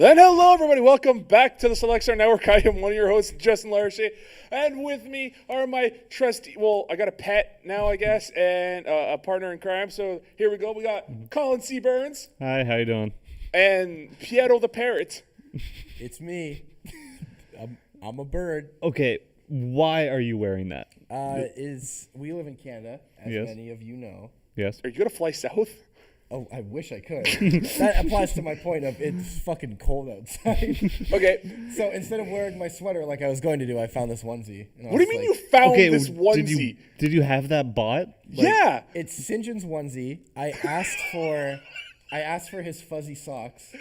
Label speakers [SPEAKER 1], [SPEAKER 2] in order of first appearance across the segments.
[SPEAKER 1] Then hello, everybody. Welcome back to the Select Star Network. I am one of your hosts, Justin Larche, and with me are my trusty. Well, I got a pet now, I guess, and a partner in crime. So here we go. We got Colin C. Burns.
[SPEAKER 2] Hi, how you doing?
[SPEAKER 1] And Pietro the Parrot.
[SPEAKER 3] It's me. I'm a bird.
[SPEAKER 2] Okay, why are you wearing that?
[SPEAKER 3] We live in Canada, as
[SPEAKER 2] Yes.
[SPEAKER 3] many of you know.
[SPEAKER 2] Yes.
[SPEAKER 1] Are you gonna fly south?
[SPEAKER 3] Oh, I wish I could. That applies to my point of it's fucking cold outside.
[SPEAKER 1] Okay.
[SPEAKER 3] So instead of wearing my sweater like I was going to do, I found this onesie. And I
[SPEAKER 1] What do you
[SPEAKER 3] was
[SPEAKER 1] mean
[SPEAKER 3] like,
[SPEAKER 1] you found
[SPEAKER 2] Okay,
[SPEAKER 1] this onesie?
[SPEAKER 2] did you have that bought?
[SPEAKER 1] Yeah.
[SPEAKER 3] It's St. John's onesie. I asked for his fuzzy socks,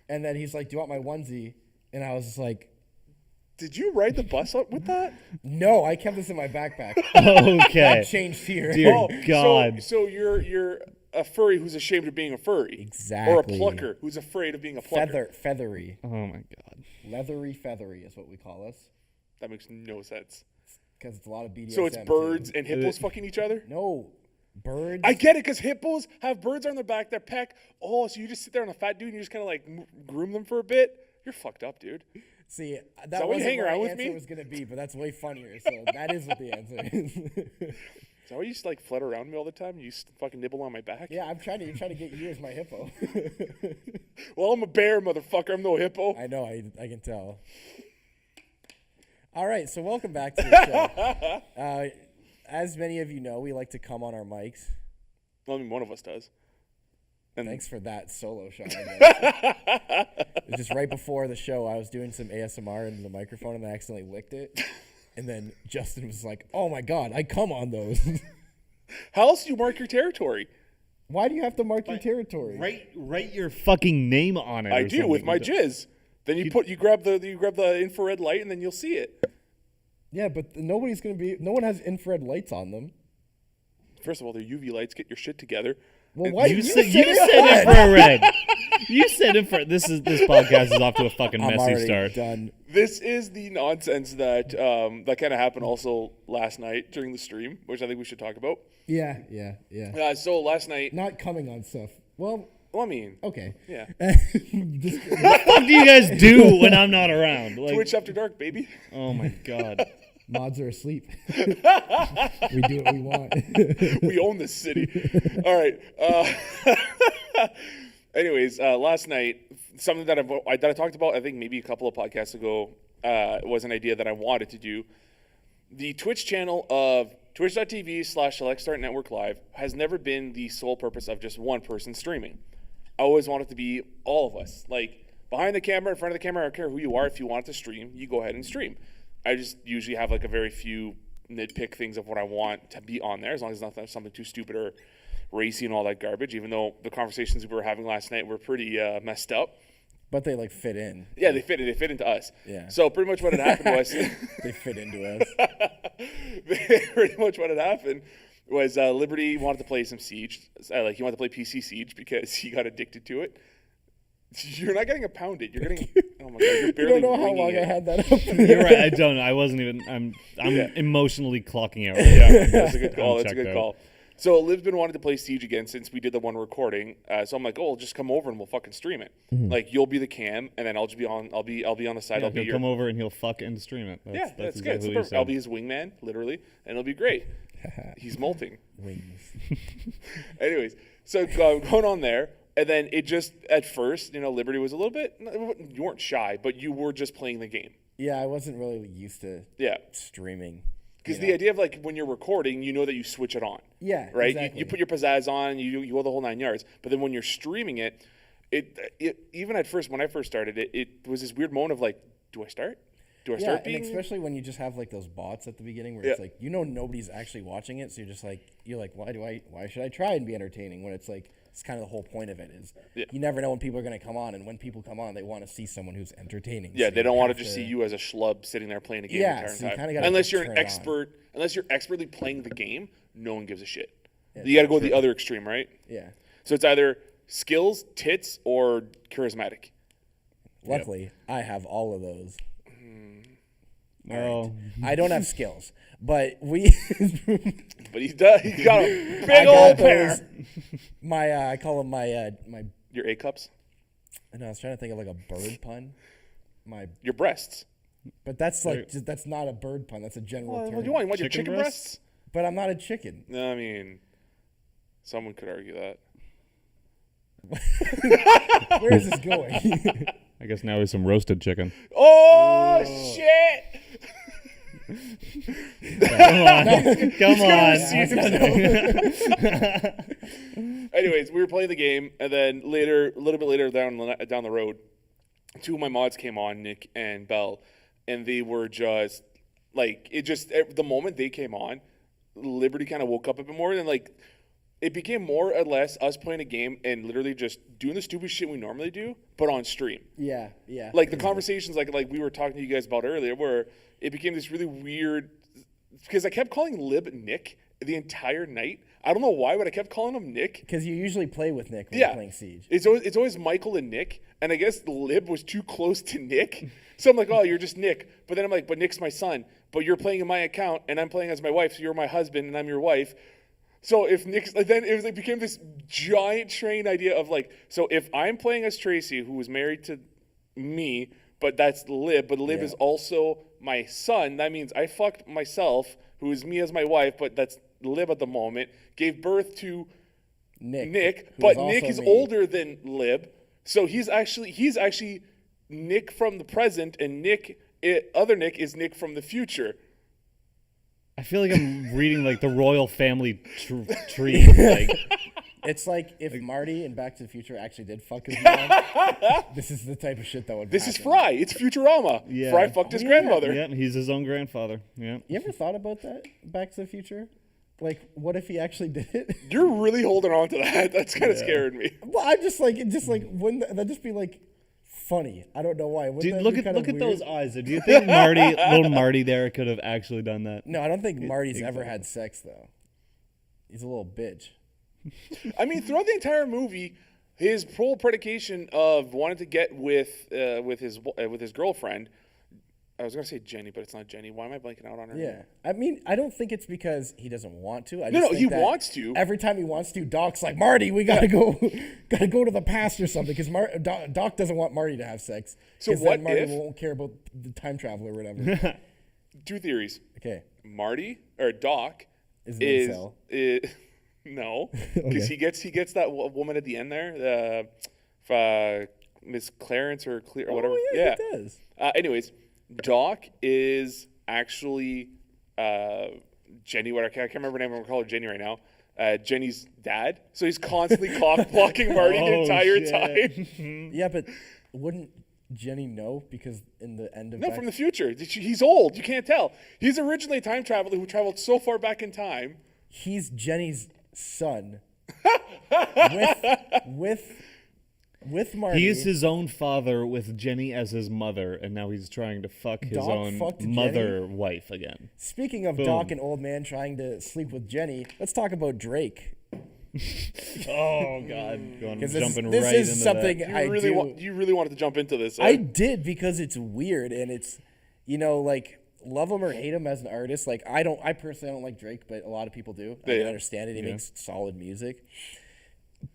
[SPEAKER 3] and then he's like, "Do you want my onesie?" And I was just like,
[SPEAKER 1] Did you ride the bus up with that?
[SPEAKER 3] "No, I kept this in my backpack."
[SPEAKER 2] Okay.
[SPEAKER 3] I changed here.
[SPEAKER 2] Dear God.
[SPEAKER 1] So you're a furry who's ashamed of being a furry.
[SPEAKER 3] Exactly.
[SPEAKER 1] Or a plucker who's afraid of being a plucker.
[SPEAKER 3] Feathery.
[SPEAKER 2] Oh my God.
[SPEAKER 3] Leathery feathery is what we call us.
[SPEAKER 1] That makes no sense.
[SPEAKER 3] Because it's a lot of BDSM.
[SPEAKER 1] So it's birds and hippos fucking each other?
[SPEAKER 3] No, birds.
[SPEAKER 1] I get it, because hippos have birds on their back that peck. Oh, so you just sit there on a fat dude and you just kind of like groom them for a bit? You're fucked up, dude.
[SPEAKER 3] See,
[SPEAKER 1] that
[SPEAKER 3] that
[SPEAKER 1] why you
[SPEAKER 3] wasn't
[SPEAKER 1] hang
[SPEAKER 3] what
[SPEAKER 1] around
[SPEAKER 3] my
[SPEAKER 1] with
[SPEAKER 3] answer
[SPEAKER 1] me?
[SPEAKER 3] was going to be, but that's way funnier. So that is what the answer is.
[SPEAKER 1] Is that why you just like flutter around me all the time? You just fucking nibble on my back?
[SPEAKER 3] Yeah, you're trying to get you as my hippo.
[SPEAKER 1] Well, I'm a bear, motherfucker. I'm no hippo.
[SPEAKER 3] I know, I can tell. All right, so welcome back to the show. As many of you know, we like to come on our mics.
[SPEAKER 1] Well, I mean, one of us does. And
[SPEAKER 3] Thanks for that solo shot. I guess. It was just right before the show, I was doing some ASMR into the microphone and I accidentally licked it. And then Justin was like, "Oh my God, I come on those."
[SPEAKER 1] How else do you mark your territory?
[SPEAKER 3] Why do you have to mark your territory?
[SPEAKER 2] Write your fucking name on it.
[SPEAKER 1] I
[SPEAKER 2] or
[SPEAKER 1] do with
[SPEAKER 2] something.
[SPEAKER 1] my jizz. Then you grab the infrared light and then you'll see it.
[SPEAKER 3] Yeah, but no one has infrared lights on them.
[SPEAKER 1] First of all, they're UV lights. Get your shit together.
[SPEAKER 3] Well, why
[SPEAKER 2] You said infrared. You said infrared. This podcast is off to a fucking
[SPEAKER 3] I'm
[SPEAKER 2] messy
[SPEAKER 3] already
[SPEAKER 2] start.
[SPEAKER 3] done.
[SPEAKER 1] This is the nonsense that that kind of happened also last night during the stream, which I think we should talk about.
[SPEAKER 3] Yeah.
[SPEAKER 1] So last night,
[SPEAKER 3] Not coming on stuff. Well,
[SPEAKER 1] I mean,
[SPEAKER 3] okay.
[SPEAKER 1] yeah,
[SPEAKER 2] What the fuck do you guys do when I'm not around? Like,
[SPEAKER 1] Twitch After Dark, baby.
[SPEAKER 2] oh my God.
[SPEAKER 3] Mods are asleep. We do what we want.
[SPEAKER 1] We own this city. All right. Anyways, last night, something that I talked about, I think maybe a couple of podcasts ago, was an idea that I wanted to do. The Twitch channel of twitch.tv/SelectStart Network Live has never been the sole purpose of just one person streaming. I always want it to be all of us. Like, behind the camera, in front of the camera, I don't care who you are. If you want to stream, you go ahead and stream. I just usually have like a very few nitpick things of what I want to be on there, as long as it's not something too stupid or racy and all that garbage, even though the conversations we were having last night were pretty messed up.
[SPEAKER 3] But they like fit in.
[SPEAKER 1] Yeah, they fit into us.
[SPEAKER 3] Yeah.
[SPEAKER 1] So pretty much what had happened was
[SPEAKER 3] They fit into us.
[SPEAKER 1] pretty much what had happened was Liberty wanted to play some Siege. He wanted to play PC Siege because he got addicted to it. You're not getting a pounded. You're getting. Oh my God! You're
[SPEAKER 3] You
[SPEAKER 1] barely.
[SPEAKER 3] don't know how
[SPEAKER 1] winging
[SPEAKER 3] long
[SPEAKER 1] it.
[SPEAKER 3] I had that up.
[SPEAKER 2] You're right. I don't know. I wasn't even. I'm emotionally clocking out. Right
[SPEAKER 1] Yeah, that's a good call.
[SPEAKER 2] I'm
[SPEAKER 1] That's a good
[SPEAKER 2] checked
[SPEAKER 1] call. So Liv's been wanting to play Siege again since we did the one recording. So I'm like, oh, just come over and we'll fucking stream it. Like you'll be the cam, and then I'll just be on. I'll be on the side.
[SPEAKER 2] Yeah,
[SPEAKER 1] I'll be
[SPEAKER 2] he'll come over and he'll fuck and stream it.
[SPEAKER 1] Yeah, that's good.
[SPEAKER 2] exactly
[SPEAKER 1] So
[SPEAKER 2] what you
[SPEAKER 1] perfect.
[SPEAKER 2] said.
[SPEAKER 1] I'll be his wingman, literally, and it'll be great. He's molting.
[SPEAKER 3] Wings.
[SPEAKER 1] Anyways, so going on there, and then it just at first, Liberty was a little bit. You weren't shy, but you were just playing the game.
[SPEAKER 3] Yeah, I wasn't really used to
[SPEAKER 1] Yeah,
[SPEAKER 3] streaming.
[SPEAKER 1] because the idea of like when you're recording, you know that you switch it on.
[SPEAKER 3] Yeah,
[SPEAKER 1] Right.
[SPEAKER 3] exactly.
[SPEAKER 1] You put your pizzazz on, you go the whole 9 yards. But then when you're streaming it, even at first when I first started it was this weird moment of like, do I start? Do I
[SPEAKER 3] Yeah,
[SPEAKER 1] start being?
[SPEAKER 3] and especially when you just have like those bots at the beginning where
[SPEAKER 1] Yeah.
[SPEAKER 3] it's like nobody's actually watching it, so you're like why should I try and be entertaining when it's like it's kind of the whole point of it is you never know when people are going to come on, and when people come on they want to see someone who's entertaining.
[SPEAKER 1] Yeah,
[SPEAKER 3] so
[SPEAKER 1] they don't
[SPEAKER 3] you
[SPEAKER 1] want
[SPEAKER 3] have
[SPEAKER 1] to just see you as a schlub sitting there playing a game
[SPEAKER 3] Yeah,
[SPEAKER 1] the entire
[SPEAKER 3] so you
[SPEAKER 1] time.
[SPEAKER 3] kinda gotta
[SPEAKER 1] Unless you're
[SPEAKER 3] turn
[SPEAKER 1] an
[SPEAKER 3] it on.
[SPEAKER 1] expert, unless you're expertly playing the game, no one gives a shit. You got to go the other extreme, right?
[SPEAKER 3] Yeah.
[SPEAKER 1] So it's either skills, tits, or charismatic.
[SPEAKER 3] Luckily, I have all of those.
[SPEAKER 2] Oh,
[SPEAKER 3] I don't have skills, but we.
[SPEAKER 1] But he does. He's got a
[SPEAKER 3] I
[SPEAKER 1] big
[SPEAKER 3] got
[SPEAKER 1] old pair.
[SPEAKER 3] those. I call them my
[SPEAKER 1] Your A cups.
[SPEAKER 3] I was trying to think of like a bird pun.
[SPEAKER 1] Your breasts.
[SPEAKER 3] But that's like that's not a bird pun. That's a general term.
[SPEAKER 1] What do you want? You want your
[SPEAKER 2] Chicken
[SPEAKER 1] chicken breasts?
[SPEAKER 3] But I'm not a chicken.
[SPEAKER 1] No, I mean, someone could argue that.
[SPEAKER 3] Where is this going?
[SPEAKER 2] I guess now is some roasted chicken.
[SPEAKER 1] Oh shit!
[SPEAKER 2] Come on.
[SPEAKER 1] Anyways, we were playing the game, and then later, a little bit later down the road, two of my mods came on, Nick and Bell, and they were just like the moment they came on, Liberty kind of woke up a bit more, and like it became more or less us playing a game and literally just doing the stupid shit we normally do, but on stream.
[SPEAKER 3] Yeah.
[SPEAKER 1] Like the conversations, like we were talking to you guys about earlier, where it became this really weird, because I kept calling Lib Nick the entire night. I don't know why, but I kept calling him Nick.
[SPEAKER 3] Because you usually play with Nick when you're playing Siege.
[SPEAKER 1] It's always Michael and Nick, and I guess Lib was too close to Nick. So I'm like, oh, you're just Nick. But then I'm like, but Nick's my son. But you're playing in my account, and I'm playing as my wife, so you're my husband, and I'm your wife. So if Nick's, then it became this giant train idea of like, so if I'm playing as Tracy, who was married to me, but that's Lib, but Lib is also my son, that means I fucked myself, who is me as my wife, but that's Lib at the moment, gave birth to Nick, but Nick is older than Lib, so he's actually Nick from the present, and other Nick is Nick from the future.
[SPEAKER 2] I feel like I'm reading like the royal family tree. Like,
[SPEAKER 3] it's like if Marty in Back to the Future actually did fuck his mom. This is the type of shit that would.
[SPEAKER 1] This is Fry. It's Futurama.
[SPEAKER 2] Yeah.
[SPEAKER 1] Fry fucked his grandmother.
[SPEAKER 2] Yeah, he's his own grandfather. Yeah.
[SPEAKER 3] You ever thought about that? Back to the Future. Like, what if he actually did it?
[SPEAKER 1] You're really holding on to that. That's kind of scaring me.
[SPEAKER 3] Well, I'm just like, wouldn't that just be like funny? I don't know why.
[SPEAKER 2] Dude, look at those eyes. Do you think little Marty there could have actually done that?
[SPEAKER 3] No, I don't think Marty's ever had sex though. He's a little bitch.
[SPEAKER 1] I mean, throughout the entire movie, his whole predication of wanting to get with his girlfriend. I was gonna say Jenny, but it's not Jenny. Why am I blanking out on her?
[SPEAKER 3] Yeah, I mean, I don't think it's because he doesn't want to.
[SPEAKER 1] No, he wants to.
[SPEAKER 3] Every time he wants to, Doc's like, Marty, we gotta go to the past or something, because Doc doesn't want Marty to have sex.
[SPEAKER 1] So what
[SPEAKER 3] then Marty
[SPEAKER 1] if
[SPEAKER 3] won't care about the time travel or whatever?
[SPEAKER 1] Two theories.
[SPEAKER 3] Okay,
[SPEAKER 1] Marty or Doc
[SPEAKER 3] is
[SPEAKER 1] no, because he gets that woman at the end there, Miss Clarence or whatever.
[SPEAKER 3] Oh yeah, he does.
[SPEAKER 1] Anyways. Doc is actually Jenny. I can't remember her name. I'm calling her Jenny right now. Jenny's dad. So he's constantly cock blocking Marty the entire time.
[SPEAKER 3] Yeah, but wouldn't Jenny know? Because in the end of
[SPEAKER 1] from the future, he's old. You can't tell. He's originally a time traveler who traveled so far back in time.
[SPEAKER 3] He's Jenny's son. With Marty.
[SPEAKER 2] He is his own father with Jenny as his mother, and now he's trying to fuck his own mother wife again.
[SPEAKER 3] Speaking of Doc and old man trying to sleep with Jenny, let's talk about Drake.
[SPEAKER 2] Oh God, jumping
[SPEAKER 3] this
[SPEAKER 2] right
[SPEAKER 3] is
[SPEAKER 2] into
[SPEAKER 3] something
[SPEAKER 2] that.
[SPEAKER 1] You really wanted to jump into this.
[SPEAKER 3] I did, because it's weird, and it's, like, love him or hate him as an artist. Like, I personally don't like Drake, but a lot of people do. I can understand it. He makes solid music.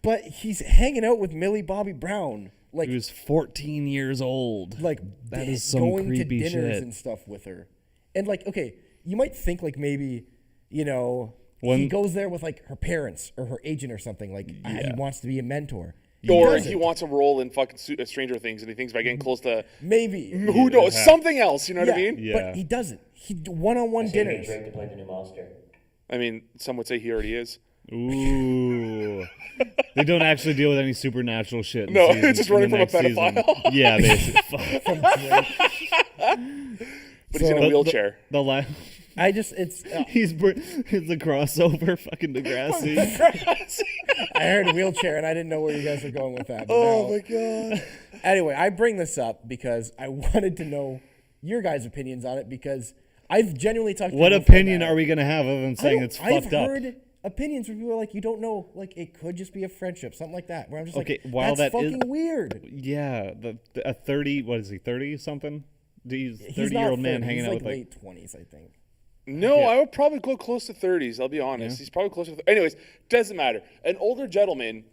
[SPEAKER 3] But he's hanging out with Millie Bobby Brown. Like,
[SPEAKER 2] he was 14 years old.
[SPEAKER 3] Like,
[SPEAKER 2] that is some
[SPEAKER 3] going
[SPEAKER 2] creepy
[SPEAKER 3] to dinners
[SPEAKER 2] shit.
[SPEAKER 3] and stuff with her. And, like, okay, you might think, like, maybe, he goes there with, like, her parents or her agent or something. Like, he wants to be a mentor.
[SPEAKER 1] Or he wants a role in fucking Stranger Things, and he thinks by getting close to
[SPEAKER 3] maybe
[SPEAKER 1] who knows something else. You know what I mean?
[SPEAKER 2] Yeah.
[SPEAKER 3] But he doesn't. He one-on-one dinners.
[SPEAKER 4] Drake to play the new monster.
[SPEAKER 1] I mean, some would say he already is.
[SPEAKER 2] Ooh. They don't actually deal with any supernatural shit.
[SPEAKER 1] No, it's just running from a pedophile.
[SPEAKER 2] Yeah, basically.
[SPEAKER 1] But he's in a wheelchair.
[SPEAKER 2] It's a crossover, fucking Degrassi.
[SPEAKER 3] I heard wheelchair, and I didn't know where you guys were going with that.
[SPEAKER 1] Oh my God.
[SPEAKER 3] Anyway, I bring this up because I wanted to know your guys' opinions on it, because I've genuinely talked to
[SPEAKER 2] What
[SPEAKER 3] people
[SPEAKER 2] opinion
[SPEAKER 3] about
[SPEAKER 2] are we going to have other than saying it's fucked up?
[SPEAKER 3] I've heard opinions where people are like, you don't know, like, it could just be a friendship, something like that, where I'm just
[SPEAKER 2] Okay,
[SPEAKER 3] like,
[SPEAKER 2] while
[SPEAKER 3] that's
[SPEAKER 2] that is-
[SPEAKER 3] fucking weird.
[SPEAKER 2] Yeah, a 30, what is he, 30 something? He's
[SPEAKER 3] He's not
[SPEAKER 2] 30-year-old man
[SPEAKER 3] 30,
[SPEAKER 2] hanging
[SPEAKER 3] he's
[SPEAKER 2] out
[SPEAKER 3] like
[SPEAKER 2] with
[SPEAKER 3] late 20s, I think.
[SPEAKER 1] No, I would probably go close to 30s. I'll be honest. He's probably closer to. Anyways, doesn't matter. An older gentleman.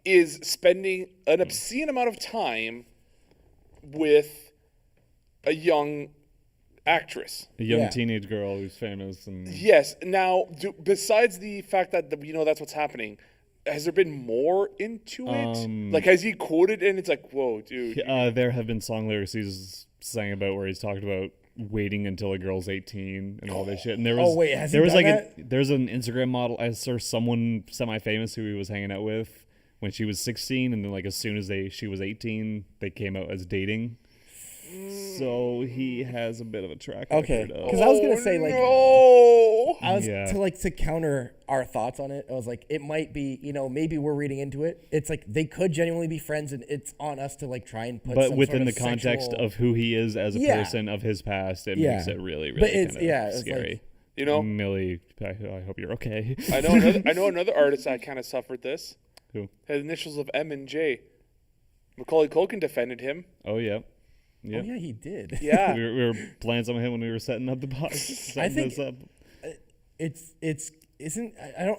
[SPEAKER 1] is spending an obscene amount of time with a young actress.
[SPEAKER 2] A young teenage girl who's famous. And
[SPEAKER 1] Yes. Now, besides the fact that that's what's happening, has there been more into it? Like, has he quoted and it's like, whoa, dude.
[SPEAKER 2] There have been song lyrics he's sang about where he's talked about waiting until a girl's 18 and all this shit. And there was there's an Instagram model. I saw someone semi-famous who he was hanging out with when she was 16, and then like as soon as she was 18, they came out as dating. So he has a bit of a track record.
[SPEAKER 3] Okay, because I was gonna say like, to counter our thoughts on it, I was like, it might be, maybe we're reading into it. It's like they could genuinely be friends, and it's on us to like try and put.
[SPEAKER 2] But within the context of who he is as a person, of his past, it makes it really, really scary.
[SPEAKER 3] Like,
[SPEAKER 2] Millie, I hope you're okay.
[SPEAKER 1] I know another artist that kind of suffered this.
[SPEAKER 2] Who
[SPEAKER 1] had initials of M and J. Macaulay Culkin defended him.
[SPEAKER 2] Oh yeah.
[SPEAKER 3] Yeah. Oh yeah, he did.
[SPEAKER 1] Yeah,
[SPEAKER 2] we were playing some of him when we were setting up the box.
[SPEAKER 3] I think I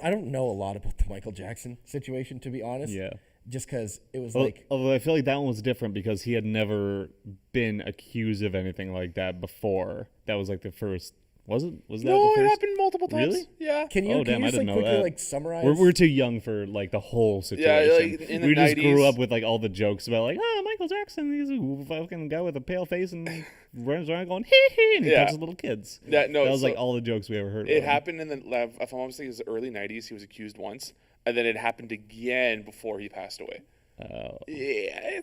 [SPEAKER 3] don't know a lot about the Michael Jackson situation, to be honest.
[SPEAKER 2] Yeah.
[SPEAKER 3] Just because it was
[SPEAKER 2] although I feel like that one was different because he had never been accused of anything like that before. That was like the first. Was that the first?
[SPEAKER 1] No, it happened multiple times.
[SPEAKER 2] Really?
[SPEAKER 1] Yeah.
[SPEAKER 3] Can you just like quickly like summarize?
[SPEAKER 2] We're too young for like the whole situation.
[SPEAKER 1] Yeah, like in the 90s.
[SPEAKER 2] We just grew up with like all the jokes about like, Michael Jackson, he's a fucking guy with a pale face and runs around going hee hee, and he touches little kids.
[SPEAKER 1] Yeah, no,
[SPEAKER 2] that was like all the jokes we ever heard.
[SPEAKER 1] It happened in the, if I'm not mistaken, it was the early 90s. He was accused once, and then it happened again before he passed away.
[SPEAKER 2] Oh.
[SPEAKER 1] Yeah,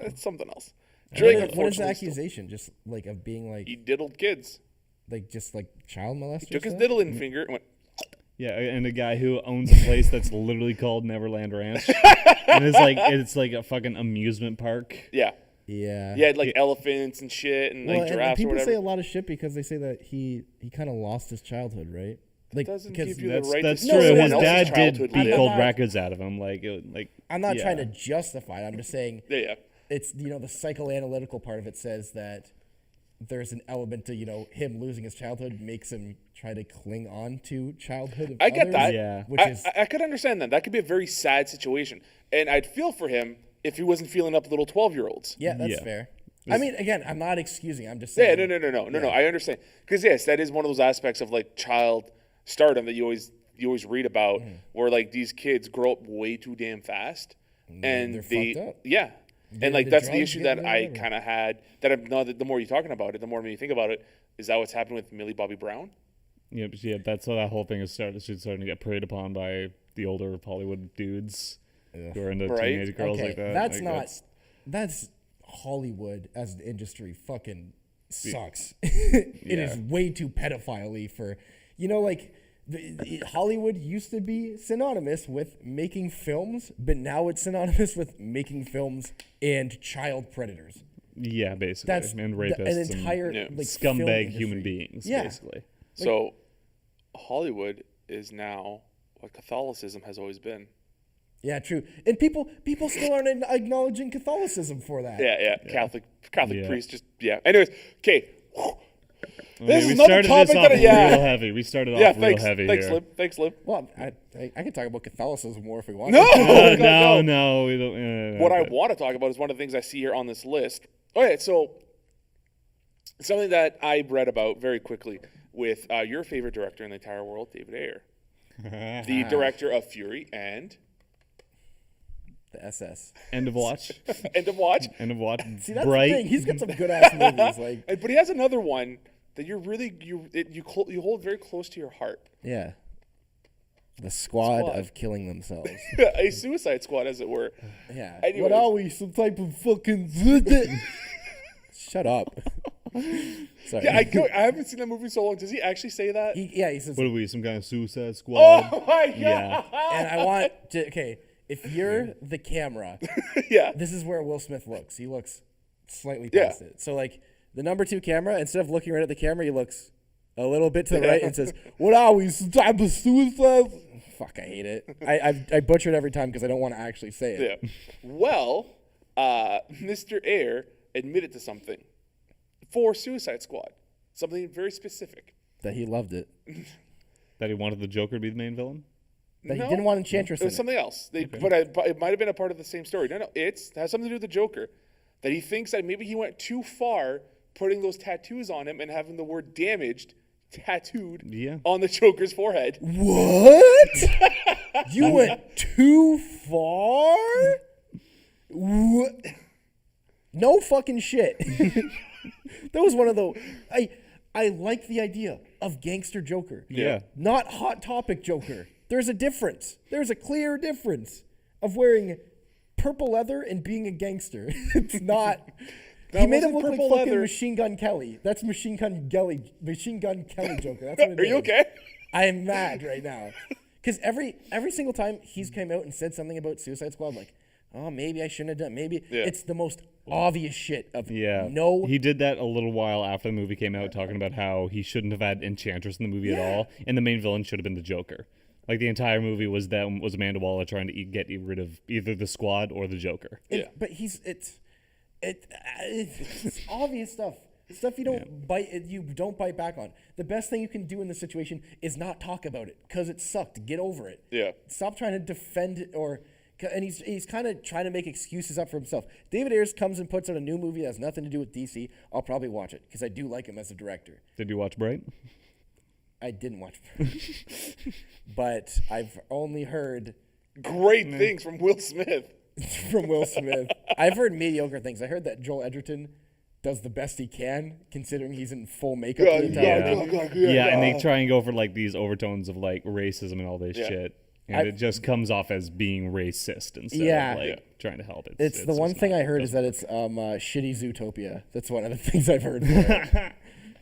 [SPEAKER 1] it's something else.
[SPEAKER 3] What is the accusation? Just like of being like
[SPEAKER 1] he diddled kids.
[SPEAKER 3] Like just like child molester.
[SPEAKER 1] Took his diddling finger and went.
[SPEAKER 2] Yeah, and a guy who owns a place that's literally called Neverland Ranch, and it's like a fucking amusement park.
[SPEAKER 1] Yeah.
[SPEAKER 3] Yeah.
[SPEAKER 1] He had like elephants and shit and like giraffes
[SPEAKER 3] and
[SPEAKER 1] or whatever.
[SPEAKER 3] People say a lot of shit because they say that he kind of lost his childhood, right? Like
[SPEAKER 1] doesn't give you the right
[SPEAKER 2] that's
[SPEAKER 1] to
[SPEAKER 2] true.
[SPEAKER 1] someone
[SPEAKER 2] His
[SPEAKER 1] else's
[SPEAKER 2] dad did
[SPEAKER 1] childhood
[SPEAKER 2] beat
[SPEAKER 1] live.
[SPEAKER 2] gold records out of him.
[SPEAKER 3] I'm not trying to justify it. I'm just saying.
[SPEAKER 1] Yeah.
[SPEAKER 3] It's the psychoanalytical part of it says that there's an element to him losing his childhood makes him try to cling on to childhood.
[SPEAKER 1] I get that.
[SPEAKER 2] Yeah,
[SPEAKER 1] I could understand that. That could be a very sad situation, and I'd feel for him if he wasn't feeling up little 12-year-olds.
[SPEAKER 3] Yeah, that's fair. I mean, again, I'm not excusing. I'm just saying.
[SPEAKER 1] Yeah, no. I understand because yes, that is one of those aspects of like child stardom that you always read about, where like these kids grow up way too damn fast, and
[SPEAKER 3] they're fucked up.
[SPEAKER 1] Yeah. And like that's the issue that I kind of had. The more you're talking about it, the more when you think about it, is that what's happened with Millie Bobby Brown?
[SPEAKER 2] Yeah, that's how that whole thing is starting to get preyed upon by the older Hollywood dudes who are into teenage girls like that.
[SPEAKER 3] That's Hollywood as an industry fucking sucks. It is way too pedophile-y for Hollywood used to be synonymous with making films, but now it's synonymous with making films and child predators.
[SPEAKER 2] Yeah, basically. And rapists.
[SPEAKER 3] An entire
[SPEAKER 2] scumbag human beings, basically.
[SPEAKER 1] So Hollywood is now what Catholicism has always been.
[SPEAKER 3] Yeah, true. And people still aren't acknowledging Catholicism for that.
[SPEAKER 1] Yeah. Catholic priests just Anyways, okay.
[SPEAKER 2] This is another topic real heavy. We started off real heavy here.
[SPEAKER 1] Thanks, Lib.
[SPEAKER 3] Well, I could talk about Catholicism more if we want.
[SPEAKER 1] No,
[SPEAKER 2] we don't.
[SPEAKER 1] What I want to talk about is one of the things I see here on this list. Okay, so something that I read about very quickly with your favorite director in the entire world, David Ayer, the director of Fury and
[SPEAKER 3] the SS.
[SPEAKER 2] End of Watch.
[SPEAKER 1] End of Watch.
[SPEAKER 3] See, that's the thing. He's got some good ass movies,
[SPEAKER 1] but he has another one that you hold very close to your heart.
[SPEAKER 3] Yeah. The squad of killing themselves.
[SPEAKER 1] A Suicide Squad, as it were.
[SPEAKER 3] Yeah.
[SPEAKER 1] Anyways.
[SPEAKER 3] What are we? Some type of fucking... Shut up. Sorry.
[SPEAKER 1] Yeah, I haven't seen that movie so long. Does he actually say that?
[SPEAKER 3] He says...
[SPEAKER 2] What are we, some kind of Suicide Squad?
[SPEAKER 1] Oh, my God.
[SPEAKER 2] Yeah.
[SPEAKER 3] And I want to... Okay, if you're the camera, this is where Will Smith looks. He looks slightly past it. So, like, the number 2 camera, instead of looking right at the camera, he looks a little bit to the right and says, what are we, some type of suicide? Fuck, I hate it. I butcher it every time because I don't want to actually say it.
[SPEAKER 1] Yeah. Well, Mr. Ayer admitted to something for Suicide Squad. Something very specific.
[SPEAKER 3] That he loved it.
[SPEAKER 2] That he wanted the Joker to be the main villain?
[SPEAKER 3] That he didn't want Enchantress
[SPEAKER 1] It was
[SPEAKER 3] in
[SPEAKER 1] something else. But it might have been a part of the same story. No, it has something to do with the Joker. That he thinks that maybe he went too far putting those tattoos on him and having the word damaged tattooed on the Joker's forehead.
[SPEAKER 3] What? You went too far? What? No fucking shit. That was one of the... I like the idea of gangster Joker.
[SPEAKER 2] Yeah.
[SPEAKER 3] Not Hot Topic Joker. There's a difference. There's a clear difference of wearing purple leather and being a gangster. It's not... He made him look like fucking Machine Gun Kelly. That's Machine Gun Kelly Joker. That's what
[SPEAKER 1] Are you okay?
[SPEAKER 3] I am mad right now. Because every single time he's came out and said something about Suicide Squad, I'm like, oh, maybe I shouldn't have done. Maybe it's the most obvious shit of no.
[SPEAKER 2] He did that a little while after the movie came out, talking about how he shouldn't have had Enchantress in the movie at all, and the main villain should have been the Joker. Like the entire movie was Amanda Waller trying to get rid of either the Squad or the Joker.
[SPEAKER 3] But it's obvious stuff. Stuff you don't bite back on. The best thing you can do in this situation is not talk about it because it sucked. Get over it.
[SPEAKER 1] Yeah.
[SPEAKER 3] Stop trying to defend it and he's kind of trying to make excuses up for himself. David Ayers comes and puts out a new movie that has nothing to do with DC. I'll probably watch it because I do like him as a director.
[SPEAKER 2] Did you watch Bright?
[SPEAKER 3] I didn't watch Bright. But I've only heard
[SPEAKER 1] great things from Will Smith.
[SPEAKER 3] From Will Smith. I've heard mediocre things. I heard that Joel Edgerton does the best he can, considering he's in full makeup the entire time.
[SPEAKER 2] Yeah, and they try and go for like these overtones of like racism and all this shit. And it just comes off as being racist instead of like trying to help it.
[SPEAKER 3] It's the one thing I heard is that it's shitty Zootopia. That's one of the things I've heard.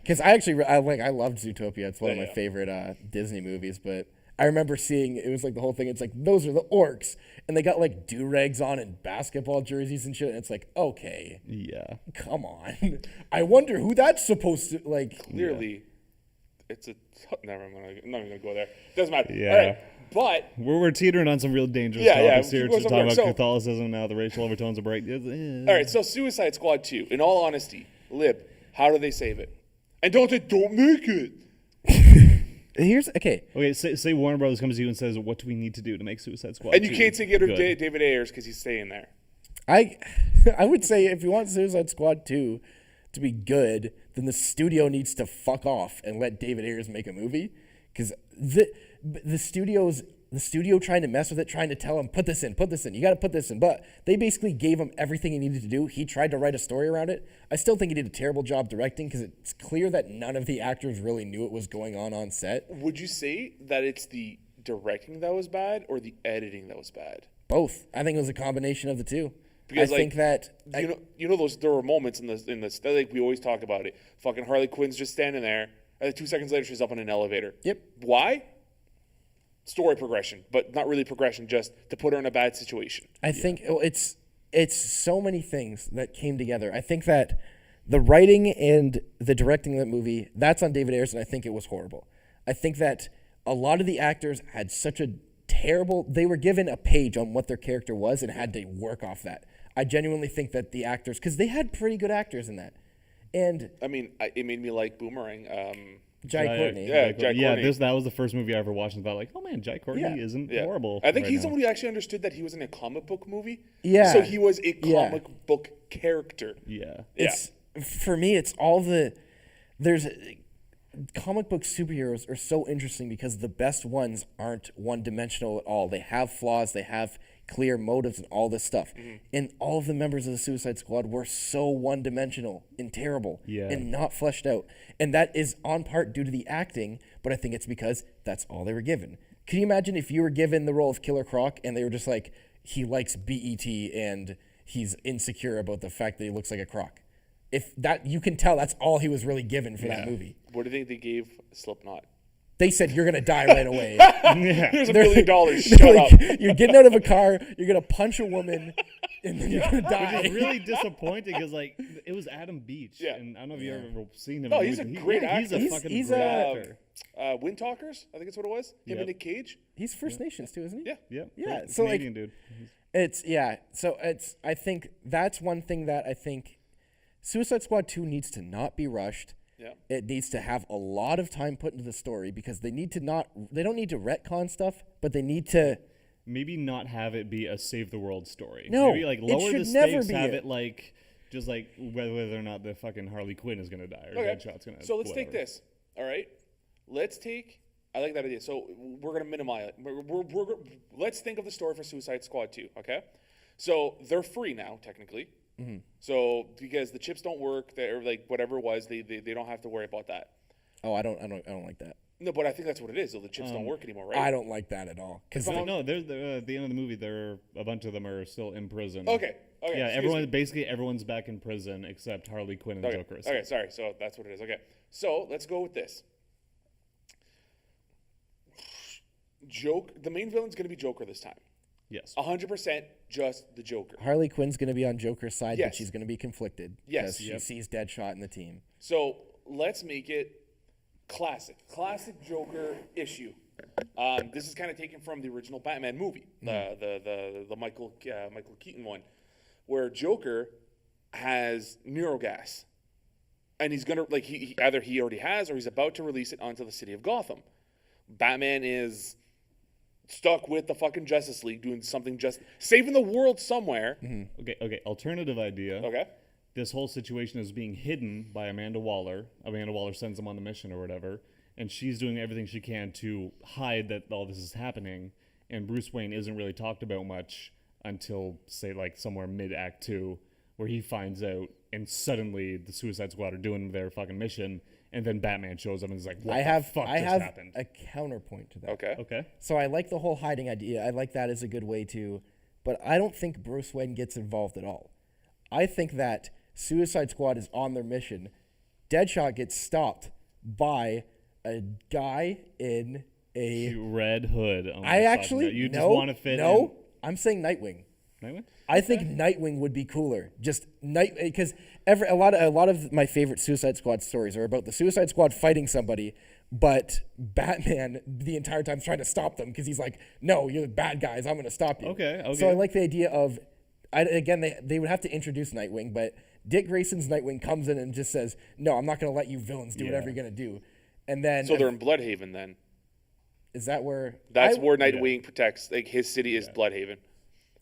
[SPEAKER 3] Because I loved Zootopia. It's one of my favorite Disney movies, but I remember seeing, it was like the whole thing, it's like, those are the orcs. And they got like do-rags on and basketball jerseys and shit. And it's like, okay.
[SPEAKER 2] Yeah.
[SPEAKER 3] Come on. I wonder who that's supposed to, like.
[SPEAKER 1] Clearly, it's a, never mind, I'm not even going to go there. Doesn't matter.
[SPEAKER 2] Yeah.
[SPEAKER 1] All right. But.
[SPEAKER 2] We're teetering on some real dangerous topics here. Just talking about Catholicism now, the racial overtones of Bright.
[SPEAKER 1] All right, so Suicide Squad 2, in all honesty, Lib, how do they save it? And don't make it.
[SPEAKER 3] Here's okay.
[SPEAKER 2] Say Warner Brothers comes to you and says, "What do we need to do to make Suicide Squad?"
[SPEAKER 1] And you can't say get rid of David Ayers because he's staying there.
[SPEAKER 3] I would say if you want Suicide Squad 2 to be good, then the studio needs to fuck off and let David Ayers make a movie, because the studio trying to mess with it, trying to tell him put this in, you got to put this in, but they basically gave him everything he needed to do. He tried to write a story around it. I still think he did a terrible job directing because it's clear that none of the actors really knew what was going on set.
[SPEAKER 1] Would you say that it's the directing that was bad or the editing that was bad?
[SPEAKER 3] Both. I think it was a combination of the two.
[SPEAKER 1] Because
[SPEAKER 3] I think that
[SPEAKER 1] there were moments in this like we always talk about it. Fucking Harley Quinn's just standing there, and 2 seconds later she's up on an elevator.
[SPEAKER 3] Yep.
[SPEAKER 1] Why? Story progression, but not really progression, just to put her in a bad situation.
[SPEAKER 3] I think it's so many things that came together. I think that the writing and the directing of that movie, that's on David Ayers, and I think it was horrible. I think that a lot of the actors had such a terrible, they were given a page on what their character was and had to work off that. I genuinely think that the actors, because they had pretty good actors in that. And
[SPEAKER 1] I mean, it made me like Boomerang.
[SPEAKER 3] Jai Courtney.
[SPEAKER 1] Jai Courtney.
[SPEAKER 2] That was the first movie I ever watched and thought like, oh man, Jai Courtney isn't horrible.
[SPEAKER 1] I think he's someone who actually understood that he was in a comic book movie.
[SPEAKER 3] Yeah.
[SPEAKER 1] So he was a comic book character.
[SPEAKER 2] Yeah.
[SPEAKER 3] For me, it's comic book superheroes are so interesting because the best ones aren't one-dimensional at all. They have flaws, they have clear motives and all this stuff. Mm-hmm. And all of the members of the Suicide Squad were so one-dimensional and terrible and not fleshed out. And that is on part due to the acting, but I think it's because that's all they were given. Can you imagine if you were given the role of Killer Croc and they were just like, he likes BET and he's insecure about the fact that he looks like a croc? If that, you can tell that's all he was really given for that movie.
[SPEAKER 1] What do you think they gave Slipknot?
[SPEAKER 3] They said, you're going to die right away.
[SPEAKER 1] Here's $1 million. Shut up.
[SPEAKER 3] You're getting out of a car, you're going to punch a woman, and then you're going to die.
[SPEAKER 2] Which is really disappointing because, like, it was Adam Beach. Yeah. And I don't know if you've ever seen him.
[SPEAKER 1] No, he's a great actor.
[SPEAKER 2] He's a fucking great actor.
[SPEAKER 1] Wind Talkers, I think that's what it was. Him and Nick Cage.
[SPEAKER 3] He's First Nations too, isn't he?
[SPEAKER 1] Yeah.
[SPEAKER 3] Yeah. So,
[SPEAKER 2] Canadian dude.
[SPEAKER 3] I think that's one thing that I think Suicide Squad 2 needs to not be rushed.
[SPEAKER 1] Yeah.
[SPEAKER 3] It needs to have a lot of time put into the story because they don't need to retcon stuff, but they need to
[SPEAKER 2] maybe not have it be a save the world story.
[SPEAKER 3] No,
[SPEAKER 2] maybe like
[SPEAKER 3] it
[SPEAKER 2] lower
[SPEAKER 3] should
[SPEAKER 2] the
[SPEAKER 3] never
[SPEAKER 2] stakes,
[SPEAKER 3] be
[SPEAKER 2] have
[SPEAKER 3] it.
[SPEAKER 2] it like just like whether or not the fucking Harley Quinn is gonna die or Deadshot's gonna.
[SPEAKER 1] So let's take
[SPEAKER 2] whatever.
[SPEAKER 1] this. All right. I like that idea. So we're gonna minimize it. Let's think of the story for Suicide Squad 2. Okay. So they're free now, technically.
[SPEAKER 3] Mm-hmm.
[SPEAKER 1] So because the chips don't work, they're like whatever it was, they don't have to worry about that.
[SPEAKER 3] Oh, I don't like that.
[SPEAKER 1] No, but I think that's what it is. So the chips don't work anymore, right?
[SPEAKER 3] I don't like that at all. Because
[SPEAKER 2] No, they're at the end of the movie. A bunch of them are still in prison.
[SPEAKER 1] Okay.
[SPEAKER 2] Yeah, everyone's back in prison except Harley Quinn and Joker.
[SPEAKER 1] Okay, sorry. So that's what it is. Okay. So let's go with this. The main villain's going to be Joker this time.
[SPEAKER 2] Yes.
[SPEAKER 1] 100% just the Joker.
[SPEAKER 3] Harley Quinn's going to be on Joker's side,
[SPEAKER 1] Yes.
[SPEAKER 3] but she's going to be conflicted.
[SPEAKER 1] Yes.
[SPEAKER 3] Because she sees Deadshot in the team.
[SPEAKER 1] So let's make it classic Joker issue. This is kind of taken from the original Batman movie, the Michael Keaton one, where Joker has neurogas, and he's gonna he either he already has or he's about to release it onto the city of Gotham. Batman is stuck with the fucking Justice League doing something, just saving the world somewhere.
[SPEAKER 3] Mm-hmm.
[SPEAKER 2] Okay. Alternative idea.
[SPEAKER 1] Okay.
[SPEAKER 2] This whole situation is being hidden by Amanda Waller. Amanda Waller sends him on the mission or whatever, and she's doing everything she can to hide that all this is happening. And Bruce Wayne isn't really talked about much until, say, like somewhere mid-Act 2, where he finds out, and suddenly the Suicide Squad are doing their fucking mission, and then Batman shows up and is like, "What the fuck just happened?"
[SPEAKER 3] a counterpoint to that.
[SPEAKER 2] Okay.
[SPEAKER 3] So I like the whole hiding idea. I like that as a good way to, but I don't think Bruce Wayne gets involved at all. I think that Suicide Squad is on their mission. Deadshot gets stopped by a guy in a
[SPEAKER 2] Red Hood. Oh
[SPEAKER 3] I actually
[SPEAKER 2] you just
[SPEAKER 3] no,
[SPEAKER 2] want to fit
[SPEAKER 3] no.
[SPEAKER 2] in.
[SPEAKER 3] I'm saying Nightwing.
[SPEAKER 2] Nightwing?
[SPEAKER 3] I think Nightwing would be cooler. Just because a lot of my favorite Suicide Squad stories are about the Suicide Squad fighting somebody, but Batman the entire time is trying to stop them because he's like, "No, you're the bad guys. I'm going to stop you."
[SPEAKER 2] Okay.
[SPEAKER 3] So I like the idea of, they would have to introduce Nightwing, but Dick Grayson's Nightwing comes in and just says, "No, I'm not going to let you villains do whatever you're going to do." And then
[SPEAKER 1] So they're in Bloodhaven then.
[SPEAKER 3] is that where
[SPEAKER 1] That's where Nightwing protects. Like his city is Bloodhaven.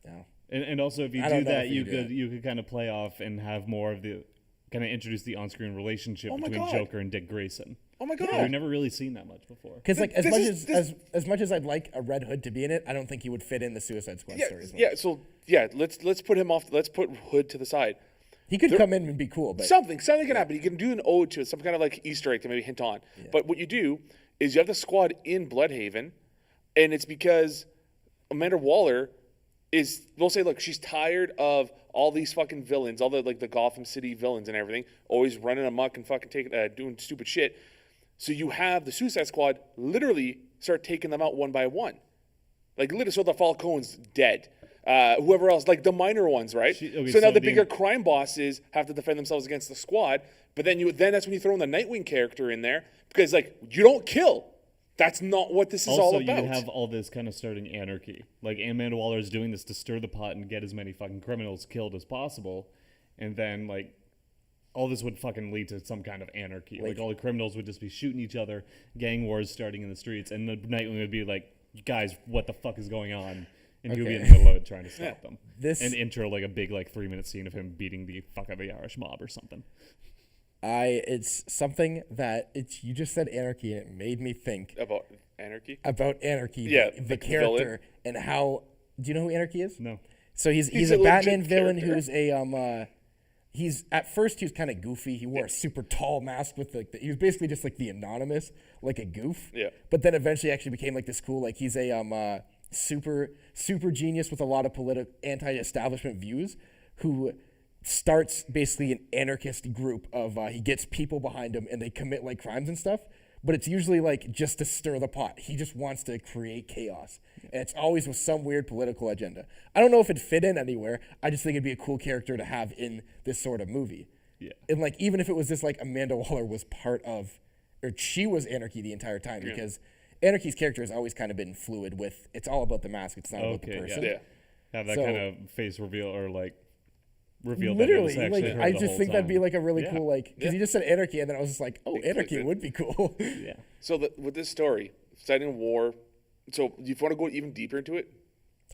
[SPEAKER 3] No.
[SPEAKER 2] And also, if you
[SPEAKER 3] I
[SPEAKER 2] do
[SPEAKER 3] don't know
[SPEAKER 2] that,
[SPEAKER 3] if
[SPEAKER 2] you
[SPEAKER 3] you do
[SPEAKER 2] could you could kind of play off and have more of the kind of introduce the on-screen relationship
[SPEAKER 1] Oh my
[SPEAKER 2] between
[SPEAKER 1] God.
[SPEAKER 2] Joker and Dick Grayson.
[SPEAKER 1] Oh my God.
[SPEAKER 2] We've never really seen that much before.
[SPEAKER 3] Because like
[SPEAKER 1] This
[SPEAKER 3] as much as I'd like a Red Hood to be in it, I don't think he would fit in the Suicide Squad stories.
[SPEAKER 1] Let's put him off. Let's put Hood to the side.
[SPEAKER 3] He could come in and be cool, but
[SPEAKER 1] Something can happen. You can do an ode to it, some kind of like Easter egg to maybe hint on. But what you do is you have the squad in Bloodhaven, and it's because Amanda Waller they'll say, look, she's tired of all these fucking villains, all the the Gotham City villains and everything, always running amok and fucking doing stupid shit. So you have the Suicide Squad literally start taking them out one by one. Like literally, so the Falcone's dead. Whoever else, like the minor ones, right? So now the bigger crime bosses have to defend themselves against the squad. But then that's when you throw in the Nightwing character in there because you don't kill. That's not what this is all about.
[SPEAKER 2] Also, you have all this kind of starting anarchy. Like Amanda Waller is doing this to stir the pot and get as many fucking criminals killed as possible, and then all this would fucking lead to some kind of anarchy. Like all the criminals would just be shooting each other, gang wars starting in the streets, and the Nightwing would be like, "Guys, what the fuck is going on?" And he'll be in the middle of it trying to stop them. And intro a big 3-minute scene of him beating the fuck out of the Irish mob or something.
[SPEAKER 3] It's something that you just said anarchy, and it made me think
[SPEAKER 1] About anarchy.
[SPEAKER 3] Yeah, the character and how. Do you know who Anarchy is?
[SPEAKER 2] No.
[SPEAKER 3] So he's a Batman villain who's a He's at first he was kind of goofy. He wore a super tall mask with he was basically just like the Anonymous, like a goof.
[SPEAKER 1] Yeah.
[SPEAKER 3] But then eventually actually became like this cool he's a super genius with a lot of anti-establishment views who starts basically an anarchist group of he gets people behind him and they commit crimes and stuff, but it's usually just to stir the pot. He just wants to create chaos, and it's always with some weird political agenda. I don't know if it'd fit in anywhere. I just think it'd be a cool character to have in this sort of movie.
[SPEAKER 2] Yeah.
[SPEAKER 3] And even if it was just Amanda Waller was part of, or she was Anarchy the entire time, because Anarchy's character has always kind of been fluid with, it's all about the mask. It's not about the person.
[SPEAKER 1] Yeah.
[SPEAKER 2] Have that kind of face reveal or revealed that it was
[SPEAKER 3] Literally,
[SPEAKER 2] actually
[SPEAKER 3] like
[SPEAKER 2] her
[SPEAKER 3] I
[SPEAKER 2] the
[SPEAKER 3] just
[SPEAKER 2] whole
[SPEAKER 3] think that'd be
[SPEAKER 2] time.
[SPEAKER 3] like a really
[SPEAKER 2] Yeah.
[SPEAKER 3] cool, like, because you just said anarchy, and then I was just like, oh, anarchy
[SPEAKER 1] been.
[SPEAKER 3] would be cool.
[SPEAKER 2] Yeah.
[SPEAKER 1] So with this story, citing war. So if you want to go even deeper into it,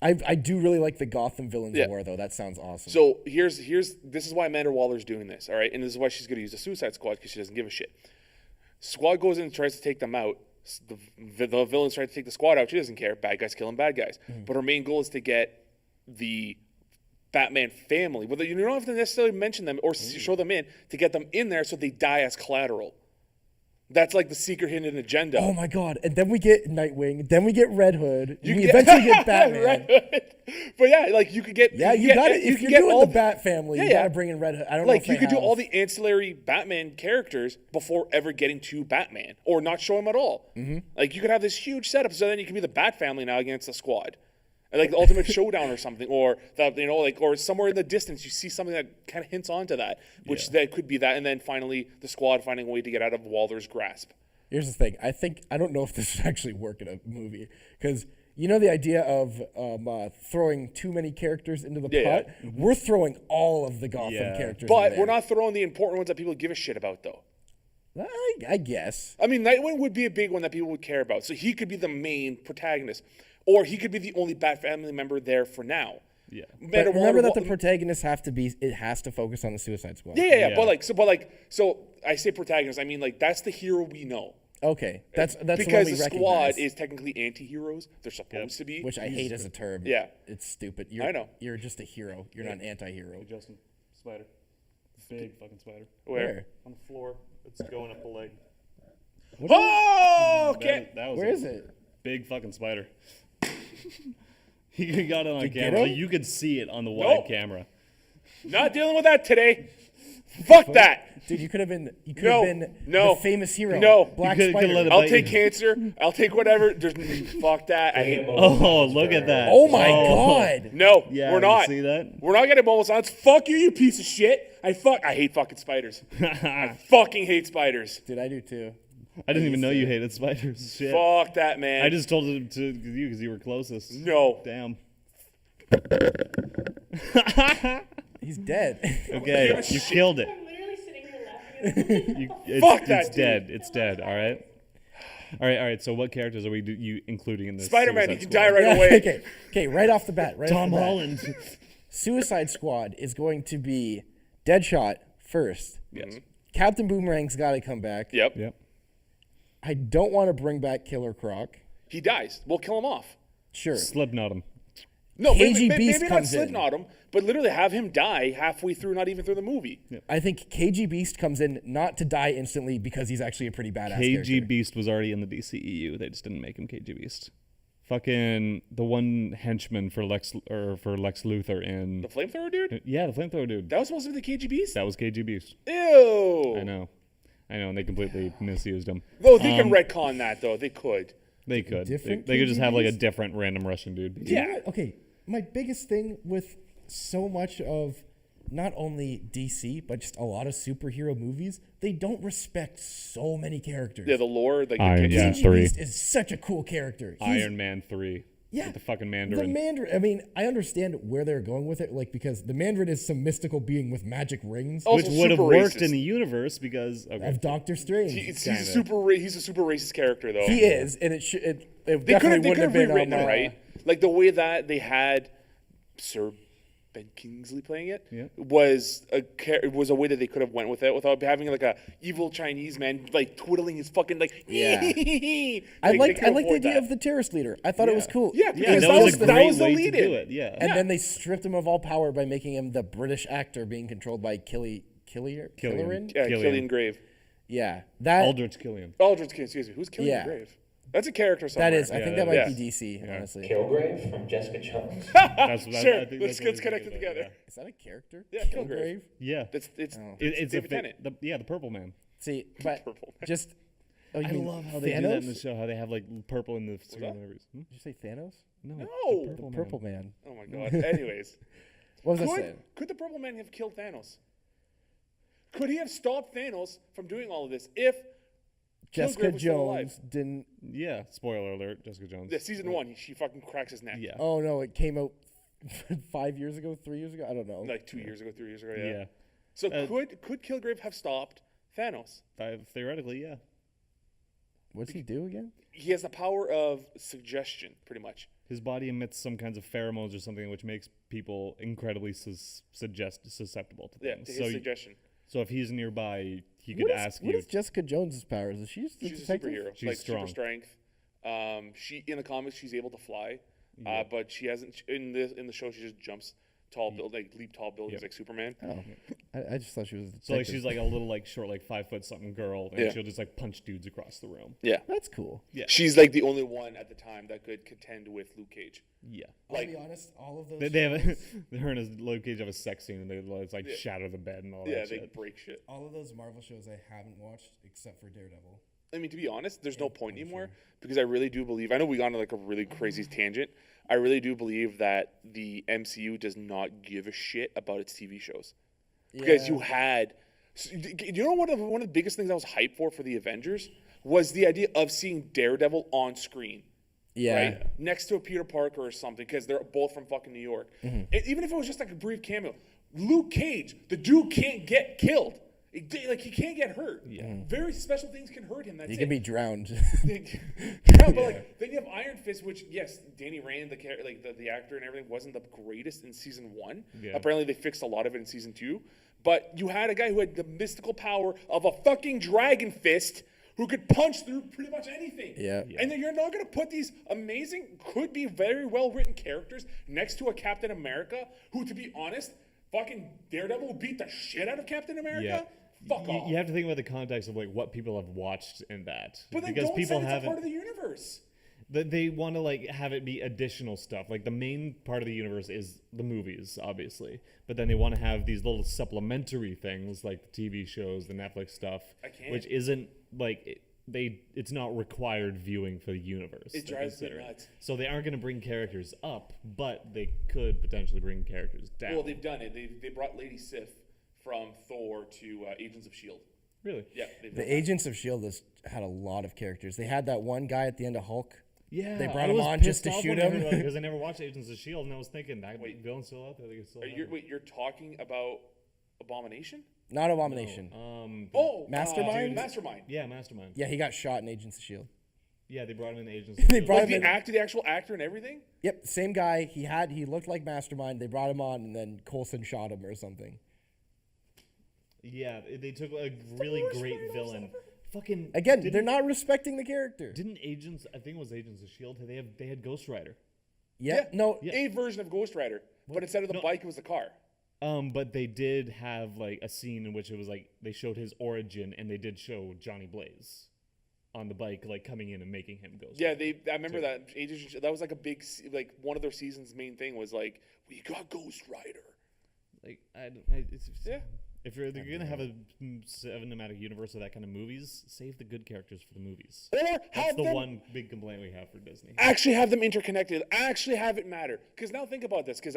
[SPEAKER 3] I do really like the Gotham Villains
[SPEAKER 1] Yeah.
[SPEAKER 3] War, though. That sounds awesome.
[SPEAKER 1] so here's this is why Amanda Waller's doing this, all right, and this is why she's going to use the Suicide Squad because she doesn't give a shit. Squad goes in and tries to take them out. The villains try to take the squad out. She doesn't care. Bad guys killing bad guys. But her main goal is to get the Batman family. Well, you don't have to necessarily mention them or show them in to get them in there so they die as collateral. That's like the secret hidden agenda.
[SPEAKER 3] Oh my god! And then we get Nightwing. Then we get Red Hood. We
[SPEAKER 1] get-
[SPEAKER 3] eventually get Batman.
[SPEAKER 1] Right. But yeah, like you could get.
[SPEAKER 3] Yeah, you got it. If
[SPEAKER 1] can
[SPEAKER 3] you're
[SPEAKER 1] get
[SPEAKER 3] doing
[SPEAKER 1] all
[SPEAKER 3] the Bat family, you
[SPEAKER 1] yeah.
[SPEAKER 3] gotta bring in Red Hood. I don't know
[SPEAKER 1] Like
[SPEAKER 3] if
[SPEAKER 1] you
[SPEAKER 3] they
[SPEAKER 1] could do
[SPEAKER 3] have.
[SPEAKER 1] all the ancillary Batman characters before ever getting to Batman, or not show him at all. Mm-hmm. Like you could have this huge setup, so then you can be the Bat family now against the Squad, and like the Ultimate Showdown or something, or or somewhere in the distance you see something that kind of hints onto that, which that could be that, and then finally the Squad finding a way to get out of Waller's grasp.
[SPEAKER 3] Here's the thing. I don't know if this would actually work in a movie because you know the idea of throwing too many characters into the
[SPEAKER 1] Yeah,
[SPEAKER 3] pot. We're throwing all of the Gotham characters,
[SPEAKER 1] But
[SPEAKER 3] in
[SPEAKER 1] we're
[SPEAKER 3] there.
[SPEAKER 1] not throwing the important ones that people give a shit about, though.
[SPEAKER 3] I guess.
[SPEAKER 1] I mean, Nightwing would be a big one that people would care about. So he could be the main protagonist. Or he could be the only Bat family member there for now.
[SPEAKER 2] Yeah.
[SPEAKER 3] But remember that the protagonists have to be. It has to focus on the Suicide Squad.
[SPEAKER 1] Yeah. But I say protagonist, I mean, like, that's the hero we know.
[SPEAKER 3] Okay, that's
[SPEAKER 1] Because
[SPEAKER 3] the one we
[SPEAKER 1] the Squad
[SPEAKER 3] recognize,
[SPEAKER 1] is technically anti-heroes. They're supposed to be.
[SPEAKER 3] which I hate as a term.
[SPEAKER 1] Yeah.
[SPEAKER 3] It's stupid.
[SPEAKER 1] I know.
[SPEAKER 3] You're just a hero. You're not an anti-hero.
[SPEAKER 2] Justin, spider. Big fucking spider.
[SPEAKER 1] Where?
[SPEAKER 2] On the floor. It's going up the leg.
[SPEAKER 1] Oh, okay.
[SPEAKER 2] That was
[SPEAKER 3] Where
[SPEAKER 2] a
[SPEAKER 3] is it?
[SPEAKER 2] big fucking spider. He got it on
[SPEAKER 3] you get
[SPEAKER 2] camera.
[SPEAKER 3] him?
[SPEAKER 2] You could see it on the wide camera.
[SPEAKER 1] Not dealing with that today. Fuck that.
[SPEAKER 3] Dude, you could have been. You could
[SPEAKER 1] No,
[SPEAKER 3] have been
[SPEAKER 1] no,
[SPEAKER 3] the famous hero.
[SPEAKER 1] no.
[SPEAKER 3] Black
[SPEAKER 2] You could
[SPEAKER 3] Spider.
[SPEAKER 2] let it
[SPEAKER 1] I'll
[SPEAKER 2] bite
[SPEAKER 1] take
[SPEAKER 2] you.
[SPEAKER 1] cancer. I'll take whatever. Fuck that. I hate
[SPEAKER 2] Oh, look at that.
[SPEAKER 3] Oh my god!
[SPEAKER 1] No,
[SPEAKER 2] Yeah,
[SPEAKER 1] we're
[SPEAKER 2] you
[SPEAKER 1] not.
[SPEAKER 2] see that?
[SPEAKER 1] We're not getting mobile sounds. Fuck you, you piece of shit. I hate fucking spiders. I fucking hate spiders.
[SPEAKER 3] Dude, I do too.
[SPEAKER 2] I didn't even know you hated spiders. Shit.
[SPEAKER 1] Fuck that, man.
[SPEAKER 2] I just told it to you because you were closest.
[SPEAKER 1] No.
[SPEAKER 2] Damn.
[SPEAKER 3] He's dead.
[SPEAKER 2] Okay, you killed it.
[SPEAKER 4] I'm literally sitting here laughing.
[SPEAKER 1] Fuck that,
[SPEAKER 2] It's
[SPEAKER 1] dude.
[SPEAKER 2] dead. It's dead. All right. All right. So what characters are you including in this?
[SPEAKER 1] Spider-Man,
[SPEAKER 2] Suicide
[SPEAKER 1] he can
[SPEAKER 2] Squad?
[SPEAKER 1] die right
[SPEAKER 3] Yeah,
[SPEAKER 1] away.
[SPEAKER 3] okay. Right off the bat. Right.
[SPEAKER 2] Tom
[SPEAKER 3] off the bat.
[SPEAKER 2] Holland.
[SPEAKER 3] Suicide Squad is going to be Deadshot first.
[SPEAKER 1] Yes.
[SPEAKER 3] Captain Boomerang's got to come back.
[SPEAKER 1] Yep.
[SPEAKER 2] Yep.
[SPEAKER 3] I don't want to bring back Killer Croc.
[SPEAKER 1] He dies. We'll kill him off.
[SPEAKER 3] Sure.
[SPEAKER 2] Slipknot him.
[SPEAKER 1] No,
[SPEAKER 3] KG
[SPEAKER 1] maybe
[SPEAKER 3] Beast
[SPEAKER 1] not
[SPEAKER 3] comes in.
[SPEAKER 1] Slipknot him, but literally have him die halfway through, not even through the movie.
[SPEAKER 3] I think KG Beast comes in not to die instantly because he's actually a pretty badass
[SPEAKER 2] KG
[SPEAKER 3] character.
[SPEAKER 2] Beast was already in the DCEU. They just didn't make him KG Beast. Fucking the one henchman for Lex Luthor in.
[SPEAKER 1] The flamethrower dude?
[SPEAKER 2] Yeah, the flamethrower dude.
[SPEAKER 1] That was supposed to be the KG Beast?
[SPEAKER 2] That was KG Beast.
[SPEAKER 1] Ew.
[SPEAKER 2] I know, and they completely misused him.
[SPEAKER 1] Though they can retcon that, though. They could.
[SPEAKER 2] They could. They
[SPEAKER 3] different
[SPEAKER 2] could just
[SPEAKER 3] KG
[SPEAKER 2] have like a
[SPEAKER 3] Beast?
[SPEAKER 2] different random Russian dude.
[SPEAKER 3] Yeah. Okay. My biggest thing with so much of not only DC but just a lot of superhero movies, they don't respect so many characters.
[SPEAKER 1] Yeah, the lore. Like,
[SPEAKER 2] Iron- yeah.
[SPEAKER 3] KG
[SPEAKER 2] 3.
[SPEAKER 3] Beast is such a cool character. He's-
[SPEAKER 2] Iron Man 3.
[SPEAKER 3] Yeah,
[SPEAKER 2] With the fucking
[SPEAKER 3] The
[SPEAKER 2] Mandarin.
[SPEAKER 3] Mandarin. I mean, I understand where they're going with it, like because the Mandarin is some mystical being with magic rings
[SPEAKER 1] Oh,
[SPEAKER 2] which
[SPEAKER 1] Also
[SPEAKER 2] would have
[SPEAKER 1] super
[SPEAKER 2] worked
[SPEAKER 1] racist.
[SPEAKER 2] in the universe because okay.
[SPEAKER 3] of Doctor Strange.
[SPEAKER 1] he's a super racist character, though.
[SPEAKER 3] He is, and it should. It
[SPEAKER 1] They could
[SPEAKER 3] definitely
[SPEAKER 1] have
[SPEAKER 3] wouldn't have been
[SPEAKER 1] rewritten
[SPEAKER 3] on
[SPEAKER 1] it, right? Like the way that they had Sir Ben Kingsley playing it
[SPEAKER 2] Yeah.
[SPEAKER 1] was a way that they could have went with it without having like a evil Chinese man like twiddling his fucking like.
[SPEAKER 3] Yeah.
[SPEAKER 1] I
[SPEAKER 3] I like the idea of the terrorist leader. I thought it was cool.
[SPEAKER 1] Yeah,
[SPEAKER 2] Yeah,
[SPEAKER 1] because
[SPEAKER 2] that was a
[SPEAKER 1] that
[SPEAKER 2] great
[SPEAKER 1] was the
[SPEAKER 2] way
[SPEAKER 1] lead
[SPEAKER 2] to do
[SPEAKER 1] in.
[SPEAKER 2] it. Yeah.
[SPEAKER 3] And then they stripped him of all power by making him the British actor being controlled by Killerin.
[SPEAKER 1] Killian Grave.
[SPEAKER 3] Yeah, that
[SPEAKER 2] Aldrich Killian.
[SPEAKER 1] Aldrich, excuse me. Who's Killian
[SPEAKER 3] Yeah.
[SPEAKER 1] Grave? That's a character somewhere.
[SPEAKER 3] that is. I think that might
[SPEAKER 1] yeah.
[SPEAKER 3] be DC. Honestly,
[SPEAKER 4] Kilgrave from Jessica Jones.
[SPEAKER 2] That's,
[SPEAKER 1] Sure,
[SPEAKER 2] I think
[SPEAKER 1] let's
[SPEAKER 2] that's what
[SPEAKER 1] connect
[SPEAKER 2] we
[SPEAKER 1] it
[SPEAKER 2] did,
[SPEAKER 1] together.
[SPEAKER 3] is that a character?
[SPEAKER 1] Yeah, Kilgrave.
[SPEAKER 2] Yeah.
[SPEAKER 1] It's
[SPEAKER 2] It's
[SPEAKER 1] David
[SPEAKER 2] a
[SPEAKER 1] Tennant.
[SPEAKER 2] the purple man.
[SPEAKER 3] See, but
[SPEAKER 1] Purple.
[SPEAKER 3] just. Oh, you
[SPEAKER 2] I
[SPEAKER 3] mean
[SPEAKER 2] love how they
[SPEAKER 3] Thanos?
[SPEAKER 2] do that in the show. How they have like purple in the screen and everything.
[SPEAKER 3] Did you say Thanos?
[SPEAKER 2] No,
[SPEAKER 1] No.
[SPEAKER 2] the
[SPEAKER 3] Purple Man.
[SPEAKER 1] Oh my god. Anyways,
[SPEAKER 3] What was I saying?
[SPEAKER 1] could the Purple Man have killed Thanos? Could he have stopped Thanos from doing all of this if
[SPEAKER 3] Jessica
[SPEAKER 1] Kilgrave was still alive?
[SPEAKER 3] Jones didn't.
[SPEAKER 2] Yeah. Spoiler alert. Jessica Jones.
[SPEAKER 1] Yeah, season 1, she fucking cracks his neck.
[SPEAKER 2] Yeah.
[SPEAKER 3] Oh no, it came out 5 years ago, 3 years ago. I don't know.
[SPEAKER 1] Like 2 years ago, 3 years ago. Yeah.
[SPEAKER 2] Yeah.
[SPEAKER 1] So could Kilgrave have stopped Thanos?
[SPEAKER 2] Theoretically, yeah.
[SPEAKER 3] What's he do again?
[SPEAKER 1] He has the power of suggestion, pretty much.
[SPEAKER 2] His body emits some kinds of pheromones or something which makes people incredibly susceptible to
[SPEAKER 1] Yeah,
[SPEAKER 2] things.
[SPEAKER 1] to his suggestion.
[SPEAKER 2] So if he's nearby, he could ask you.
[SPEAKER 3] What is Jessica Jones's powers? Is she just
[SPEAKER 1] She's a
[SPEAKER 3] detective?
[SPEAKER 1] superhero.
[SPEAKER 2] She's
[SPEAKER 1] like
[SPEAKER 2] strong.
[SPEAKER 1] super strength. She in the comics she's able to fly, but she hasn't in the show. She just jumps tall, leap tall buildings like Superman.
[SPEAKER 3] Oh, I just thought she was a detective.
[SPEAKER 2] So like she's like a little like short like 5 foot something girl, and she'll just like punch dudes across the room.
[SPEAKER 1] Yeah,
[SPEAKER 3] That's cool.
[SPEAKER 2] Yeah.
[SPEAKER 1] she's like the only one at the time that could contend with Luke Cage.
[SPEAKER 2] Yeah.
[SPEAKER 3] I'll be honest, all of those.
[SPEAKER 2] They have her and Luke Cage have a sex scene, and they like shatter the bed and all
[SPEAKER 1] Yeah,
[SPEAKER 2] that
[SPEAKER 1] they
[SPEAKER 2] shit.
[SPEAKER 1] break shit.
[SPEAKER 3] All of those Marvel shows I haven't watched except for Daredevil.
[SPEAKER 1] I mean, to be honest, there's no point anymore because I really do believe. I know we got on like a really crazy tangent. I really do believe that the MCU does not give a shit about its TV shows because you had. You know, one of the biggest things I was hyped for the Avengers was the idea of seeing Daredevil on screen.
[SPEAKER 3] Yeah.
[SPEAKER 1] Right? Next to a Peter Parker or something, because they're both from fucking New York. Even if it was just like a brief cameo, Luke Cage, the dude can't get killed. Like he can't get hurt. Yeah. Very special things can hurt him. That's
[SPEAKER 3] He can be drowned.
[SPEAKER 1] but like then you have Iron Fist, which yes, Danny Rand, the actor and everything, wasn't the greatest in season 1.
[SPEAKER 2] Yeah.
[SPEAKER 1] Apparently they fixed a lot of it in season 2. But you had a guy who had the mystical power of a fucking dragon fist who could punch through pretty much anything.
[SPEAKER 3] Yeah.
[SPEAKER 1] And then you're not going to put these amazing, could be very well written characters next to a Captain America who, to be honest, fucking Daredevil will beat the shit out of Captain America.
[SPEAKER 2] Yeah.
[SPEAKER 1] Fuck off.
[SPEAKER 2] You have to think about the context of like what people have watched in that.
[SPEAKER 1] But then
[SPEAKER 2] because
[SPEAKER 1] don't
[SPEAKER 2] people
[SPEAKER 1] say it's a
[SPEAKER 2] haven't.
[SPEAKER 1] part of the universe.
[SPEAKER 2] They want to like have it be additional stuff. Like the main part of the universe is the movies, obviously, but then they want to have these little supplementary things like the TV shows, the Netflix stuff, which isn't like it's not required viewing for the universe.
[SPEAKER 1] It drives me nuts.
[SPEAKER 2] So they aren't going to bring characters up, but they could potentially bring characters down.
[SPEAKER 1] Well, they've done it. They brought Lady Sif from Thor to Agents of S.H.I.E.L.D.
[SPEAKER 2] Really?
[SPEAKER 1] Yeah. They've done
[SPEAKER 3] The Agents of S.H.I.E.L.D. has had a lot of characters. They had that one guy at the end of Hulk.
[SPEAKER 2] Yeah,
[SPEAKER 3] They brought him on just to shoot him.
[SPEAKER 2] Because I never watched Agents of S.H.I.E.L.D. and I was thinking that villain's still out there. They could still have him.
[SPEAKER 1] You're talking about Abomination?
[SPEAKER 3] Not Abomination. Mastermind?
[SPEAKER 1] Mastermind.
[SPEAKER 2] Yeah, Mastermind.
[SPEAKER 3] Yeah, he got shot in Agents of S.H.I.E.L.D.
[SPEAKER 2] Yeah, they brought him in Agents.
[SPEAKER 3] They brought him in.
[SPEAKER 1] The actual actor and everything?
[SPEAKER 3] Yep, same guy. He looked like Mastermind. They brought him on, and then Coulson shot him or something.
[SPEAKER 2] Yeah, they took a really great villain. Fucking
[SPEAKER 3] Again, they're not respecting the character.
[SPEAKER 2] Didn't Agents? I think it was Agents of Shield. They had Ghost Rider.
[SPEAKER 3] No.
[SPEAKER 1] A version of Ghost Rider. But instead of the bike, it was the car.
[SPEAKER 2] But they did have like a scene in which it was like they showed his origin, and they did show Johnny Blaze on the bike, like coming in and making him Ghost Rider.
[SPEAKER 1] I remember that. That was like a big, like one of their season's main thing was like, we got Ghost Rider.
[SPEAKER 2] Like If you're gonna have a cinematic universe of that kind of movies, save the good characters for the movies.
[SPEAKER 1] Or
[SPEAKER 2] That's the one big complaint we have for Disney.
[SPEAKER 1] Actually have them interconnected. Actually have it matter. Because now think about this. Because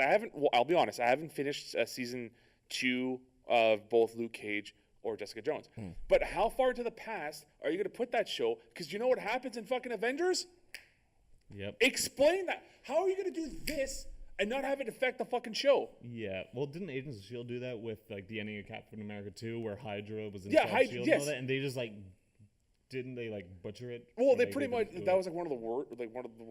[SPEAKER 1] I'll be honest, I haven't finished season 2 of both Luke Cage or Jessica Jones. But how far into the past are you going to put that show? Because you know what happens in fucking Avengers?
[SPEAKER 2] Yep.
[SPEAKER 1] Explain that. How are you going to do this and not have it affect the fucking show?
[SPEAKER 2] Yeah. Well, didn't Agents of S.H.I.E.L.D. do that with like the ending of Captain America 2 where Hydra was in S.H.I.E.L.D. and all that? And they just like didn't they like butcher it?
[SPEAKER 1] Well, they pretty much that was like one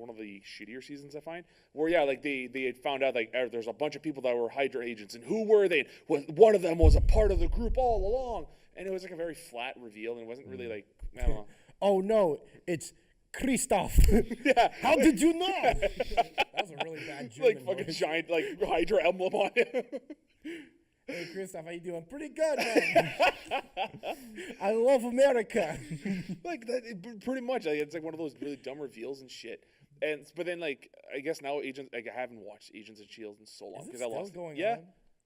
[SPEAKER 1] of the shittier seasons I find. Where like they had found out like there's a bunch of people that were Hydra agents and who were they? One of them was a part of the group all along, and it was like a very flat reveal and it wasn't really like I don't know.
[SPEAKER 3] Oh no, it's Christoph.
[SPEAKER 1] Yeah.
[SPEAKER 3] How did you know? That was a really bad German
[SPEAKER 1] Like fucking
[SPEAKER 3] voice.
[SPEAKER 1] giant like Hydra emblem on it.
[SPEAKER 3] Hey Christoph, how you doing? Pretty good, man. I love America.
[SPEAKER 1] Like that, pretty much. Like, it's like one of those really dumb reveals and shit. But then like I guess now Agents. Like I haven't watched Agents of S.H.I.E.L.D. in so long
[SPEAKER 3] Is it
[SPEAKER 1] because I
[SPEAKER 3] still
[SPEAKER 1] lost.
[SPEAKER 3] going
[SPEAKER 1] Yeah.
[SPEAKER 3] on?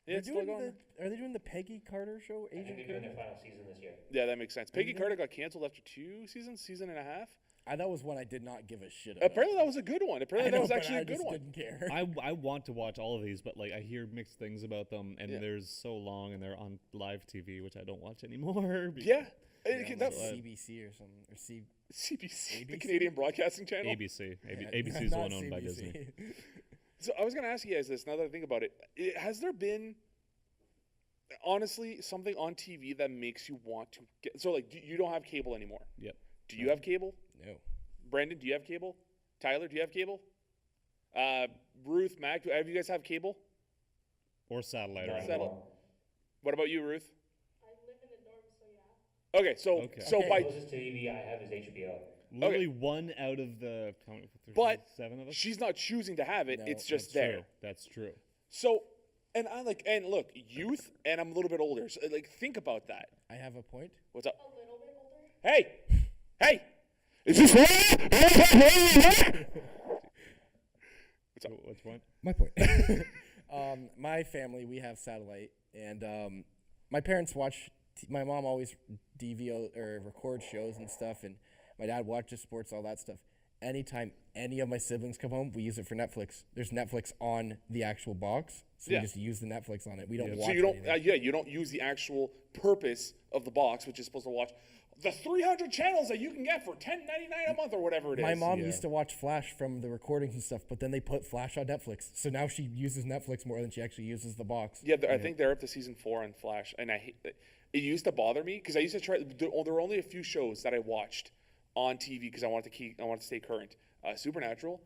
[SPEAKER 1] Yeah, it's still going.
[SPEAKER 3] Are they doing the Peggy Carter show?
[SPEAKER 4] I think
[SPEAKER 3] Agent
[SPEAKER 4] they're doing
[SPEAKER 3] Carter?
[SPEAKER 4] their final season this year.
[SPEAKER 1] Yeah, that makes sense. Peggy Carter got canceled after 2 seasons, season and a half.
[SPEAKER 3] That was one I did not give a shit about.
[SPEAKER 1] Apparently that was a good one. Apparently that was actually a good
[SPEAKER 3] I
[SPEAKER 1] one.
[SPEAKER 3] didn't care.
[SPEAKER 2] I want to watch all of these, but like I hear mixed things about them, and they're so long, and they're on live TV, which I don't watch anymore.
[SPEAKER 1] Yeah.
[SPEAKER 3] That's CBC or something or
[SPEAKER 1] CBC, the Canadian Broadcasting Channel.
[SPEAKER 2] ABC. ABC is the one owned by Disney.
[SPEAKER 1] So I was going to ask you guys this. Now that I think about it, has there been, honestly, something on TV that makes you want to get? So like, you don't have cable anymore.
[SPEAKER 2] Yep.
[SPEAKER 1] Do you have cable?
[SPEAKER 3] No.
[SPEAKER 1] Brandon, do you have cable? Tyler, do you have cable? Ruth, Mac, do any of you guys have cable?
[SPEAKER 2] Or satellite.
[SPEAKER 4] No.
[SPEAKER 2] Or
[SPEAKER 1] Satellite. What about you, Ruth?
[SPEAKER 4] I live in the dorm, so yeah.
[SPEAKER 1] Okay, so
[SPEAKER 3] Okay.
[SPEAKER 1] by
[SPEAKER 4] Closest TV I have is HBO.
[SPEAKER 2] literally one out of the
[SPEAKER 1] but
[SPEAKER 2] 7 of us.
[SPEAKER 1] she's not choosing to have it.
[SPEAKER 3] No,
[SPEAKER 1] It's just
[SPEAKER 2] That's
[SPEAKER 1] there.
[SPEAKER 2] true. That's true.
[SPEAKER 1] So, and look, youth, and I'm a little bit older. So like, think about that.
[SPEAKER 3] I have a point.
[SPEAKER 1] What's up?
[SPEAKER 4] A little bit older.
[SPEAKER 1] Hey, is this right?
[SPEAKER 2] Which one?
[SPEAKER 3] My point. My family, we have satellite, and my parents watch. My mom always DVO or record shows and stuff, and my dad watches sports, all that stuff. Anytime any of my siblings come home, we use it for Netflix. There's Netflix on the actual box, so
[SPEAKER 1] Yeah.
[SPEAKER 3] we just use the Netflix on it. We don't watch.
[SPEAKER 1] So you don't,
[SPEAKER 3] anything.
[SPEAKER 1] you don't use the actual purpose of the box, which is supposed to watch the 300 channels that you can get for $10.99 a month or whatever it is.
[SPEAKER 3] My mom used to watch Flash from the recordings and stuff, but then they put Flash on Netflix, so now she uses Netflix more than she actually uses the box.
[SPEAKER 1] Yeah, I think they're up to season 4 on Flash, and I hate it. It used to bother me because I used to try. There were only a few shows that I watched on TV because I wanted to stay current. Supernatural,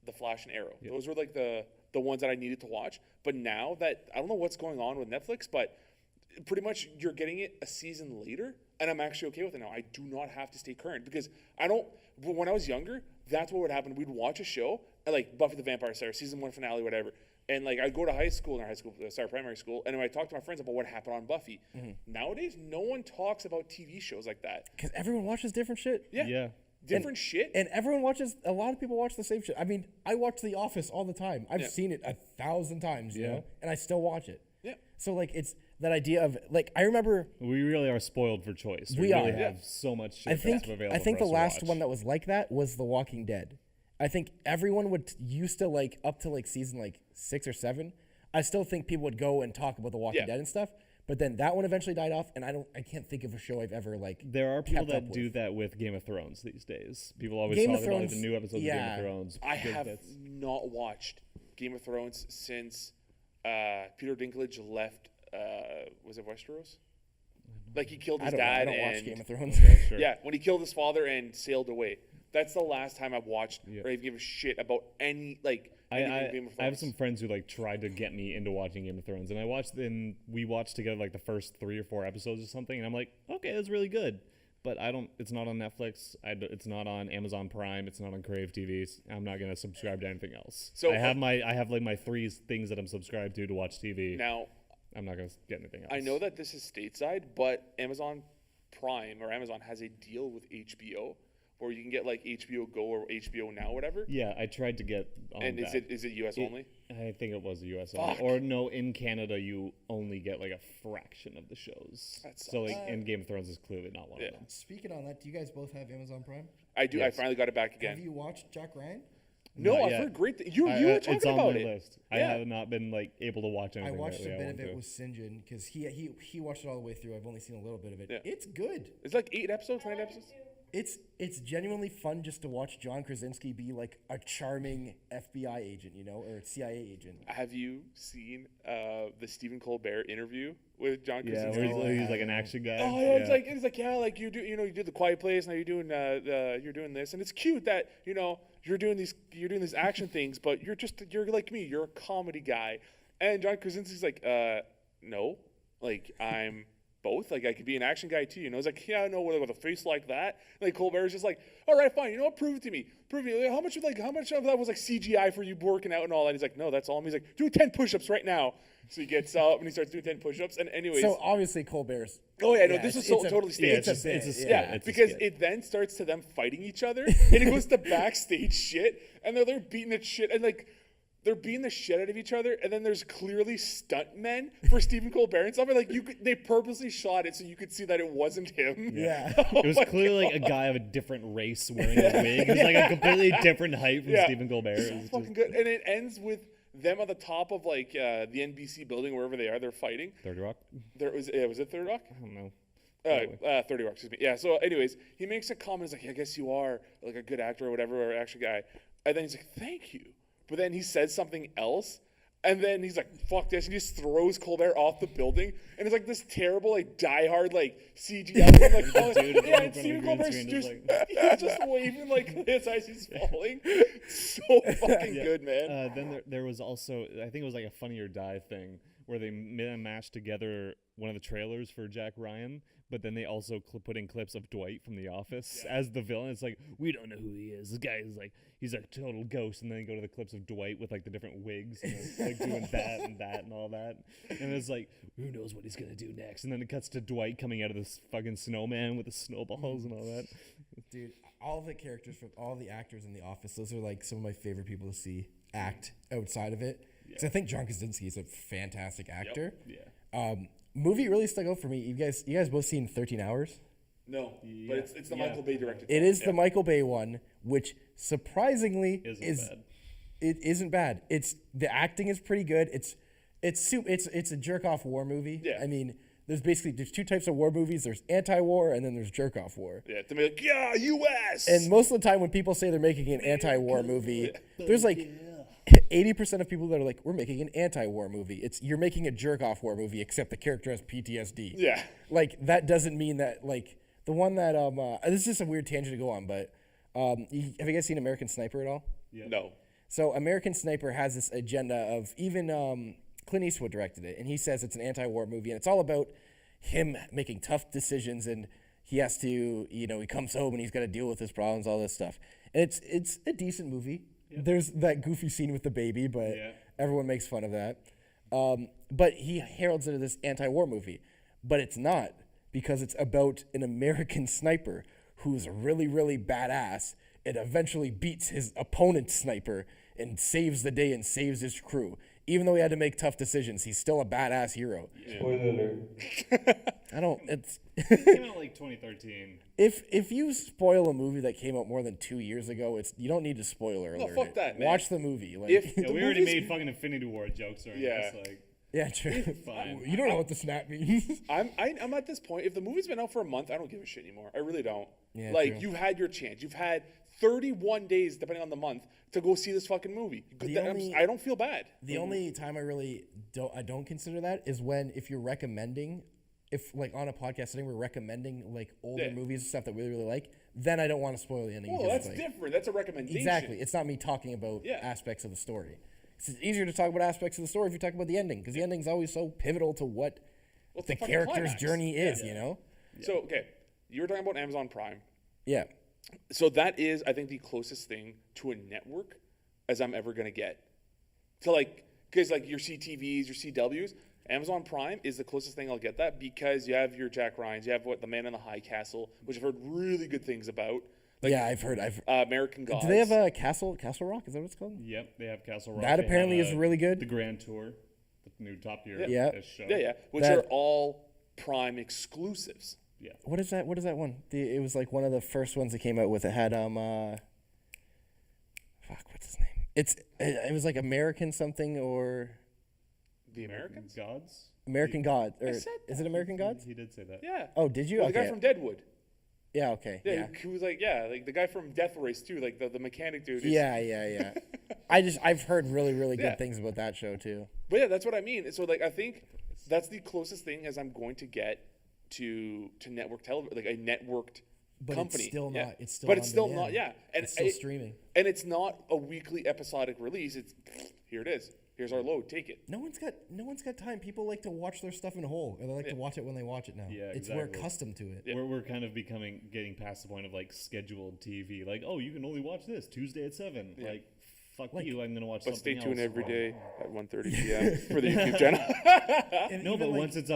[SPEAKER 1] The Flash, and Arrow. Those were like the ones that I needed to watch. But now that I don't know what's going on with Netflix, but pretty much you're getting it a season later, and I'm actually okay with it now. I do not have to stay current because I don't. When I was younger, that's what would happen. We'd watch a show like Buffy the Vampire Slayer season 1 finale, whatever. And like I'd go to primary school, and I talk to my friends about what happened on Buffy. Nowadays, no one talks about TV shows like that.
[SPEAKER 3] Because everyone watches different shit.
[SPEAKER 2] Yeah.
[SPEAKER 1] Different shit.
[SPEAKER 3] And everyone watches, a lot of people watch the same shit. I mean, I watch The Office all the time. I've seen it 1,000 times, you know, and I still watch it.
[SPEAKER 1] Yeah.
[SPEAKER 3] So, like, it's that idea of, like, I remember,
[SPEAKER 2] We really are spoiled for choice.
[SPEAKER 3] We
[SPEAKER 2] really
[SPEAKER 3] are.
[SPEAKER 2] have so much shit
[SPEAKER 3] I think
[SPEAKER 2] available
[SPEAKER 3] I think
[SPEAKER 2] for
[SPEAKER 3] the
[SPEAKER 2] us to
[SPEAKER 3] last
[SPEAKER 2] watch.
[SPEAKER 3] one that was like that was The Walking Dead. I think everyone would used to, like, up to, like, season, like, 6 or 7. I still think people would go and talk about The Walking
[SPEAKER 1] Yeah.
[SPEAKER 3] Dead and stuff. But then that one eventually died off, and I can't think of a show I've ever, like,
[SPEAKER 2] There are people
[SPEAKER 3] kept up
[SPEAKER 2] that do
[SPEAKER 3] with.
[SPEAKER 2] that with Game of Thrones these days. People always
[SPEAKER 3] Game
[SPEAKER 2] talk
[SPEAKER 3] of
[SPEAKER 2] about like,
[SPEAKER 3] Thrones,
[SPEAKER 2] the new episodes
[SPEAKER 3] yeah.
[SPEAKER 2] of Game of Thrones.
[SPEAKER 1] I
[SPEAKER 2] because
[SPEAKER 1] have
[SPEAKER 2] that's-
[SPEAKER 1] not watched Game of Thrones since Peter Dinklage left. Was it Westeros? Like he killed his
[SPEAKER 3] I don't know. I
[SPEAKER 1] dad
[SPEAKER 3] don't watch
[SPEAKER 1] and
[SPEAKER 3] Game of Thrones.
[SPEAKER 2] Sure.
[SPEAKER 1] yeah, when he killed his father and sailed away. That's the last time I've watched
[SPEAKER 2] Yeah.
[SPEAKER 1] or I give a shit about any like anything Game of Thrones.
[SPEAKER 2] I have some friends who like tried to get me into watching Game of Thrones, and we watched together like the first 3 or 4 episodes or something, and I'm like, okay, that's really good, but I don't. It's not on Netflix. It's not on Amazon Prime. It's not on Crave TV. I'm not gonna subscribe to anything else.
[SPEAKER 1] So,
[SPEAKER 2] I have like my 3 things that I'm subscribed to watch TV.
[SPEAKER 1] Now
[SPEAKER 2] I'm not gonna get anything else.
[SPEAKER 1] I know that this is stateside, but Amazon Prime or Amazon has a deal with HBO where you can get like HBO Go or HBO Now, whatever.
[SPEAKER 2] Yeah, I tried to get on
[SPEAKER 1] And
[SPEAKER 2] that.
[SPEAKER 1] is it US only?
[SPEAKER 2] I think it was the US
[SPEAKER 1] Fuck.
[SPEAKER 2] only. Or no, in Canada you only get like a fraction of the shows.
[SPEAKER 1] That
[SPEAKER 2] So like
[SPEAKER 1] sucks.
[SPEAKER 2] in Game of Thrones is clearly not one
[SPEAKER 1] Yeah.
[SPEAKER 2] of them.
[SPEAKER 5] Speaking on that, do you guys both have Amazon Prime?
[SPEAKER 1] I do.
[SPEAKER 2] Yes.
[SPEAKER 1] I finally got it back
[SPEAKER 5] Have
[SPEAKER 1] again.
[SPEAKER 5] you watched Jack Ryan?
[SPEAKER 1] No,
[SPEAKER 2] Not
[SPEAKER 1] I've
[SPEAKER 2] yet.
[SPEAKER 1] heard great. You were talking
[SPEAKER 2] it's on
[SPEAKER 1] about
[SPEAKER 2] my
[SPEAKER 1] it.
[SPEAKER 2] list.
[SPEAKER 1] Yeah.
[SPEAKER 2] I have not been like able to watch
[SPEAKER 5] I
[SPEAKER 2] anything.
[SPEAKER 5] watched a
[SPEAKER 2] lately. I
[SPEAKER 5] bit
[SPEAKER 2] want
[SPEAKER 5] of it
[SPEAKER 2] to.
[SPEAKER 5] with Sinjin because he watched it all the way through. I've only seen a little bit of it.
[SPEAKER 1] Yeah.
[SPEAKER 5] It's good.
[SPEAKER 1] It's like 8 episodes, 9 episodes.
[SPEAKER 3] It's genuinely fun just to watch John Krasinski be like a charming FBI agent, you know, or CIA agent.
[SPEAKER 1] Have you seen the Stephen Colbert interview with John
[SPEAKER 2] Yeah,
[SPEAKER 1] Krasinski?
[SPEAKER 2] where he's like an action guy.
[SPEAKER 1] Oh, yeah. It's like yeah, like you did the Quiet Place, now you're doing this, and it's cute that you're doing these action things, but you're like me, you're a comedy guy, and John Krasinski's like, no, like I'm both, like I could be an action guy too, It's like yeah, no, with a face like that, like Colbert's just like, all right, fine, prove it to me, Like, how much of that was like CGI for you working out and all that? He's like, no, that's all. He's like, do 10 push-ups right now. So he gets up and he starts doing 10 push-ups, and anyways.
[SPEAKER 3] So obviously Colbert's.
[SPEAKER 1] Oh yeah, no,
[SPEAKER 3] yeah,
[SPEAKER 1] this is
[SPEAKER 3] it's a-
[SPEAKER 1] totally staged.
[SPEAKER 3] it's a bit,
[SPEAKER 1] yeah,
[SPEAKER 2] it's a
[SPEAKER 1] because
[SPEAKER 2] skit.
[SPEAKER 1] it then starts to them fighting each other, and it goes to backstage shit, and they're beating the shit, and like they're beating the shit out of each other, and then there's clearly stuntmen for Stephen Colbert and stuff, and like they purposely shot it so you could see that it wasn't him.
[SPEAKER 3] Yeah.
[SPEAKER 2] It was clearly like a guy of a different race wearing a wig. It was like a completely different height from
[SPEAKER 1] Yeah.
[SPEAKER 2] Stephen Colbert. It was
[SPEAKER 1] Fucking
[SPEAKER 2] just
[SPEAKER 1] good, and it ends with them at the top of like the NBC building, wherever they are, they're fighting.
[SPEAKER 2] 30 Rock.
[SPEAKER 1] Was it Third Rock?
[SPEAKER 2] I don't know.
[SPEAKER 1] 30 Rock, excuse me. Yeah, so anyways, he makes a comment, he's like, I guess you are like a good actor or whatever, or action guy. And then he's like, thank you. but then he says something else. And then he's like, fuck this. And he just throws Colbert off the building. And it's like this terrible, like, diehard, like, CGI. Like,
[SPEAKER 2] dude
[SPEAKER 1] yeah,
[SPEAKER 2] in
[SPEAKER 1] and
[SPEAKER 2] front of the
[SPEAKER 1] Stephen
[SPEAKER 2] green
[SPEAKER 1] Colbert's
[SPEAKER 2] screen
[SPEAKER 1] just,
[SPEAKER 2] just
[SPEAKER 1] he's just waving like this as he's falling. So fucking good, man.
[SPEAKER 2] Then there was also, I think it was like a Funny or Die thing where they mashed together one of the trailers for Jack Ryan, but then they also put in clips of Dwight from The Office as the villain. It's like, we don't know who he is. This guy is like, he's a total ghost. And then you go to the clips of Dwight with like the different wigs, and like doing that and all that. And it's like, who knows what he's going to do next? And then it cuts to Dwight coming out of this fucking snowman with the snowballs and all that.
[SPEAKER 5] Dude, all the characters from all the actors in The Office, those are like some of my favorite people to see act outside of it. Because I think John Krasinski is a fantastic actor.
[SPEAKER 2] Yeah.
[SPEAKER 5] Movie really stuck out for me. You guys both seen 13 Hours?
[SPEAKER 1] No, but it's the Michael Bay directed.
[SPEAKER 5] It is the Michael Bay one, which surprisingly
[SPEAKER 2] Bad.
[SPEAKER 5] it isn't bad. It's the acting is pretty good. It's a jerk off war movie.
[SPEAKER 1] Yeah.
[SPEAKER 5] I mean, there's two types of war movies. There's anti-war and then there's jerk off war.
[SPEAKER 1] Yeah, to be like, yeah, U.S.
[SPEAKER 5] And most of the time when people say they're making an anti-war movie, there's like 80% of people that are like, we're making an anti-war movie. You're making a jerk-off war movie, except the character has PTSD.
[SPEAKER 1] Yeah.
[SPEAKER 5] Like, that doesn't mean that, like, the one that, this is just a weird tangent to go on, but have you guys seen American Sniper at all?
[SPEAKER 1] No.
[SPEAKER 5] So American Sniper has this agenda of, even Clint Eastwood directed it, and he says it's an anti-war movie, and it's all about him making tough decisions, and he has to, he comes home and he's got to deal with his problems, all this stuff. And it's a decent movie. Yep. There's that goofy scene with the baby, but everyone makes fun of that. But he heralds it as this anti-war movie. But it's not, because it's about an American sniper who's really, really badass and eventually beats his opponent's sniper and saves the day and saves his crew. Even though he had to make tough decisions, he's still a badass hero.
[SPEAKER 4] Spoiler alert.
[SPEAKER 2] It came out like 2013.
[SPEAKER 5] If you spoil a movie that came out more than 2 years ago, you don't need to spoiler alert.
[SPEAKER 1] fuck that, man.
[SPEAKER 5] Watch the movie. Like,
[SPEAKER 2] We already made fucking Infinity War jokes already.
[SPEAKER 1] Yeah.
[SPEAKER 2] Like,
[SPEAKER 5] yeah, true.
[SPEAKER 2] fine.
[SPEAKER 5] You don't know what the snap means.
[SPEAKER 1] I'm at this point. If the movie's been out for a month, I don't give a shit anymore. I really don't.
[SPEAKER 5] Yeah,
[SPEAKER 1] like,
[SPEAKER 5] true.
[SPEAKER 1] you've had your chance. You've had 31 days, depending on the month, to go see this fucking movie. I don't feel bad.
[SPEAKER 5] The only time I don't consider that is if you're recommending, if like on a podcast setting we're recommending like older movies and stuff that we really like, then I don't want to spoil the ending.
[SPEAKER 1] Well, that's different. That's a recommendation.
[SPEAKER 5] Exactly. It's not me talking about aspects of the story. It's easier to talk about aspects of the story if you talk about the ending, because the ending's always so pivotal to what the character's
[SPEAKER 1] climax.
[SPEAKER 5] journey is,
[SPEAKER 1] So, okay, you were talking about Amazon Prime.
[SPEAKER 5] Yeah.
[SPEAKER 1] So that is, I think, the closest thing to a network as I'm ever going to get. So, like, because, like, your CTVs, your CWs, Amazon Prime is the closest thing I'll get that, because you have your Jack Ryans, you have The Man in the High Castle, which I've heard really good things about. Like,
[SPEAKER 5] yeah, I've heard.
[SPEAKER 1] American Gods.
[SPEAKER 5] Do they have a Castle Rock? Is that what it's called?
[SPEAKER 2] Yep, they have Castle Rock.
[SPEAKER 5] That apparently is really good.
[SPEAKER 2] The Grand Tour, the new Top Gear show.
[SPEAKER 1] Yeah, which are all Prime exclusives.
[SPEAKER 2] Yeah.
[SPEAKER 5] What is that one? It was like one of the first ones that came out with it had what's his name? It was like American something or
[SPEAKER 1] The Americans?
[SPEAKER 2] Gods?
[SPEAKER 5] American Gods. Or
[SPEAKER 1] said
[SPEAKER 5] is it American Gods?
[SPEAKER 2] He did say that.
[SPEAKER 1] Yeah.
[SPEAKER 5] Oh, did you?
[SPEAKER 1] Well,
[SPEAKER 5] Okay.
[SPEAKER 1] the guy from Deadwood.
[SPEAKER 5] Yeah, okay.
[SPEAKER 1] Yeah, he was like, like the guy from Death Race too, like the mechanic dude.
[SPEAKER 5] Yeah. I've heard really, really good things about that show too.
[SPEAKER 1] But yeah, that's what I mean. So like, I think that's the closest thing as I'm going to get to network television, like a networked company.
[SPEAKER 5] It's still not. It's still.
[SPEAKER 1] But it's
[SPEAKER 5] on
[SPEAKER 1] still
[SPEAKER 5] demand.
[SPEAKER 1] not. Yeah, and
[SPEAKER 5] it's still streaming.
[SPEAKER 1] And it's not a weekly episodic release. It's here. It is. Here's our load. Take it.
[SPEAKER 5] No one's got time. People like to watch their stuff in whole, or they like to watch it when they watch it now.
[SPEAKER 2] Yeah,
[SPEAKER 5] We're
[SPEAKER 2] exactly.
[SPEAKER 5] accustomed to it.
[SPEAKER 1] Yeah.
[SPEAKER 2] We're kind of getting past the point of like scheduled TV. Like, oh, you can only watch this Tuesday at 7.
[SPEAKER 1] Yeah.
[SPEAKER 2] Like, fuck you, I'm gonna watch
[SPEAKER 1] But
[SPEAKER 2] something
[SPEAKER 1] stay tuned
[SPEAKER 2] else.
[SPEAKER 1] every day at 1:30 p.m. for the YouTube channel.
[SPEAKER 2] No, but once it's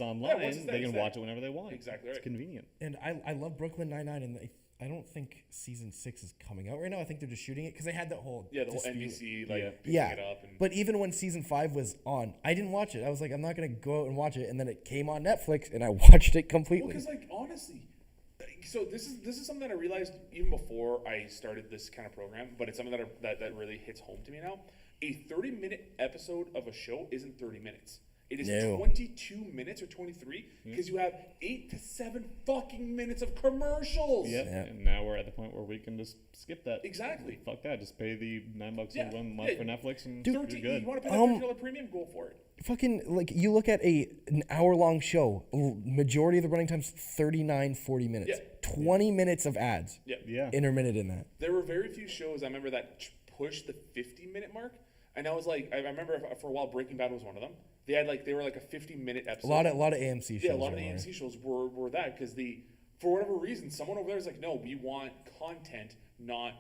[SPEAKER 2] online,
[SPEAKER 1] once it's there,
[SPEAKER 2] they can
[SPEAKER 1] it's
[SPEAKER 2] watch
[SPEAKER 1] there.
[SPEAKER 2] it whenever they want.
[SPEAKER 1] Exactly
[SPEAKER 2] It's
[SPEAKER 1] right.
[SPEAKER 2] convenient.
[SPEAKER 5] And I love Brooklyn Nine-Nine, and I don't think season 6 is coming out right now. I think they're just shooting it because they had the whole
[SPEAKER 1] the whole
[SPEAKER 5] dispute.
[SPEAKER 1] NBC picking
[SPEAKER 5] Yeah,
[SPEAKER 1] it up. And
[SPEAKER 5] but even when season 5 was on, I didn't watch it. I was like, I'm not gonna go out and watch it, and then it came on Netflix, and I watched it completely.
[SPEAKER 1] because like honestly, so this is something that I realized even before I started this kind of program, but it's something that really hits home to me now. A 30-minute episode of a show isn't 30 minutes. It is
[SPEAKER 3] No.
[SPEAKER 1] 22 minutes or 23 because you have 8 to 7 fucking minutes of commercials.
[SPEAKER 2] Yep.
[SPEAKER 3] Yeah.
[SPEAKER 2] And now we're at the point where we can just skip that.
[SPEAKER 1] Exactly.
[SPEAKER 2] Fuck that. Just pay the $9
[SPEAKER 1] Yeah.
[SPEAKER 2] a month
[SPEAKER 1] Yeah.
[SPEAKER 2] for Netflix and
[SPEAKER 1] 13,
[SPEAKER 2] you're good.
[SPEAKER 1] you want to pay that $13 premium? Go for it.
[SPEAKER 3] Fucking, like, you look at an hour-long show, majority of the running time's 39, 40 minutes.
[SPEAKER 1] Yeah.
[SPEAKER 3] 20 minutes of ads.
[SPEAKER 1] Yeah.
[SPEAKER 2] Yeah.
[SPEAKER 3] Intermittent in that.
[SPEAKER 1] There were very few shows I remember that pushed the 50-minute mark. And I was like, I remember for a while Breaking Bad was one of them. They were like a 50-minute episode.
[SPEAKER 3] A lot of AMC shows.
[SPEAKER 1] Yeah, a lot of
[SPEAKER 3] are
[SPEAKER 1] the
[SPEAKER 3] like-
[SPEAKER 1] AMC shows were that because for whatever reason, someone over there is like, no, we want content, not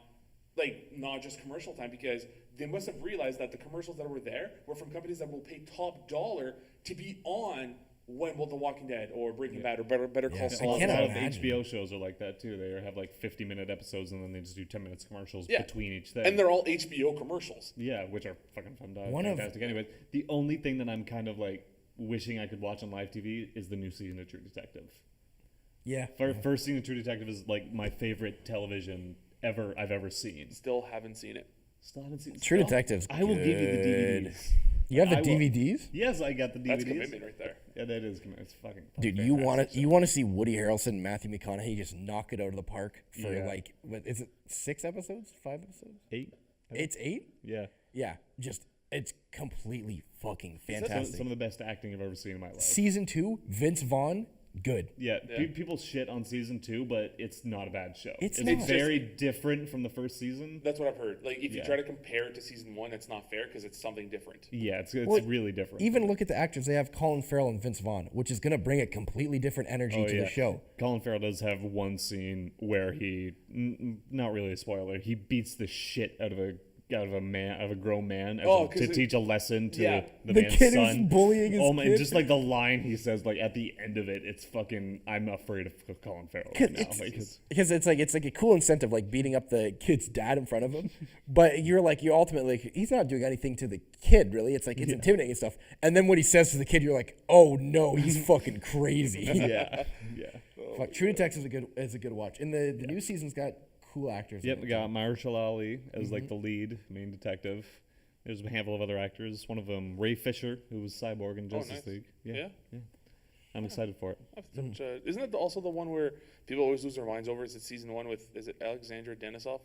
[SPEAKER 1] just commercial time, because they must have realized that the commercials that were there were from companies that will pay top dollar to be on when The Walking Dead or Breaking Bad or Better Call
[SPEAKER 3] I
[SPEAKER 1] Saul.
[SPEAKER 2] A
[SPEAKER 3] cannot
[SPEAKER 2] lot of
[SPEAKER 3] imagine.
[SPEAKER 2] HBO shows are like that too. They have like 50-minute episodes and then they just do 10 minutes commercials
[SPEAKER 1] Yeah.
[SPEAKER 2] between each thing.
[SPEAKER 1] And they're all HBO commercials.
[SPEAKER 2] Yeah, which are fucking
[SPEAKER 3] One of-
[SPEAKER 2] fantastic. Anyway, the only thing that I'm kind of like wishing I could watch on live TV is the new season of True Detective.
[SPEAKER 3] Yeah.
[SPEAKER 2] First season of True Detective is like my favorite television I've ever seen.
[SPEAKER 1] Still haven't seen it.
[SPEAKER 2] Still haven't seen.
[SPEAKER 3] True
[SPEAKER 2] still-
[SPEAKER 3] Detective's
[SPEAKER 2] I will give you the
[SPEAKER 3] good.
[SPEAKER 2] DVDs.
[SPEAKER 3] You have the
[SPEAKER 2] I will-
[SPEAKER 3] DVDs?
[SPEAKER 2] Yes, I got the DVDs.
[SPEAKER 1] That's commitment right there.
[SPEAKER 2] Yeah, that is commitment. It's fucking.
[SPEAKER 3] Dude,
[SPEAKER 2] fantastic.
[SPEAKER 3] you want to see Woody Harrelson and Matthew McConaughey just knock it out of the park for
[SPEAKER 2] Yeah.
[SPEAKER 3] like, what is it, 6 episodes? 5 episodes?
[SPEAKER 2] 8.
[SPEAKER 3] It's 8?
[SPEAKER 2] Yeah.
[SPEAKER 3] Yeah, just, it's completely fucking
[SPEAKER 2] Some
[SPEAKER 3] fantastic.
[SPEAKER 2] of the best acting I've ever seen in my life.
[SPEAKER 3] Season 2, Vince Vaughn, good.
[SPEAKER 2] Yeah, people shit on season 2, but it's not a bad show.
[SPEAKER 3] It's
[SPEAKER 2] It's
[SPEAKER 3] not.
[SPEAKER 2] very different from the first season.
[SPEAKER 1] That's what I've heard. Like, if you
[SPEAKER 2] Yeah.
[SPEAKER 1] try to compare it to season 1, it's not fair because it's something different.
[SPEAKER 2] Yeah, it's
[SPEAKER 3] Well,
[SPEAKER 2] really different.
[SPEAKER 3] Even look at the actors. They have Colin Farrell and Vince Vaughn, which is going to bring a completely different energy to the show.
[SPEAKER 2] Colin Farrell does have one scene where he, not really a spoiler, he beats the shit out of a grown man to teach a lesson to the
[SPEAKER 3] The
[SPEAKER 2] man's
[SPEAKER 3] kid
[SPEAKER 2] son.
[SPEAKER 3] who's bullying his
[SPEAKER 2] my,
[SPEAKER 3] kid.
[SPEAKER 2] just like the line he says, like at the end of it, it's fucking. I'm afraid of Colin Farrell right now.
[SPEAKER 3] Because it's like a cool incentive, like beating up the kid's dad in front of him, but you're ultimately like, he's not doing anything to the kid really. It's like it's intimidating and stuff. And then what he says to the kid, you're like, oh no, he's fucking crazy.
[SPEAKER 2] yeah.
[SPEAKER 3] Fuck, True Detective is a good watch. And the new season's got cool actors. in
[SPEAKER 2] Yep,
[SPEAKER 3] it,
[SPEAKER 2] we got Mahershala Ali as like the lead main detective. There's a handful of other actors. One of them, Ray Fisher, who was Cyborg in Justice
[SPEAKER 1] nice.
[SPEAKER 2] League.
[SPEAKER 1] Yeah?
[SPEAKER 2] I'm excited for it.
[SPEAKER 1] Isn't it also the one where people always lose their minds over? Is it season 1 with, is it Alexandra Denisoff?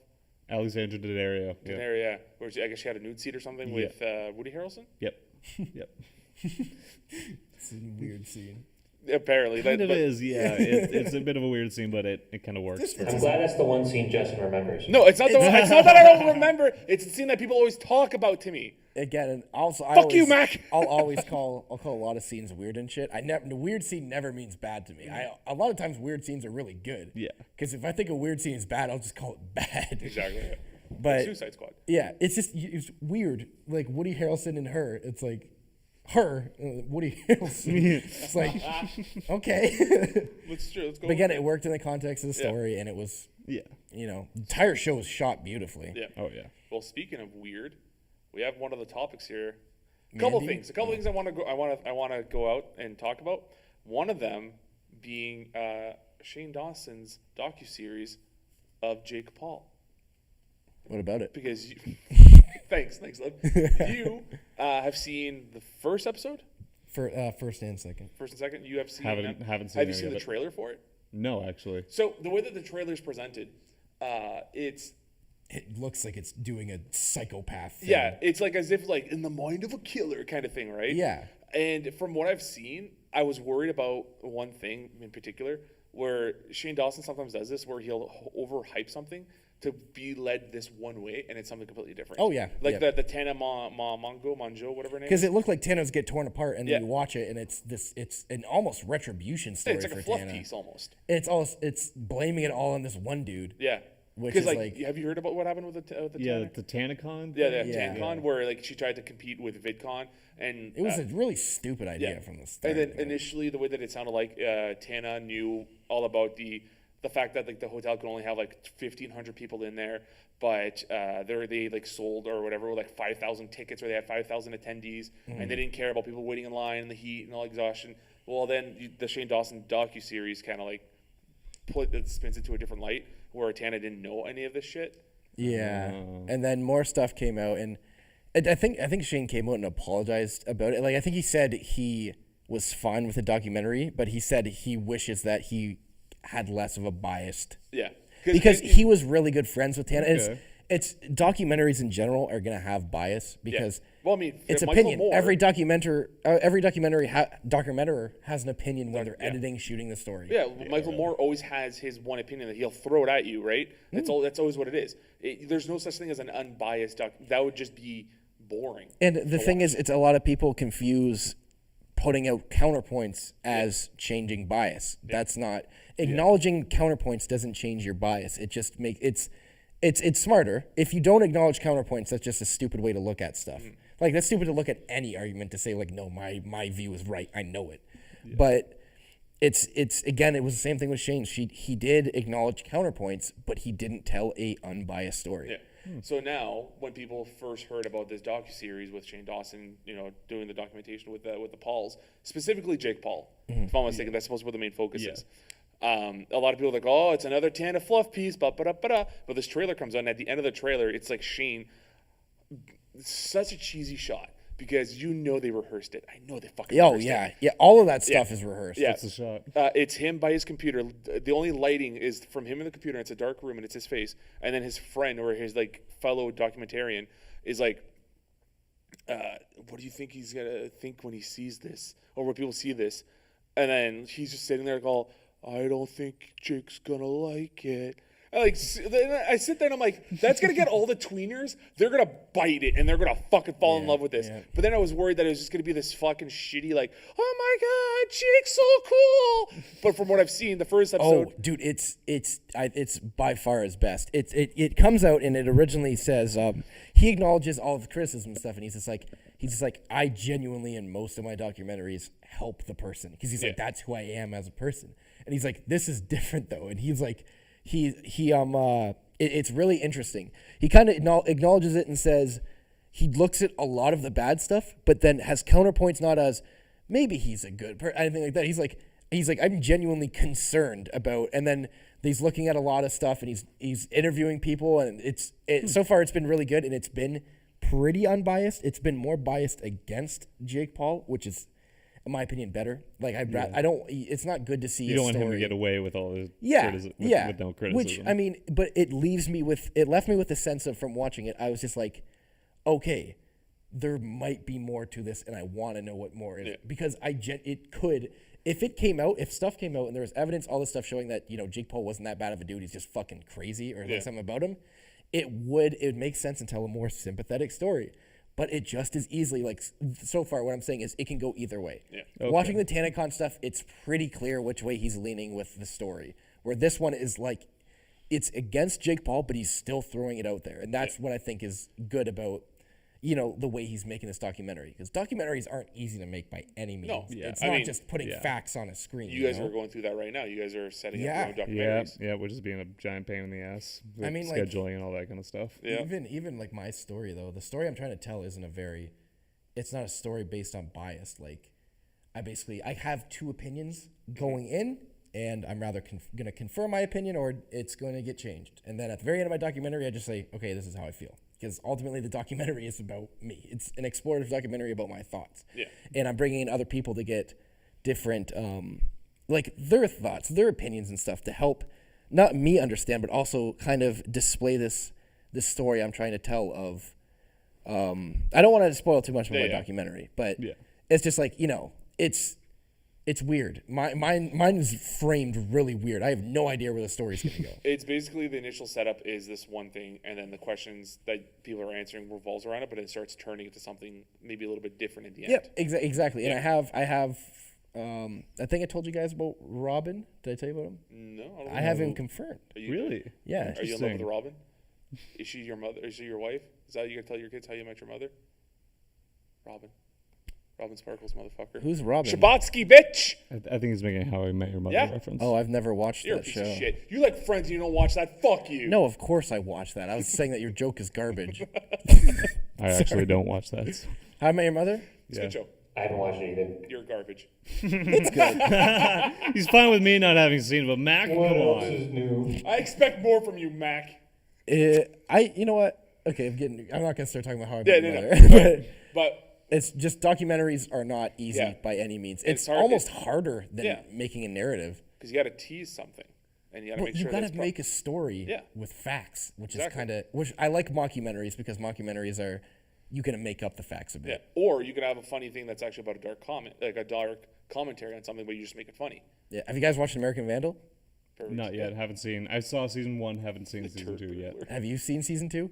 [SPEAKER 2] Alexandra Daddario. Yeah.
[SPEAKER 1] There, yeah. Where I guess she had a nude scene or something with Woody Harrelson?
[SPEAKER 2] Yep. Yep.
[SPEAKER 3] It's a weird scene.
[SPEAKER 1] Apparently.
[SPEAKER 2] Kind of is, yeah. It's a bit of a weird scene, but it kind of works.
[SPEAKER 4] I'm glad that's the one scene Justin remembers.
[SPEAKER 1] No, it's not that I don't remember. It's the scene that people always talk about to me.
[SPEAKER 3] Again, and also
[SPEAKER 1] Fuck you, Mac.
[SPEAKER 3] I'll call a lot of scenes weird and shit. The weird scene never means bad to me. A lot of times weird scenes are really good.
[SPEAKER 2] Yeah.
[SPEAKER 3] Because if I think a weird scene is bad, I'll just call it bad.
[SPEAKER 1] Exactly. Yeah.
[SPEAKER 3] But
[SPEAKER 1] Suicide Squad.
[SPEAKER 3] yeah, it's weird. Like Woody Harrelson and her, it's like her, Woody Harrelson. It's like okay.
[SPEAKER 1] Let's go.
[SPEAKER 3] But again, it worked in the context of the story, and it was
[SPEAKER 2] Yeah.
[SPEAKER 3] the entire show was shot beautifully.
[SPEAKER 1] Yeah.
[SPEAKER 2] Oh, yeah.
[SPEAKER 1] Well, speaking of weird, we have one of the topics here. A couple things I want to go out and talk about. One of them being Shane Dawson's docuseries of Jake Paul.
[SPEAKER 3] What about it?
[SPEAKER 1] Because you, thanks, love. You have seen the first episode,
[SPEAKER 3] For first and second.
[SPEAKER 1] first and second. You have seen.
[SPEAKER 2] Haven't seen
[SPEAKER 1] Have you
[SPEAKER 2] any
[SPEAKER 1] seen
[SPEAKER 2] of
[SPEAKER 1] the
[SPEAKER 2] it.
[SPEAKER 1] trailer for it?
[SPEAKER 2] No, actually.
[SPEAKER 1] So the way that the trailer is presented, it's
[SPEAKER 3] It looks like it's doing a psychopath thing.
[SPEAKER 1] yeah, it's like as if like in the mind of a killer kind of thing, right?
[SPEAKER 3] Yeah.
[SPEAKER 1] And from what I've seen, I was worried about one thing in particular, where Shane Dawson sometimes does this, where he'll overhype something to be led this one way, and it's something completely different.
[SPEAKER 3] Oh, yeah,
[SPEAKER 1] like
[SPEAKER 3] yeah.
[SPEAKER 1] the Tana Monjo, whatever her name.
[SPEAKER 3] Because it looked like Tana's get torn apart, and then
[SPEAKER 1] Yeah.
[SPEAKER 3] you watch it, and it's an almost retribution story
[SPEAKER 1] It's like
[SPEAKER 3] for
[SPEAKER 1] a fluff
[SPEAKER 3] Tana.
[SPEAKER 1] piece almost.
[SPEAKER 3] It's blaming it all on this one dude.
[SPEAKER 1] Yeah.
[SPEAKER 3] Which
[SPEAKER 1] Because
[SPEAKER 3] is
[SPEAKER 1] like,
[SPEAKER 3] like-
[SPEAKER 1] have you heard about what happened with the
[SPEAKER 2] Yeah,
[SPEAKER 1] Tana?
[SPEAKER 2] the TanaCon.
[SPEAKER 1] Yeah, the
[SPEAKER 3] Yeah.
[SPEAKER 1] TanCon, where like she tried to compete with VidCon, and
[SPEAKER 3] It was a really stupid idea
[SPEAKER 1] yeah.
[SPEAKER 3] from the start.
[SPEAKER 1] And then
[SPEAKER 3] man.
[SPEAKER 1] initially, the way that it sounded like Tana knew all about the fact that like the hotel could only have like 1,500 people in there, but they like sold or whatever like 5,000 tickets, or they had 5,000 attendees, and they didn't care about people waiting in line and the heat and all exhaustion. Well, then the Shane Dawson docuseries kind of like spins it to a different light, where Tana didn't know any of this shit.
[SPEAKER 3] Yeah. And then more stuff came out, and
[SPEAKER 5] I think Shane came out and apologized about it. Like, I think he said he was fine with the documentary, but he said he wishes that he had less of a biased.
[SPEAKER 1] Yeah.
[SPEAKER 5] Because he was really good friends with Tana.
[SPEAKER 2] Okay.
[SPEAKER 5] It's documentaries in general are gonna have bias because
[SPEAKER 1] Well, I mean,
[SPEAKER 5] it's
[SPEAKER 1] Michael
[SPEAKER 5] opinion.
[SPEAKER 1] Moore-
[SPEAKER 5] Every documentary documenter has an opinion when they're editing, shooting the story.
[SPEAKER 1] Yeah, Michael Moore always has his one opinion that he'll throw it at you, right? That's all. That's always what it is. There's no such thing as an unbiased doc. That would just be boring.
[SPEAKER 5] And the thing is, it's a lot of people confuse putting out counterpoints as changing bias. That's not acknowledging counterpoints doesn't change your bias. It just it's smarter. If you don't acknowledge counterpoints, that's just a stupid way to look at stuff. Like, that's stupid to look at any argument to say, like, no, my view is right. I know it. Yeah. But it's again, it was the same thing with Shane. He did acknowledge counterpoints, but he didn't tell a unbiased story.
[SPEAKER 1] Yeah. So now, when people first heard about this docuseries with Shane Dawson, doing the documentation with the Pauls, specifically Jake Paul, if I'm not mistaken, that's supposed to be what the main focus is. A lot of people are like, oh, it's another Tana Fluff piece, but this trailer comes on, and at the end of the trailer, it's like Shane. It's such a cheesy shot because they rehearsed it. I know they fucking rehearsed it.
[SPEAKER 5] Yeah, all of that stuff is rehearsed.
[SPEAKER 1] Yeah.
[SPEAKER 2] That's the shot.
[SPEAKER 1] It's him by his computer. The only lighting is from him in the computer, and it's a dark room, and it's his face. And then his friend or his fellow documentarian is like, what do you think he's gonna think when he sees this, or when people see this? And then he's just sitting there like, I don't think Jake's gonna like it. I sit there and I'm like, that's gonna get all the tweeners. They're gonna bite it and they're gonna fucking fall in love with this. Yeah. But then I was worried that it was just gonna be this fucking shitty, like, oh my god, Jake's so cool. But from what I've seen, the first episode,
[SPEAKER 5] oh, dude, it's by far his best. It comes out and it originally says he acknowledges all of the criticism and stuff, and he's just like, I genuinely in most of my documentaries help the person because he's like, that's who I am as a person, and he's like, this is different though, and he's like. It's really interesting. He kind of acknowledges it and says he looks at a lot of the bad stuff, but then has counterpoints, not as maybe he's a good person, anything like that. He's like I'm genuinely concerned about, and then he's looking at a lot of stuff and he's interviewing people, and so far it's been really good, and it's been pretty unbiased. It's been more biased against Jake Paul, which is, in my opinion, better. Like I don't. It's not good to see.
[SPEAKER 2] You don't want him to get away with all the with no criticism.
[SPEAKER 5] Which I mean, but it left me with the sense of, from watching it, I was just like, okay, there might be more to this, and I want to know what more is, because it could, if stuff came out and there was evidence, all this stuff showing that Jake Paul wasn't that bad of a dude, he's just fucking crazy, or something about him, it would make sense and tell a more sympathetic story. But it just as easily, like, so far what I'm saying is it can go either way. Yeah. Okay. Watching the TanaCon stuff, it's pretty clear which way he's leaning with the story. Where this one is like, it's against Jake Paul, but he's still throwing it out there. And that's what I think is good about, the way he's making this documentary. Because documentaries aren't easy to make by any means. No. Yeah. It's not just putting facts on a screen.
[SPEAKER 1] You guys are going through that right now. You guys are setting up your own documentaries.
[SPEAKER 2] Yeah, which is being a giant pain in the ass. With scheduling and all that kind of stuff.
[SPEAKER 5] Yeah. Even like my story, though, the story I'm trying to tell isn't it's not a story based on bias. Like, I have two opinions going in, and I'm rather going to confirm my opinion, or it's going to get changed. And then at the very end of my documentary, I just say, okay, this is how I feel. Because ultimately the documentary is about me. It's an explorative documentary about my thoughts. Yeah. And I'm bringing in other people to get different, their thoughts, their opinions and stuff to help not me understand, but also kind of display this story I'm trying to tell of, I don't want to spoil too much of my documentary, but it's just like, it's weird. Mine is framed really weird. I have no idea where the story's going to go.
[SPEAKER 1] It's basically the initial setup is this one thing, and then the questions that people are answering revolves around it, but it starts turning into something maybe a little bit different in the end.
[SPEAKER 5] Yeah, exactly. Yeah. And I have, I think I told you guys about Robin. Did I tell you about him?
[SPEAKER 1] No.
[SPEAKER 5] I have him confirmed.
[SPEAKER 2] Really?
[SPEAKER 5] Yeah.
[SPEAKER 1] Are you in love with Robin? Is she your mother? Is she your wife? Is that you going to tell your kids how you met your mother? Robin Sparkles, motherfucker.
[SPEAKER 5] Who's Robin?
[SPEAKER 1] Shabatsky, bitch!
[SPEAKER 2] I think he's making How I Met Your Mother reference.
[SPEAKER 5] Oh, I've never watched
[SPEAKER 1] You're
[SPEAKER 5] that
[SPEAKER 1] a piece
[SPEAKER 5] show.
[SPEAKER 1] Of shit. You like Friends and you don't watch that? Fuck you.
[SPEAKER 5] No, of course I watched that. I was saying that your joke is garbage.
[SPEAKER 2] I actually don't watch that. So.
[SPEAKER 5] How I Met Your Mother?
[SPEAKER 1] It's a good show.
[SPEAKER 4] I haven't watched it either.
[SPEAKER 1] You're garbage.
[SPEAKER 5] It's good.
[SPEAKER 2] He's fine with me not having seen it, but Mac,
[SPEAKER 4] What
[SPEAKER 2] come
[SPEAKER 4] else
[SPEAKER 2] on.
[SPEAKER 4] is new?
[SPEAKER 1] I expect more from you, Mac.
[SPEAKER 5] You know what? Okay, I'm not gonna start talking about how I
[SPEAKER 1] Yeah,
[SPEAKER 5] met
[SPEAKER 1] no,
[SPEAKER 5] my mother.
[SPEAKER 1] But
[SPEAKER 5] It's just documentaries are not easy
[SPEAKER 1] Yeah.
[SPEAKER 5] by any means. It's
[SPEAKER 1] hard-
[SPEAKER 5] almost harder than
[SPEAKER 1] Yeah.
[SPEAKER 5] making a narrative.
[SPEAKER 1] because you got to tease something, and you got to
[SPEAKER 5] Well,
[SPEAKER 1] make
[SPEAKER 5] you
[SPEAKER 1] sure
[SPEAKER 5] gotta
[SPEAKER 1] that's
[SPEAKER 5] make a story
[SPEAKER 1] Yeah.
[SPEAKER 5] with facts, which
[SPEAKER 1] Exactly.
[SPEAKER 5] is kind of which I like mockumentaries because mockumentaries are you can make up the facts a
[SPEAKER 1] Yeah,
[SPEAKER 5] bit.
[SPEAKER 1] or you could have a funny thing that's actually about a dark comment, like a dark commentary on something, but you just make it funny.
[SPEAKER 5] Yeah. Have you guys watched American Vandal?
[SPEAKER 2] Not yet. Haven't seen. I saw season 1. Haven't seen season 2 yet.
[SPEAKER 5] Have you seen season 2?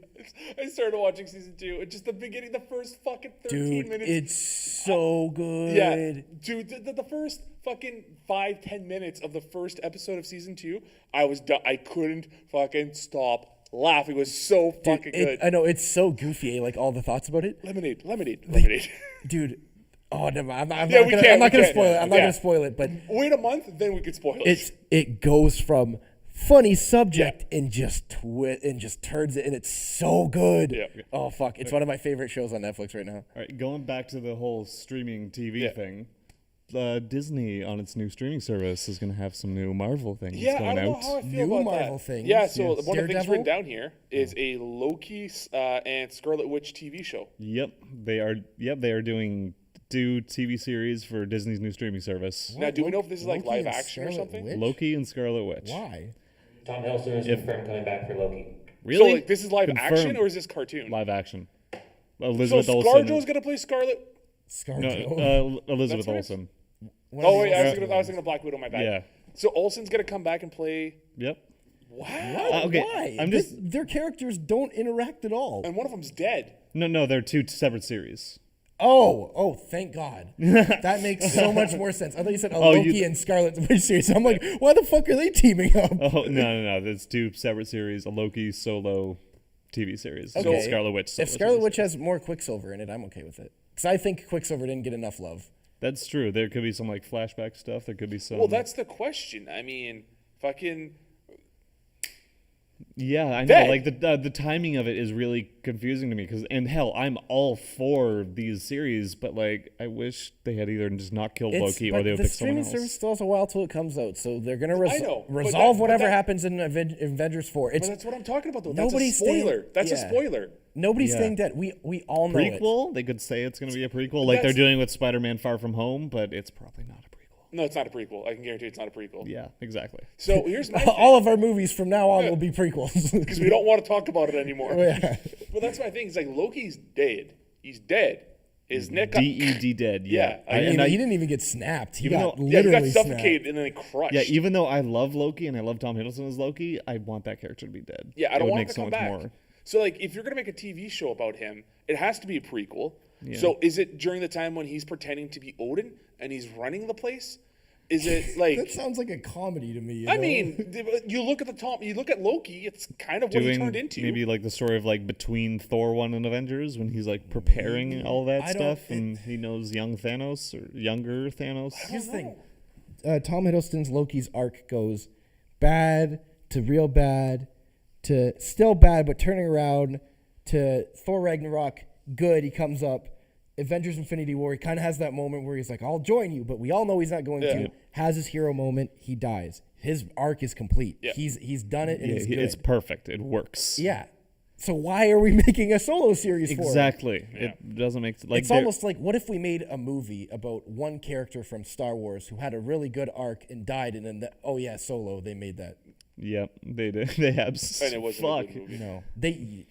[SPEAKER 1] I started watching season 2, and just the beginning, the first fucking 13
[SPEAKER 5] Dude,
[SPEAKER 1] minutes.
[SPEAKER 5] it's so good.
[SPEAKER 1] Yeah, dude, the first fucking 5-10 minutes of the first episode of season 2, I was done. I couldn't fucking stop laughing. It was so fucking good.
[SPEAKER 5] I know it's so goofy, like all the thoughts about it.
[SPEAKER 1] Lemonade.
[SPEAKER 5] Dude, oh never mind. I'm
[SPEAKER 1] Yeah,
[SPEAKER 5] not
[SPEAKER 1] we
[SPEAKER 5] gonna,
[SPEAKER 1] can't,
[SPEAKER 5] I'm not
[SPEAKER 1] we
[SPEAKER 5] gonna
[SPEAKER 1] can't.
[SPEAKER 5] spoil it. I'm not
[SPEAKER 1] Yeah.
[SPEAKER 5] gonna spoil it, but
[SPEAKER 1] Wait a month, then we could spoil it.
[SPEAKER 5] it goes from funny subject and just turns it, and it's so good.
[SPEAKER 1] Yeah.
[SPEAKER 5] Oh fuck, it's one of my favorite shows on Netflix right now.
[SPEAKER 2] All right, going back to the whole streaming TV
[SPEAKER 1] Yeah.
[SPEAKER 2] thing. Disney on its new streaming service is going to have some new Marvel things
[SPEAKER 1] Yeah, I
[SPEAKER 2] going
[SPEAKER 1] don't know
[SPEAKER 2] out.
[SPEAKER 1] how I feel
[SPEAKER 5] New
[SPEAKER 1] about
[SPEAKER 5] Marvel
[SPEAKER 1] that.
[SPEAKER 5] things?
[SPEAKER 1] Yeah, so
[SPEAKER 5] Yes.
[SPEAKER 1] one of the things
[SPEAKER 5] Daredevil?
[SPEAKER 1] written down here is a Loki and Scarlet Witch TV show.
[SPEAKER 2] Yep, they are. Yep, they are doing TV series for Disney's new streaming service.
[SPEAKER 1] Now, do we know if this is like
[SPEAKER 5] Loki
[SPEAKER 1] live
[SPEAKER 5] and
[SPEAKER 1] action or
[SPEAKER 5] Scarlet
[SPEAKER 1] something?
[SPEAKER 5] Witch?
[SPEAKER 2] Loki and Scarlet Witch.
[SPEAKER 5] Why?
[SPEAKER 4] Tom Hiddleston is confirmed coming back for Loki.
[SPEAKER 2] Really?
[SPEAKER 1] So like this is live action
[SPEAKER 2] Confirmed.
[SPEAKER 1] or is this cartoon?
[SPEAKER 2] Live action?
[SPEAKER 1] So
[SPEAKER 2] Elizabeth Olsen.
[SPEAKER 1] ScarJo's gonna play Scarlet.
[SPEAKER 5] ScarJo.
[SPEAKER 2] No, Elizabeth
[SPEAKER 1] That's right.
[SPEAKER 2] Olsen.
[SPEAKER 1] Oh wait, I was thinking of Black Widow. My bad.
[SPEAKER 2] Yeah.
[SPEAKER 1] So Olsen's gonna come back and play.
[SPEAKER 2] Yep.
[SPEAKER 1] Wow.
[SPEAKER 2] Okay,
[SPEAKER 5] Why?
[SPEAKER 2] I'm just-
[SPEAKER 5] Their characters don't interact at all.
[SPEAKER 1] And one of them's dead.
[SPEAKER 2] No, they're two separate series.
[SPEAKER 5] Oh, thank God. That makes so much more sense. I thought you said Loki and Scarlet Witch series. I'm like, why the fuck are they teaming up?
[SPEAKER 2] Oh no! There's two separate series: a Loki solo TV series, and
[SPEAKER 5] Okay.
[SPEAKER 2] Scarlet Witch. Solo
[SPEAKER 5] If Scarlet
[SPEAKER 2] series.
[SPEAKER 5] Witch has more Quicksilver in it, I'm okay with it. Because I think Quicksilver didn't get enough love.
[SPEAKER 2] That's true. There could be some like flashback stuff. There could be some.
[SPEAKER 1] Well, that's the question. I mean, fucking.
[SPEAKER 2] Yeah, I know.
[SPEAKER 1] Dead.
[SPEAKER 2] Like the timing of it is really confusing to me. And hell, I'm all for these series, but like I wish they had either just not killed Loki or
[SPEAKER 5] but
[SPEAKER 2] they would
[SPEAKER 5] the
[SPEAKER 2] pick someone
[SPEAKER 5] streaming
[SPEAKER 2] else.
[SPEAKER 5] service still has a while till it comes out, so they're gonna
[SPEAKER 1] I know, but
[SPEAKER 5] resolve
[SPEAKER 1] but
[SPEAKER 5] whatever
[SPEAKER 1] that-
[SPEAKER 5] happens in Avengers 4. It's
[SPEAKER 1] But that's what I'm talking about, though.
[SPEAKER 5] Nobody's
[SPEAKER 1] That's a spoiler.
[SPEAKER 5] staying-
[SPEAKER 1] That's a
[SPEAKER 5] yeah.
[SPEAKER 1] spoiler.
[SPEAKER 5] nobody's
[SPEAKER 2] Yeah.
[SPEAKER 5] staying dead. We all know it.
[SPEAKER 2] Prequel? They could say it's going to be a prequel, like they're
[SPEAKER 1] that's-
[SPEAKER 2] doing with Spider-Man: Far From Home, but it's probably not a prequel.
[SPEAKER 1] No, it's not a prequel. I can guarantee it's not a prequel.
[SPEAKER 2] Yeah, exactly.
[SPEAKER 1] So here's my
[SPEAKER 5] All of our movies from now on will be prequels.
[SPEAKER 1] because we don't want to talk about it anymore.
[SPEAKER 5] Yeah.
[SPEAKER 1] But that's my thing. It's like Loki's dead. He's dead. His neck got
[SPEAKER 2] DED dead.
[SPEAKER 1] Yeah,
[SPEAKER 2] Yeah,
[SPEAKER 1] I mean,
[SPEAKER 5] he didn't even get snapped. He
[SPEAKER 2] Even
[SPEAKER 5] got
[SPEAKER 2] though-
[SPEAKER 1] yeah, he
[SPEAKER 5] literally
[SPEAKER 1] got
[SPEAKER 5] snapped.
[SPEAKER 1] suffocated and then crushed.
[SPEAKER 2] yeah. Even though I love Loki and I love Tom Hiddleston as Loki, I want that character to be dead.
[SPEAKER 1] Yeah, I
[SPEAKER 2] It
[SPEAKER 1] don't
[SPEAKER 2] would
[SPEAKER 1] want
[SPEAKER 2] make
[SPEAKER 1] him to
[SPEAKER 2] so
[SPEAKER 1] come
[SPEAKER 2] much
[SPEAKER 1] back.
[SPEAKER 2] more.
[SPEAKER 1] So like, if you're gonna make a TV show about him, it has to be a prequel. So is it during the time when he's pretending to be Odin and he's running the place? Is it like?
[SPEAKER 5] That sounds like a comedy to me. You
[SPEAKER 1] I
[SPEAKER 5] know?
[SPEAKER 1] mean, you look at Loki. It's kind of what he
[SPEAKER 2] Doing
[SPEAKER 1] turned into.
[SPEAKER 2] maybe like the story of like between Thor 1 and Avengers when he's like preparing all that
[SPEAKER 5] I don't-
[SPEAKER 2] stuff and he knows young Thanos or younger Thanos.
[SPEAKER 5] Here's the thing. Tom Hiddleston's Loki's arc goes bad to real bad to still bad but turning around to Thor Ragnarok, good, he comes up. Avengers Infinity War, he kind of has that moment where he's like, I'll join you, but we all know he's not going to. Has his hero moment, he dies. His arc is complete.
[SPEAKER 1] Yeah.
[SPEAKER 5] He's done it and
[SPEAKER 2] Yeah,
[SPEAKER 5] he's good.
[SPEAKER 2] it's perfect. It works.
[SPEAKER 5] Yeah. So why are we making a solo series for it?
[SPEAKER 2] Exactly. It doesn't make like
[SPEAKER 5] It's almost like, what if we made a movie about one character from Star Wars who had a really good arc and died, and then Solo, they made that.
[SPEAKER 2] Yep, they did. They have.
[SPEAKER 1] and it wasn't a good movie.
[SPEAKER 5] No, they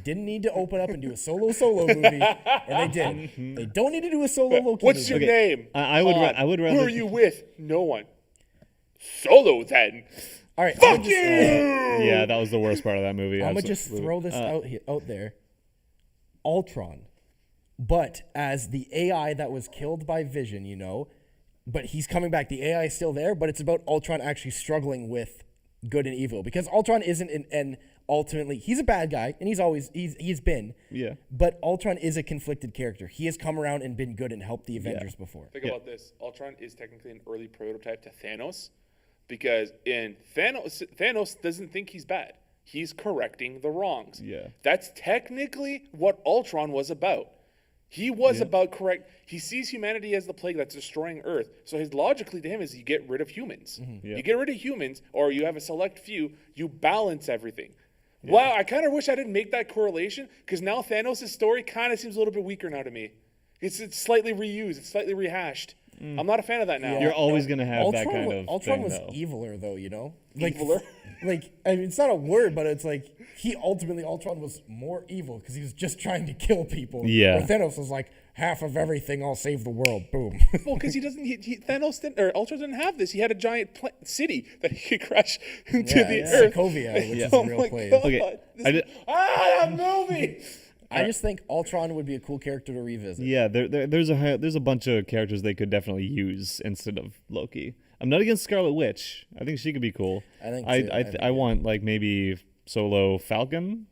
[SPEAKER 5] didn't need to open up and do a solo movie, and they did. They don't need to do a solo Loki
[SPEAKER 1] What's
[SPEAKER 5] movie.
[SPEAKER 1] your name?
[SPEAKER 2] I would.
[SPEAKER 1] Han.
[SPEAKER 2] I would rather.
[SPEAKER 1] Who are you with? No one. Solo then.
[SPEAKER 5] All right,
[SPEAKER 1] Fuck you.
[SPEAKER 2] Yeah, that was the worst part of that movie.
[SPEAKER 5] I'm gonna just
[SPEAKER 2] absolutely.
[SPEAKER 5] throw this out there. Ultron, but as the AI that was killed by Vision, but he's coming back. The AI is still there, but it's about Ultron actually struggling with good and evil because Ultron isn't an ultimately he's a bad guy and he's been.
[SPEAKER 2] Yeah.
[SPEAKER 5] But Ultron is a conflicted character. He has come around and been good and helped the Avengers before.
[SPEAKER 1] Think about this. Ultron is technically an early prototype to Thanos, because in Thanos doesn't think he's bad. He's correcting the wrongs.
[SPEAKER 2] Yeah.
[SPEAKER 1] That's technically what Ultron was about. He was about correct. He sees humanity as the plague that's destroying Earth. So his logically to him is you get rid of humans.
[SPEAKER 2] Yeah.
[SPEAKER 1] You get rid of humans, or you have a select few. You balance everything. Wow, I kind of wish I didn't make that correlation because now Thanos' story kind of seems a little bit weaker now to me. It's slightly reused. It's slightly rehashed. I'm not a fan of that now.
[SPEAKER 2] You're always going to have that kind of
[SPEAKER 5] Ultron
[SPEAKER 2] thing,
[SPEAKER 5] was
[SPEAKER 2] though.
[SPEAKER 5] eviler, though, you know?
[SPEAKER 1] Eviler?
[SPEAKER 5] Like, I mean, it's not a word, but it's like, Ultron was more evil because he was just trying to kill people.
[SPEAKER 2] Yeah.
[SPEAKER 5] Where Thanos was like, half of everything, I'll save the world. Boom.
[SPEAKER 1] Well, because Thanos didn't, or Ultron didn't have this. He had a giant city that he could crash into the earth.
[SPEAKER 5] Sokovia, which is a real place.
[SPEAKER 2] Okay.
[SPEAKER 1] That movie!
[SPEAKER 5] I just think Ultron would be a cool character to revisit.
[SPEAKER 2] Yeah, there's a bunch of characters they could definitely use instead of Loki. I'm not against Scarlet Witch. I think she could be cool.
[SPEAKER 5] I think
[SPEAKER 2] I want like maybe solo Falcon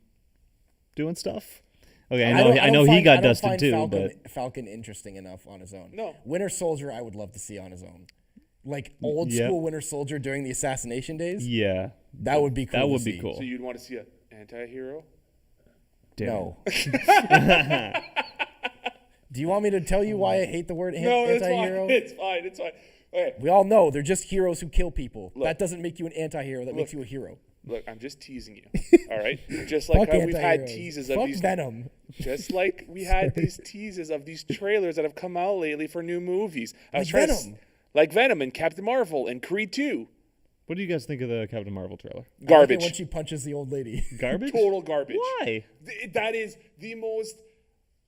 [SPEAKER 2] doing stuff. Okay, I know he got dusted too, but
[SPEAKER 5] Falcon interesting enough on his own.
[SPEAKER 1] No.
[SPEAKER 5] Winter Soldier, I would love to see on his own. Like old school Winter Soldier during the assassination days.
[SPEAKER 2] yeah,
[SPEAKER 5] That would be cool.
[SPEAKER 2] that would
[SPEAKER 5] to
[SPEAKER 2] be
[SPEAKER 5] see.
[SPEAKER 2] cool.
[SPEAKER 1] So you'd want to see an anti-hero?
[SPEAKER 2] Damn.
[SPEAKER 5] No. Do you want me to tell you why I hate the word
[SPEAKER 1] No,
[SPEAKER 5] anti-hero?
[SPEAKER 1] it's fine. Okay.
[SPEAKER 5] We all know they're just heroes who kill people. That doesn't make you an anti-hero. That makes you a hero.
[SPEAKER 1] Look, I'm just teasing you. All right? Just like
[SPEAKER 5] Fuck
[SPEAKER 1] how we've had
[SPEAKER 5] anti-heroes.
[SPEAKER 1] teases of
[SPEAKER 5] Fuck
[SPEAKER 1] these.
[SPEAKER 5] Venom.
[SPEAKER 1] Just like we had these teases of these trailers that have come out lately for new movies. Like Venom and Captain Marvel and Creed 2.
[SPEAKER 2] What do you guys think of the Captain Marvel trailer?
[SPEAKER 5] I like it
[SPEAKER 1] Garbage.
[SPEAKER 5] when she punches the old lady.
[SPEAKER 2] Garbage.
[SPEAKER 1] Total garbage.
[SPEAKER 2] Why?
[SPEAKER 1] That is the most.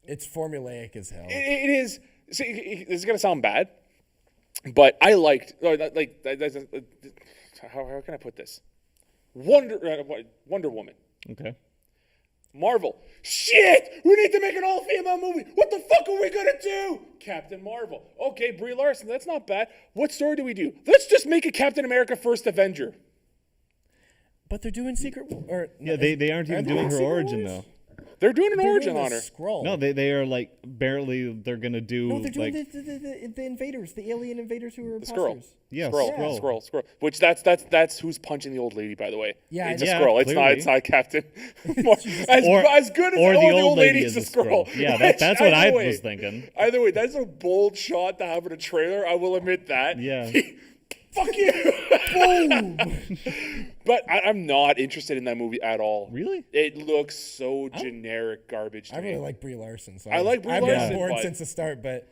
[SPEAKER 5] It's formulaic as hell.
[SPEAKER 1] It is. See, this is gonna sound bad, but I liked. How can I put this? Wonder Woman.
[SPEAKER 2] Okay.
[SPEAKER 1] Marvel. Shit! We need to make an all-female movie. What the fuck are we gonna do? Captain Marvel. Okay, Brie Larson. That's not bad. What story do we do? Let's just make a Captain America First Avenger.
[SPEAKER 5] But they're doing Secret War. Or,
[SPEAKER 2] Yeah, they aren't even doing her
[SPEAKER 5] Secret
[SPEAKER 2] origin
[SPEAKER 5] Wars?
[SPEAKER 2] though.
[SPEAKER 1] They're doing an
[SPEAKER 5] They're
[SPEAKER 1] origin
[SPEAKER 5] doing
[SPEAKER 1] on
[SPEAKER 5] a
[SPEAKER 1] her.
[SPEAKER 5] Skrull.
[SPEAKER 2] No, they are like barely. They're gonna do
[SPEAKER 5] No, they're doing
[SPEAKER 2] like
[SPEAKER 5] the invaders, the alien invaders who are
[SPEAKER 1] Skrull.
[SPEAKER 5] imposters.
[SPEAKER 2] yeah,
[SPEAKER 1] Skrull.
[SPEAKER 2] Skrull.
[SPEAKER 1] Skrull. Which that's who's punching the old lady, by the way.
[SPEAKER 5] Yeah,
[SPEAKER 1] it's a
[SPEAKER 2] yeah,
[SPEAKER 1] Skrull.
[SPEAKER 2] clearly.
[SPEAKER 1] It's not Captain.
[SPEAKER 2] Or-
[SPEAKER 1] as good as
[SPEAKER 2] or
[SPEAKER 1] the old lady
[SPEAKER 2] is
[SPEAKER 1] is
[SPEAKER 2] a
[SPEAKER 1] a Skrull.
[SPEAKER 2] Yeah, that's what I
[SPEAKER 1] Either way-
[SPEAKER 2] was thinking.
[SPEAKER 1] Either way, that's a bold shot to have in a trailer. I will admit that.
[SPEAKER 2] Yeah.
[SPEAKER 1] Fuck you. Boom. But I'm not interested in that movie at all.
[SPEAKER 2] Really?
[SPEAKER 1] It looks so generic garbage to
[SPEAKER 5] I
[SPEAKER 1] me.
[SPEAKER 5] really like Brie Larson. So
[SPEAKER 1] I like Brie
[SPEAKER 5] I've
[SPEAKER 1] Larson,
[SPEAKER 5] been bored
[SPEAKER 1] but-
[SPEAKER 5] since the start, but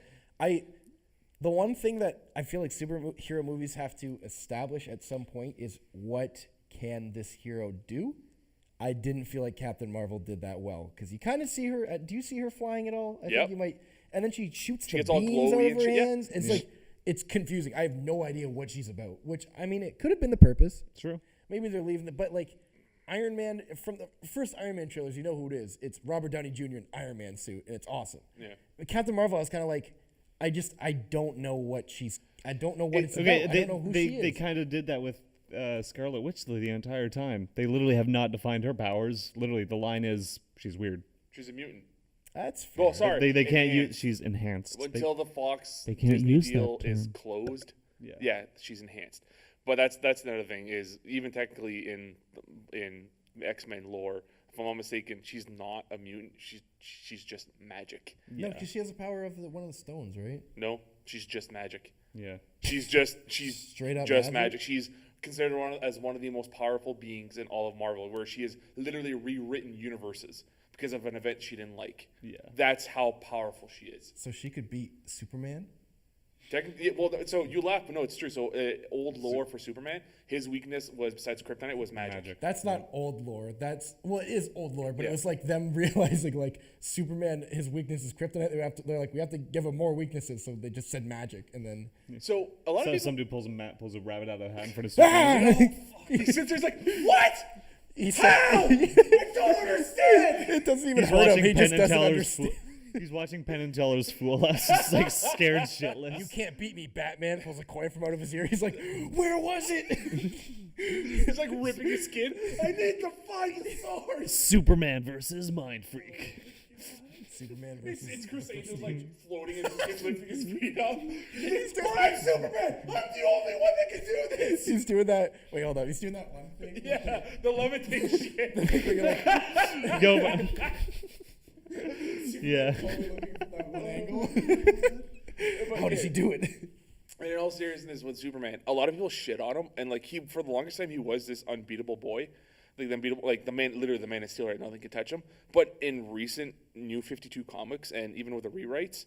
[SPEAKER 5] the one thing that I feel like superhero movies have to establish at some point is what can this hero do? I didn't feel like Captain Marvel did that well because you kind of see her. Do you see her flying at all? I
[SPEAKER 1] Yep.
[SPEAKER 5] think you might. And then she shoots the
[SPEAKER 1] gets all
[SPEAKER 5] beams out
[SPEAKER 1] glowy
[SPEAKER 5] of
[SPEAKER 1] and
[SPEAKER 5] her
[SPEAKER 1] shit, yeah.
[SPEAKER 5] hands. It's like it's confusing. I have no idea what she's about. Which I mean, it could have been the purpose.
[SPEAKER 2] True.
[SPEAKER 5] Maybe they're leaving it, but like Iron Man from the first Iron Man trailers, you know who it is. It's Robert Downey Jr. in Iron Man suit, and it's awesome.
[SPEAKER 1] Yeah.
[SPEAKER 5] But Captain Marvel, I was kind of like, I don't know what she's. I don't know what it's
[SPEAKER 2] Okay,
[SPEAKER 5] about. I don't know who she is.
[SPEAKER 2] they kind of did that with Scarlet Witch the entire time. They literally have not defined her powers. Literally, the line is she's weird.
[SPEAKER 1] She's a mutant.
[SPEAKER 5] That's fair.
[SPEAKER 1] Well, sorry.
[SPEAKER 2] They can't
[SPEAKER 1] Enhanced.
[SPEAKER 2] use. She's enhanced.
[SPEAKER 1] Until the Fox
[SPEAKER 2] they can't
[SPEAKER 1] Disney
[SPEAKER 2] use that
[SPEAKER 1] deal is
[SPEAKER 2] term.
[SPEAKER 1] closed.
[SPEAKER 2] Yeah.
[SPEAKER 1] She's enhanced. But that's another thing is even technically in X-Men lore, if I'm not mistaken, she's not a mutant. She's just magic.
[SPEAKER 5] No, because she has the power of one of the stones, right?
[SPEAKER 1] No, she's just magic.
[SPEAKER 2] Yeah.
[SPEAKER 1] She's
[SPEAKER 5] Straight up
[SPEAKER 1] just
[SPEAKER 5] magic?
[SPEAKER 1] magic. She's considered as one of the most powerful beings in all of Marvel, where she has literally rewritten universes because of an event she didn't like.
[SPEAKER 2] Yeah.
[SPEAKER 1] That's how powerful she is.
[SPEAKER 5] So she could beat Superman.
[SPEAKER 1] Technically, well, so you laugh, but no, it's true. So, old lore for Superman, his weakness was besides kryptonite was magic.
[SPEAKER 5] That's not old lore. It is old lore, but
[SPEAKER 1] Yeah.
[SPEAKER 5] it was like them realizing like Superman, his weakness is kryptonite. They're like, we have to give him more weaknesses, so they just said magic, and then
[SPEAKER 1] So a lot of
[SPEAKER 2] So
[SPEAKER 1] people,
[SPEAKER 2] some dude pulls a rabbit out of the hat in front of Superman.
[SPEAKER 1] he sits there's like, what?
[SPEAKER 5] he said,
[SPEAKER 1] How? I don't understand.
[SPEAKER 5] it doesn't even
[SPEAKER 2] He's
[SPEAKER 5] hurt him.
[SPEAKER 2] watching
[SPEAKER 5] He just
[SPEAKER 2] Penn and
[SPEAKER 5] doesn't
[SPEAKER 2] Teller's
[SPEAKER 5] understand.
[SPEAKER 2] He's watching Penn and Teller's fool us, just like scared shitless.
[SPEAKER 5] You can't beat me, Batman. Pulls a coin from out of his ear. He's like, where was it?
[SPEAKER 1] He's like ripping his skin. I need to find the source.
[SPEAKER 2] Superman versus Mind Freak.
[SPEAKER 5] Superman
[SPEAKER 1] It's
[SPEAKER 5] versus.
[SPEAKER 1] Chris Angel's like floating and lifting his feet up. I'm Superman. I'm the only one that can do this.
[SPEAKER 5] He's doing that. Wait, hold up. He's doing that one thing.
[SPEAKER 1] Yeah, the levitate shit.
[SPEAKER 2] Go back. Yeah.
[SPEAKER 5] How does he do it?
[SPEAKER 1] And in all seriousness, with Superman, a lot of people shit on him, and like for the longest time, he was this unbeatable boy. like the unbeatable, like the man, literally the Man of Steel right now, nothing can touch him. But in recent New 52 comics and even with the rewrites,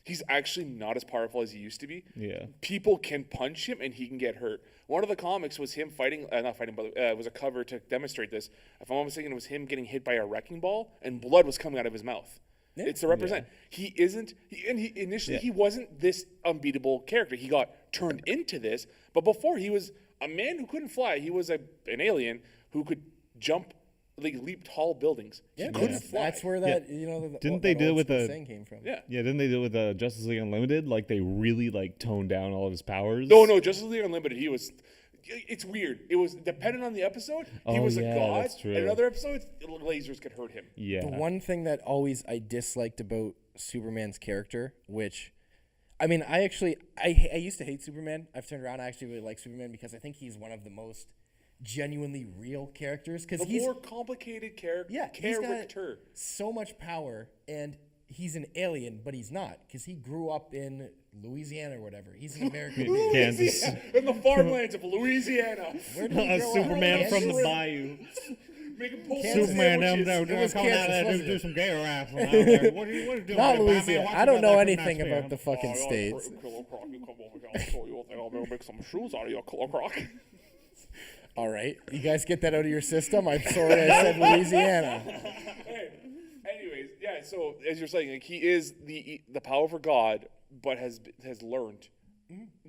[SPEAKER 1] he's actually not as powerful as he used to be.
[SPEAKER 2] Yeah.
[SPEAKER 1] People can punch him and he can get hurt. One of the comics was him fighting, not fighting, but it was a cover to demonstrate this. If I'm not mistaken, it was him getting hit by a wrecking ball and blood was coming out of his mouth. Yeah. It's to represent. Yeah. He initially he wasn't this unbeatable character. He got turned into this, but before he was a man who couldn't fly. He was an alien who could jump, like leap tall buildings.
[SPEAKER 5] Yeah,
[SPEAKER 1] he couldn't fly.
[SPEAKER 5] That's where that
[SPEAKER 2] didn't they do it with the
[SPEAKER 5] saying came from?
[SPEAKER 1] Yeah.
[SPEAKER 2] Didn't they do it with Justice League Unlimited? Like they really like toned down all of his powers.
[SPEAKER 1] No, Justice League Unlimited. He was. It's weird. It was dependent on the episode. He was a god.
[SPEAKER 2] That's true.
[SPEAKER 1] In other episodes, lasers could hurt him.
[SPEAKER 2] Yeah.
[SPEAKER 5] The one thing that always I disliked about Superman's character, which, I mean, I used to hate Superman. I've turned around. I actually really like Superman because I think he's one of the most genuinely real characters. Because he's
[SPEAKER 1] more complicated character.
[SPEAKER 5] Yeah, he's got so much power, and he's an alien, but he's not because he grew up in Louisiana or whatever. He's an American.
[SPEAKER 2] Kansas.
[SPEAKER 1] In the farmlands of Louisiana.
[SPEAKER 5] Where did he grow
[SPEAKER 2] Superman
[SPEAKER 5] up?
[SPEAKER 2] from the bayou.
[SPEAKER 1] Superman
[SPEAKER 2] coming out there to do some gay rap out there. What are you doing?
[SPEAKER 5] Not Louisiana. I don't know anything about the fucking states.
[SPEAKER 1] Killer Croc, you come over here. I'll show you. I'll make some shoes out of you, Killer Croc.
[SPEAKER 5] All right, you guys get that out of your system. I'm sorry I said Louisiana.
[SPEAKER 1] Anyways, yeah. So as you're saying, like he is the powerful god, but has learned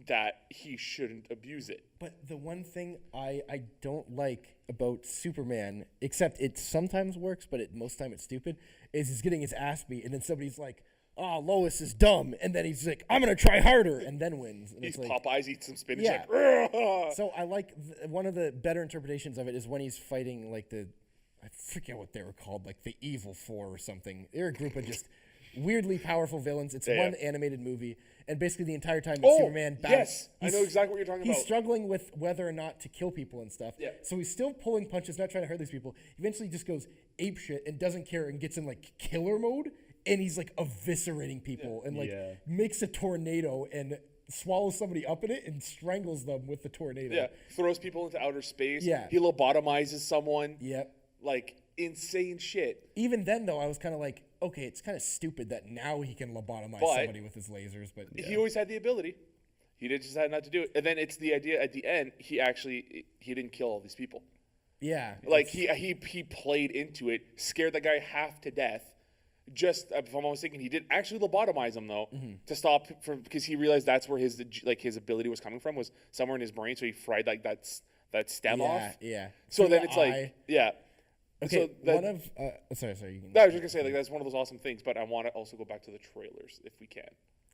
[SPEAKER 1] that he shouldn't abuse it.
[SPEAKER 5] But the one thing I don't like about Superman, except it sometimes works, but most time it's stupid, is he's getting his ass beat, and then somebody's like, "Oh, Lois is dumb," and then he's like, "I'm gonna try harder," and then wins. And
[SPEAKER 1] He's
[SPEAKER 5] like,
[SPEAKER 1] Popeyes, eats some spinach.
[SPEAKER 5] Yeah.
[SPEAKER 1] Like,
[SPEAKER 5] so I like one of the better interpretations of it is when he's fighting like I forget what they were called, like the Evil Four or something. They're a group of just weirdly powerful villains. It's one animated movie, and basically the entire time Superman.
[SPEAKER 1] Yes, I know exactly what you're talking about.
[SPEAKER 5] He's struggling with whether or not to kill people and stuff.
[SPEAKER 1] Yeah.
[SPEAKER 5] So he's still pulling punches, not trying to hurt these people. Eventually, just goes apeshit and doesn't care and gets in like killer mode, and he's like eviscerating people and like makes a tornado and swallows somebody up in it and strangles them with the tornado.
[SPEAKER 1] Yeah, throws people into outer space.
[SPEAKER 5] Yeah.
[SPEAKER 1] He lobotomizes someone.
[SPEAKER 5] Yep.
[SPEAKER 1] Like insane shit.
[SPEAKER 5] Even then, though, I was kind of like, okay, it's kind of stupid that now he can lobotomize somebody with his lasers, but
[SPEAKER 1] he always had the ability. He did just decide not to do it. And then it's the idea at the end. He didn't kill all these people.
[SPEAKER 5] Yeah.
[SPEAKER 1] Like he played into it, scared that guy half to death. Just if I'm not mistaken, he did actually lobotomize him though to stop because he realized that's where his ability was coming from, was somewhere in his brain. So he fried like that stem off.
[SPEAKER 5] Yeah.
[SPEAKER 1] So then it's like
[SPEAKER 5] Okay,
[SPEAKER 1] so
[SPEAKER 5] one of sorry. You can,
[SPEAKER 1] no, I was just gonna say like that's one of those awesome things, but I want to also go back to the trailers if we can.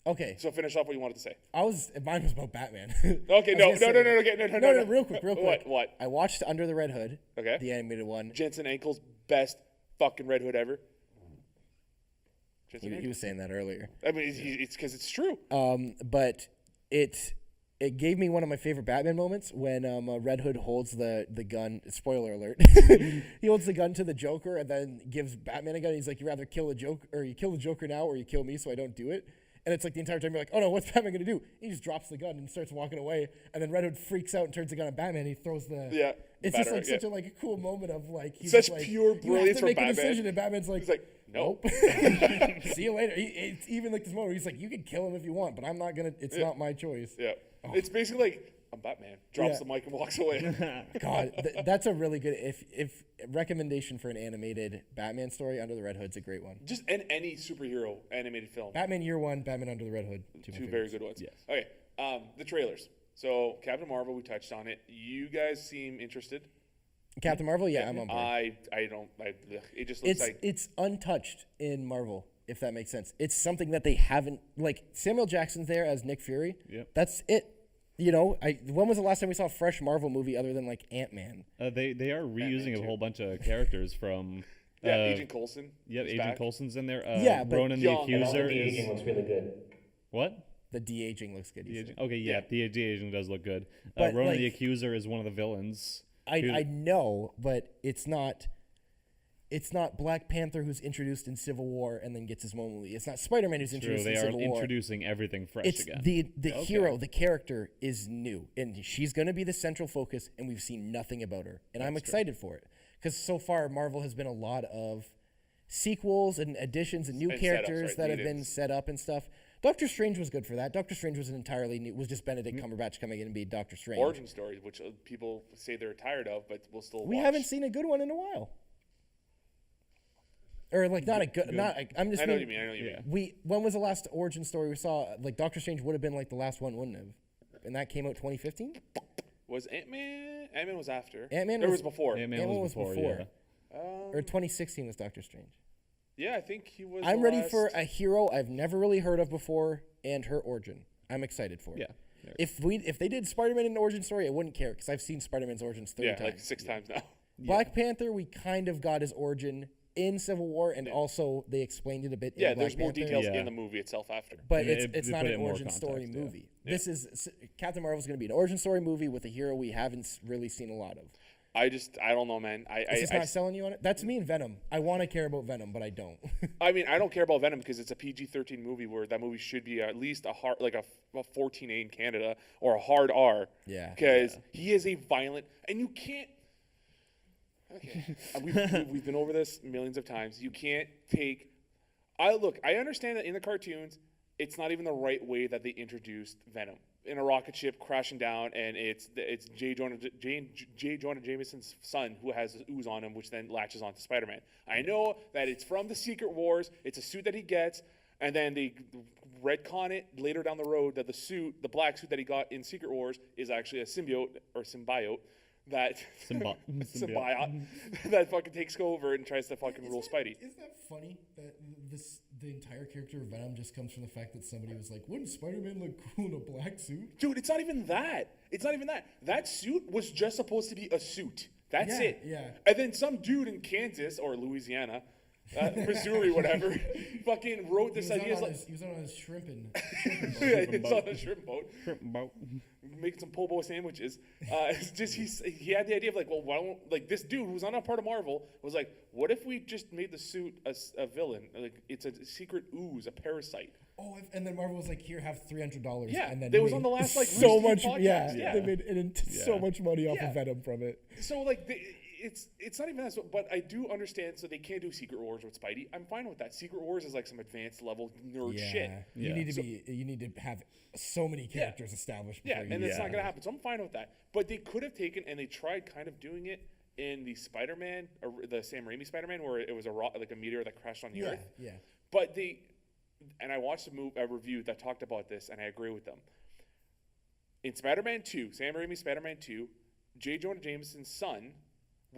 [SPEAKER 5] Okay.
[SPEAKER 1] So finish off what you wanted to say.
[SPEAKER 5] Mine was about Batman.
[SPEAKER 1] Okay, no,
[SPEAKER 5] real quick.
[SPEAKER 1] What?
[SPEAKER 5] I watched Under the Red Hood.
[SPEAKER 1] Okay.
[SPEAKER 5] The animated one.
[SPEAKER 1] Jensen Ackles, best fucking Red Hood ever.
[SPEAKER 5] He was saying that earlier.
[SPEAKER 1] I mean, it's because it's true.
[SPEAKER 5] But it gave me one of my favorite Batman moments when Red Hood holds the gun. Spoiler alert. He holds the gun to the Joker and then gives Batman a gun. He's like, "You rather kill the Joker now, or you kill me, so I don't do it." And it's like the entire time you're like, "Oh no, what's Batman gonna do?" He just drops the gun and starts walking away. And then Red Hood freaks out and turns the gun on Batman. And he throws the It's just like such a cool moment of like he's
[SPEAKER 1] such
[SPEAKER 5] like,
[SPEAKER 1] pure brilliance
[SPEAKER 5] for
[SPEAKER 1] from
[SPEAKER 5] Batman. A
[SPEAKER 1] Batman.
[SPEAKER 5] decision, and Batman's like,
[SPEAKER 1] he's like, nope.
[SPEAKER 5] See you later. It's even like this moment where he's like, "You can kill him if you want, but I'm not gonna. It's not my choice."
[SPEAKER 1] Yeah. It's basically like, I'm Batman. Drops the mic and walks away.
[SPEAKER 5] God, that's a really good if recommendation for an animated Batman story. Under the Red Hood's a great one.
[SPEAKER 1] Just any superhero animated film.
[SPEAKER 5] Batman Year One, Batman Under the Red Hood.
[SPEAKER 1] Two very good ones. Yes. Okay. The trailers. So Captain Marvel, we touched on it. You guys seem interested.
[SPEAKER 5] Captain Marvel, yeah, I'm on board.
[SPEAKER 1] It just looks like
[SPEAKER 5] it's untouched in Marvel, if that makes sense. It's something that they haven't, like Samuel Jackson's there as Nick Fury.
[SPEAKER 2] Yep.
[SPEAKER 5] That's it. You know, when was the last time we saw a fresh Marvel movie other than like Ant-Man?
[SPEAKER 2] They are reusing a whole bunch of characters from.
[SPEAKER 1] Agent Coulson.
[SPEAKER 2] Yep, Agent Coulson's in there.
[SPEAKER 5] But
[SPEAKER 2] Ronan the Accuser
[SPEAKER 4] the aging looks really good.
[SPEAKER 2] What?
[SPEAKER 5] The de-aging looks good.
[SPEAKER 2] The de-aging does look good.
[SPEAKER 5] But,
[SPEAKER 2] Ronan the Accuser is one of the villains.
[SPEAKER 5] I know, but it's not Black Panther who's introduced in Civil War and then gets his moment movie. It's not Spider-Man who's introduced in Civil War.
[SPEAKER 2] They are introducing everything fresh
[SPEAKER 5] it's
[SPEAKER 2] again.
[SPEAKER 5] The hero, the character is new, and she's going to be the central focus, and we've seen nothing about her. And I'm excited for it because so far Marvel has been a lot of sequels and additions and new characters that have been set up and stuff. Doctor Strange was good for that. Doctor Strange was an entirely new, was just Benedict Cumberbatch coming in and be Doctor Strange.
[SPEAKER 1] Origin story, which people say they're tired of, but we'll still
[SPEAKER 5] We
[SPEAKER 1] watch.
[SPEAKER 5] haven't seen a good one in a while. Or like not a good, not. I'm just.
[SPEAKER 1] I know what you mean. I know what you mean.
[SPEAKER 5] When was the last origin story we saw? Like Doctor Strange would have been like the last one, wouldn't have? And that came out 2015.
[SPEAKER 1] Was Ant-Man? Ant-Man was after.
[SPEAKER 5] Ant-Man
[SPEAKER 1] was before.
[SPEAKER 2] Ant-Man was before. Yeah.
[SPEAKER 5] Or 2016 was Doctor Strange.
[SPEAKER 1] Yeah, I think he was.
[SPEAKER 5] I'm ready for a hero I've never really heard of before and her origin. I'm excited for it.
[SPEAKER 2] Yeah.
[SPEAKER 5] If they did Spider-Man in an origin story, I wouldn't care because I've seen Spider-Man's origins 30 times.
[SPEAKER 1] like 6 times now.
[SPEAKER 5] Black Panther, we kind of got his origin in Civil War, and also they explained it a bit.
[SPEAKER 1] Yeah,
[SPEAKER 5] in
[SPEAKER 1] there's
[SPEAKER 5] Black
[SPEAKER 1] more
[SPEAKER 5] Panther.
[SPEAKER 1] details in the movie itself after.
[SPEAKER 5] But
[SPEAKER 2] Yeah,
[SPEAKER 5] it's
[SPEAKER 2] they
[SPEAKER 5] not
[SPEAKER 2] put it
[SPEAKER 5] an
[SPEAKER 2] in more
[SPEAKER 5] origin story
[SPEAKER 2] context, yeah.
[SPEAKER 5] movie. This is Captain Marvel's going to be an origin story movie with a hero we haven't really seen a lot of.
[SPEAKER 1] I don't know, man.
[SPEAKER 5] Is this not selling you on it? That's me and Venom. I want to care about Venom, but I don't.
[SPEAKER 1] I mean, I don't care about Venom because it's a PG-13 movie where that movie should be at least a 14A in Canada or a hard R.
[SPEAKER 5] Yeah.
[SPEAKER 1] Because he is a violent, and you can't. Okay, we've been over this millions of times. You can't take. I understand that in the cartoons, it's not even the right way that they introduced Venom in a rocket ship crashing down, and it's J. Jonah Jameson's son who has the ooze on him, which then latches onto Spider-Man. I know that it's from the Secret Wars. It's a suit that he gets, and then they retcon it later down the road that the black suit that he got in Secret Wars, is actually a symbiote that symbiote that fucking takes over and tries to fucking rule Spidey.
[SPEAKER 3] Isn't that funny that the entire character of Venom just comes from the fact that somebody was like, wouldn't Spider-Man look cool in a black suit?
[SPEAKER 1] Dude, it's not even that. That suit was just supposed to be a suit. That's it.
[SPEAKER 3] Yeah.
[SPEAKER 1] And then some dude in Kansas or Louisiana, Missouri, whatever, fucking wrote this idea.
[SPEAKER 3] He was on his shrimping.
[SPEAKER 1] It's on a shrimp boat. Making some po' boy sandwiches. It's just he had the idea of like, well, why don't like this dude who's not a part of Marvel was like, what if we just made the suit a villain? Like it's a secret ooze, a parasite.
[SPEAKER 3] Oh, and then Marvel was like, here, have $300.
[SPEAKER 1] Yeah,
[SPEAKER 3] and then
[SPEAKER 1] it was on the last like
[SPEAKER 3] so much.
[SPEAKER 1] podcast.
[SPEAKER 3] They made so much money off of Venom from it.
[SPEAKER 1] So like it's not even that. But I do understand. So they can't do Secret Wars with Spidey. I'm fine with that. Secret Wars is like some advanced level nerd shit.
[SPEAKER 3] You need to have so many characters established.
[SPEAKER 1] Yeah, and it's not gonna happen. So I'm fine with that. But they could have taken and they tried kind of doing it in the Spider-Man, or the Sam Raimi Spider-Man, where it was a meteor that crashed on the Earth.
[SPEAKER 3] Yeah.
[SPEAKER 1] But and I watched a review that talked about this, and I agree with them. In Spider-Man 2, Sam Raimi's Spider-Man 2, J. Jonah Jameson's son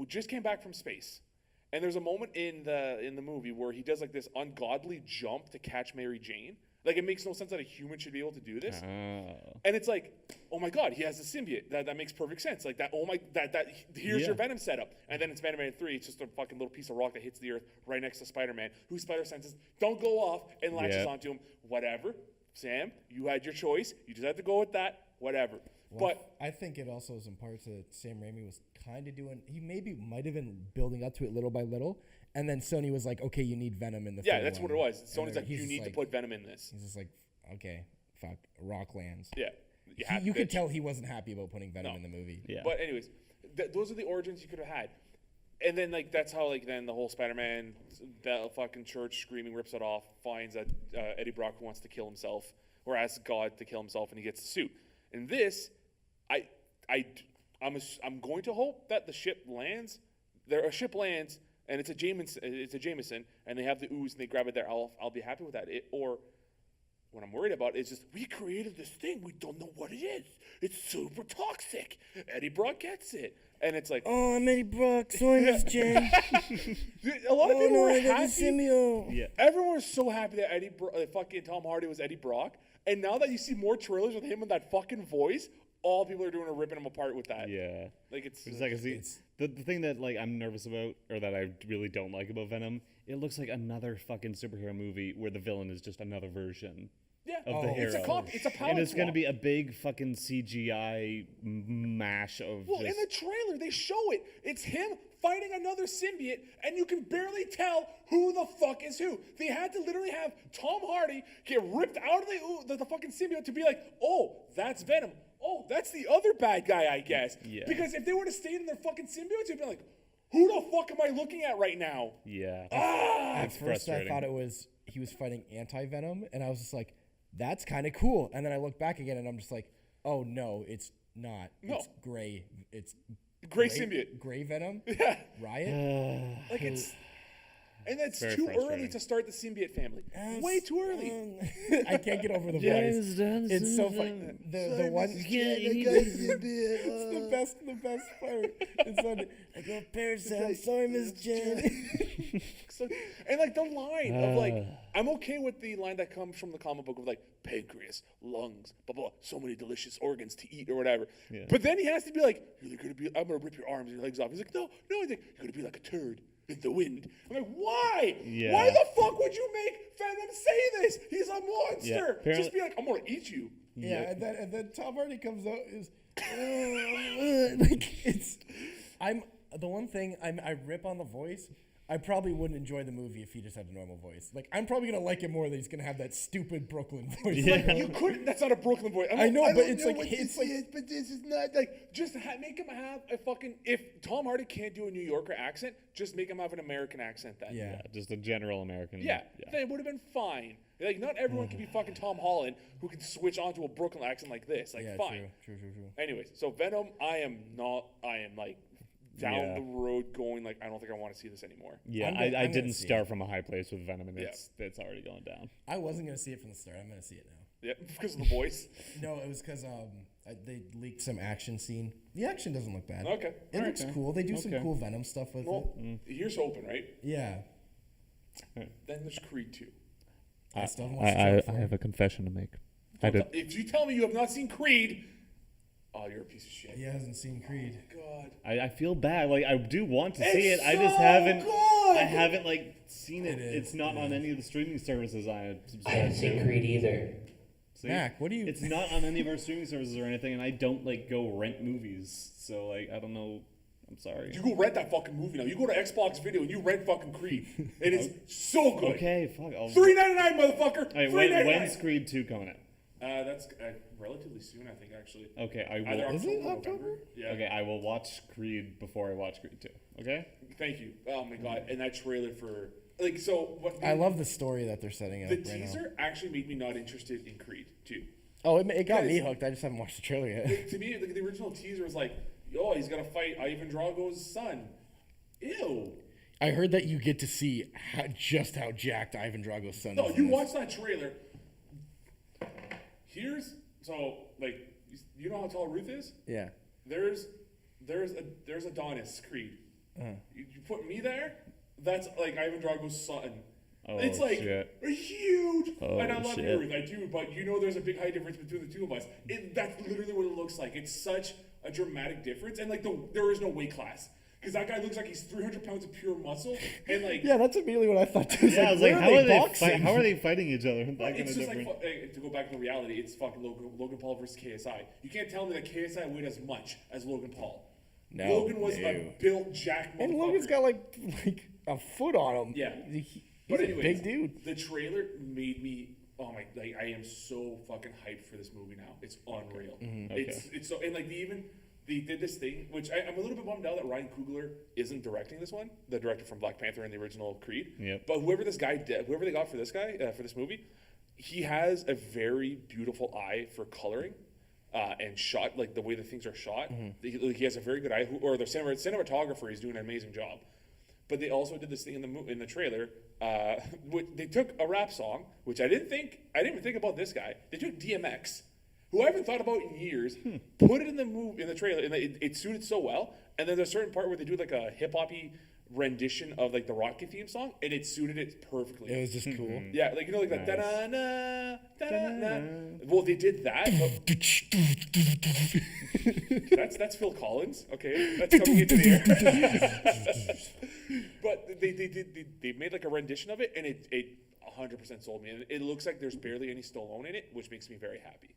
[SPEAKER 1] just came back from space. And there's a moment in the movie where he does like this ungodly jump to catch Mary Jane. Like it makes no sense that a human should be able to do this. And it's like, oh my God, he has a symbiote. That makes perfect sense. Like that. Oh my, here's your Venom setup. And then in Spider-Man 3, it's just a fucking little piece of rock that hits the Earth right next to Spider-Man, whose spider senses don't go off and latches onto him. Whatever, Sam, you had your choice. You just had to go with that. Whatever.
[SPEAKER 3] Well, but I think it also is in part that Sam Raimi was kind of doing. He might have been building up to it little by little, and then Sony was like, "Okay, you need Venom in the."
[SPEAKER 1] Yeah, that's what it was. Sony's like, "You need to put Venom in this."
[SPEAKER 3] He's just like, "Okay, fuck, Rock lands."
[SPEAKER 1] Yeah,
[SPEAKER 3] you could tell he wasn't happy about putting Venom in the movie.
[SPEAKER 2] Yeah,
[SPEAKER 1] but anyways, those are the origins you could have had, and then like that's how like then the whole Spider-Man, that fucking church screaming rips it off, finds that Eddie Brock wants to kill himself or asks God to kill himself, and he gets the suit. In this, I'm going to hope that the ship lands. A ship lands, and it's a Jameson, and they have the ooze, and they grab it there. I'll be happy with that. Or what I'm worried about is just we created this thing, we don't know what it is. It's super toxic. Eddie Brock gets it, and it's like,
[SPEAKER 5] oh, I'm Eddie Brock. So I miss Jen.
[SPEAKER 1] A lot of people were happy.
[SPEAKER 5] Yeah.
[SPEAKER 1] Everyone was so happy that fucking Tom Hardy was Eddie Brock, and now that you see more trailers with him and that fucking voice, all people are doing are ripping him apart with that.
[SPEAKER 2] Yeah.
[SPEAKER 1] Like it's
[SPEAKER 2] like the thing that like I'm nervous about, or that I really don't like about Venom, it looks like another fucking superhero movie where the villain is just another version of the hero.
[SPEAKER 1] It's a palette
[SPEAKER 2] and it's
[SPEAKER 1] swap.
[SPEAKER 2] going to be a big fucking CGI mash of
[SPEAKER 1] in the trailer they show it. It's him fighting another symbiote, and you can barely tell who the fuck is who. They had to literally have Tom Hardy get ripped out of the fucking symbiote to be like, oh, that's Venom. Oh, that's the other bad guy, I guess.
[SPEAKER 2] Yeah.
[SPEAKER 1] Because if they would have stayed in their fucking symbiotes, you'd be like, who the fuck am I looking at right now?
[SPEAKER 2] Yeah.
[SPEAKER 5] At
[SPEAKER 2] It's
[SPEAKER 5] first, I
[SPEAKER 2] frustrating.
[SPEAKER 5] thought he was fighting anti-venom, and I was just like, that's kind of cool. And then I look back again, and I'm just like, oh no, it's not.
[SPEAKER 1] No.
[SPEAKER 5] It's gray. It's
[SPEAKER 1] Gray symbiote.
[SPEAKER 5] Gray venom.
[SPEAKER 1] Yeah.
[SPEAKER 5] Riot.
[SPEAKER 1] Like it's. And that's
[SPEAKER 2] Very
[SPEAKER 1] too early
[SPEAKER 2] frustrating.
[SPEAKER 1] to start the symbiote family. Way too early.
[SPEAKER 5] I can't get over the
[SPEAKER 2] James
[SPEAKER 5] voice.
[SPEAKER 2] Johnson.
[SPEAKER 5] It's so funny. The one. It's the best part. It's on. I go parasite. Sorry, Miss Jen.
[SPEAKER 1] So, and like the line of like, I'm okay with the line that comes from the comic book of like pancreas, lungs, blah blah, so many delicious organs to eat or whatever.
[SPEAKER 2] Yeah.
[SPEAKER 1] But then he has to be like, you're gonna be, I'm gonna rip your arms and your legs off. He's like, no. He's like, you're gonna be like a turd in the wind. I'm like, why?
[SPEAKER 2] Yeah.
[SPEAKER 1] Why the fuck would you make Venom say this? He's a monster.
[SPEAKER 2] Yeah, apparently-
[SPEAKER 1] Just be like, I'm gonna eat you.
[SPEAKER 5] Yeah, and then Tom Hardy comes out is like it's. I'm the one thing I rip on the voice. I probably wouldn't enjoy the movie if he just had a normal voice. Like I'm probably gonna like it more that he's gonna have that stupid Brooklyn voice.
[SPEAKER 2] Yeah.
[SPEAKER 1] You couldn't. That's not a Brooklyn voice.
[SPEAKER 5] I know,
[SPEAKER 1] don't
[SPEAKER 5] but it's
[SPEAKER 1] know
[SPEAKER 5] like-
[SPEAKER 1] what
[SPEAKER 5] it's
[SPEAKER 1] this
[SPEAKER 5] like-
[SPEAKER 1] is, but this is not like just make him have a fucking. If Tom Hardy can't do a New Yorker accent, just make him have an American accent. Then
[SPEAKER 5] Yeah.
[SPEAKER 2] Just a general American.
[SPEAKER 1] yeah, then it would have been fine. Like not everyone can be fucking Tom Holland who can switch onto a Brooklyn accent like this. Like
[SPEAKER 5] Yeah,
[SPEAKER 1] fine.
[SPEAKER 5] true.
[SPEAKER 1] Anyways, so Venom, I am like down
[SPEAKER 2] Yeah.
[SPEAKER 1] the road going like I don't think I want to see this anymore.
[SPEAKER 2] Yeah,
[SPEAKER 5] I'm
[SPEAKER 2] I
[SPEAKER 5] gonna
[SPEAKER 2] didn't
[SPEAKER 5] see
[SPEAKER 2] start from a high place with Venom, and
[SPEAKER 1] Yeah.
[SPEAKER 2] it's already going down.
[SPEAKER 5] I wasn't gonna see it from the start. I'm gonna see it now.
[SPEAKER 1] Yeah, because of the voice.
[SPEAKER 5] No, it was because they leaked some action scene. The action doesn't look bad.
[SPEAKER 1] Okay,
[SPEAKER 5] It
[SPEAKER 1] all
[SPEAKER 5] looks
[SPEAKER 1] right.
[SPEAKER 5] cool. They do some
[SPEAKER 2] Okay.
[SPEAKER 5] cool Venom stuff with
[SPEAKER 1] Well,
[SPEAKER 5] it.
[SPEAKER 1] here's hoping, right?
[SPEAKER 5] Yeah.
[SPEAKER 1] Then there's Creed 2.
[SPEAKER 5] I still haven't watched the trailer for it.
[SPEAKER 2] have a confession to make.
[SPEAKER 1] If you tell me you have not seen Creed, oh, you're a piece of shit.
[SPEAKER 5] He hasn't seen Creed.
[SPEAKER 1] God.
[SPEAKER 2] I feel bad. Like I do want to see it.
[SPEAKER 1] It's
[SPEAKER 2] I just
[SPEAKER 1] so
[SPEAKER 2] haven't.
[SPEAKER 1] good!
[SPEAKER 2] I haven't like seen it.
[SPEAKER 5] It is,
[SPEAKER 2] It's not on any of the streaming services I
[SPEAKER 4] I haven't
[SPEAKER 2] subscribe
[SPEAKER 4] seen
[SPEAKER 2] to.
[SPEAKER 4] Creed either.
[SPEAKER 2] See?
[SPEAKER 5] Mac, what do you?
[SPEAKER 2] It's not on any of our streaming services or anything, and I don't like go rent movies. So like I don't know. I'm sorry.
[SPEAKER 1] You go rent that fucking movie now. You go to Xbox Video and you rent fucking Creed. It is so good.
[SPEAKER 2] Okay, fuck. I'll.
[SPEAKER 1] $3.99, motherfucker.
[SPEAKER 2] Hey,
[SPEAKER 1] $3.99.
[SPEAKER 2] when's Creed 2 coming out?
[SPEAKER 1] That's relatively soon, I think, actually.
[SPEAKER 2] Okay, I
[SPEAKER 1] Either
[SPEAKER 2] will.
[SPEAKER 5] Is it
[SPEAKER 1] October or
[SPEAKER 5] October?
[SPEAKER 1] November. Yeah.
[SPEAKER 2] Okay, I will watch Creed before I watch Creed 2. Okay.
[SPEAKER 1] Thank you. Oh my god. And that trailer for like so what
[SPEAKER 5] I love the story that they're setting up
[SPEAKER 1] the
[SPEAKER 5] right now.
[SPEAKER 1] teaser actually made me not interested in Creed 2.
[SPEAKER 5] Oh, it got me
[SPEAKER 1] Because-
[SPEAKER 5] hooked. I just haven't watched the trailer yet.
[SPEAKER 1] Like, to me, like, the original teaser was like, oh, he's gonna fight Ivan Drago's son. Ew.
[SPEAKER 5] I heard that you get to see just how jacked Ivan Drago's son
[SPEAKER 1] No,
[SPEAKER 5] is.
[SPEAKER 1] you
[SPEAKER 5] in this.
[SPEAKER 1] watch that trailer. Here's so like you know how tall Ruth is?
[SPEAKER 5] Yeah.
[SPEAKER 1] There's Adonis Creed.
[SPEAKER 5] Uh-huh.
[SPEAKER 1] You put me there, that's like Ivan Drago's son.
[SPEAKER 2] Oh,
[SPEAKER 1] it's like
[SPEAKER 2] shit.
[SPEAKER 1] a huge,
[SPEAKER 2] Oh,
[SPEAKER 1] and I love
[SPEAKER 2] shit.
[SPEAKER 1] you, Ruth, I do, but you know there's a big height difference between the two of us. That's literally what it looks like. It's such a dramatic difference, and like there is no weight class because that guy looks like he's 300 pounds of pure muscle, and like
[SPEAKER 5] Yeah, that's immediately what I thought too.
[SPEAKER 2] Yeah, I was
[SPEAKER 5] where
[SPEAKER 2] like, how are they?
[SPEAKER 5] boxing?
[SPEAKER 2] How are they fighting each other? That kind
[SPEAKER 1] it's
[SPEAKER 2] of
[SPEAKER 1] just like
[SPEAKER 2] different.
[SPEAKER 1] to go back to reality. It's fucking Logan Paul versus KSI. You can't tell me that KSI weighed as much as Logan Paul.
[SPEAKER 5] No,
[SPEAKER 1] Logan was
[SPEAKER 5] no.
[SPEAKER 1] a built jack motherfucker.
[SPEAKER 5] And Logan's got like a foot on him.
[SPEAKER 1] Yeah.
[SPEAKER 5] He's
[SPEAKER 1] But
[SPEAKER 5] a
[SPEAKER 1] anyways,
[SPEAKER 5] big dude.
[SPEAKER 1] The trailer made me like I am so fucking hyped for this movie now. It's unreal. It's so and like they did this thing which I'm a little bit bummed out that Ryan Coogler isn't directing this one, the director from Black Panther and the original Creed.
[SPEAKER 2] Yep.
[SPEAKER 1] But whoever they got for this guy for this movie, he has a very beautiful eye for coloring. And shot, like the way the things are shot, he has a very good eye. Or the cinematographer is doing an amazing job. But they also did this thing in the trailer. They took a rap song, which I didn't even think about this guy. They took DMX, who I haven't thought about in years, put it in the trailer, and it suited so well. And then there's a certain part where they do like a hip hoppy rendition of like the Rocky theme song, and it suited it perfectly.
[SPEAKER 5] It was just cool.
[SPEAKER 1] Yeah, like like that da-da-na, da-da-na. Well, they did that. But that's Phil Collins. Okay, that's coming into the air. But they made like a rendition of it, and it 100% sold me. And it looks like there's barely any Stallone in it, which makes me very happy.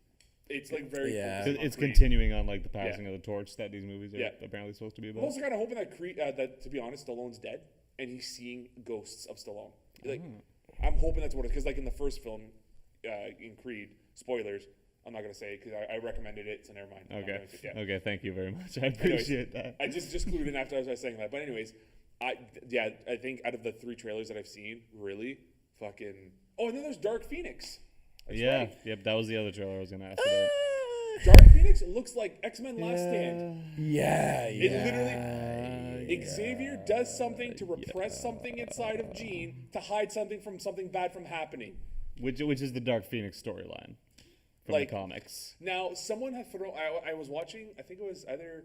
[SPEAKER 1] It's like very focused on
[SPEAKER 2] It's
[SPEAKER 1] Creed.
[SPEAKER 2] continuing on like the passing of the torch that these movies are apparently supposed to be
[SPEAKER 1] I'm
[SPEAKER 2] about.
[SPEAKER 1] also kind of hoping that Creed, that to be honest, Stallone's dead, and he's seeing ghosts of Stallone. Like, I'm hoping that's what it is, because like in the first film, in Creed, spoilers, I'm not gonna say because I recommended it, so never mind.
[SPEAKER 2] Okay.
[SPEAKER 1] Yeah.
[SPEAKER 2] Okay. Thank you very much. I appreciate that.
[SPEAKER 1] I just clued in after I was saying that. But anyways, I think out of the 3 trailers that I've seen, really fucking. Oh, and then there's Dark Phoenix. That's right.
[SPEAKER 2] Yep. That was the other trailer I was gonna ask about.
[SPEAKER 1] Dark Phoenix looks like X-Men Last Stand.
[SPEAKER 3] Yeah.
[SPEAKER 1] It literally, Xavier does something to repress something inside of Jean to hide something bad from happening.
[SPEAKER 2] Which is the Dark Phoenix storyline from the comics.
[SPEAKER 1] Now, someone had thrown. I was watching. I think it was either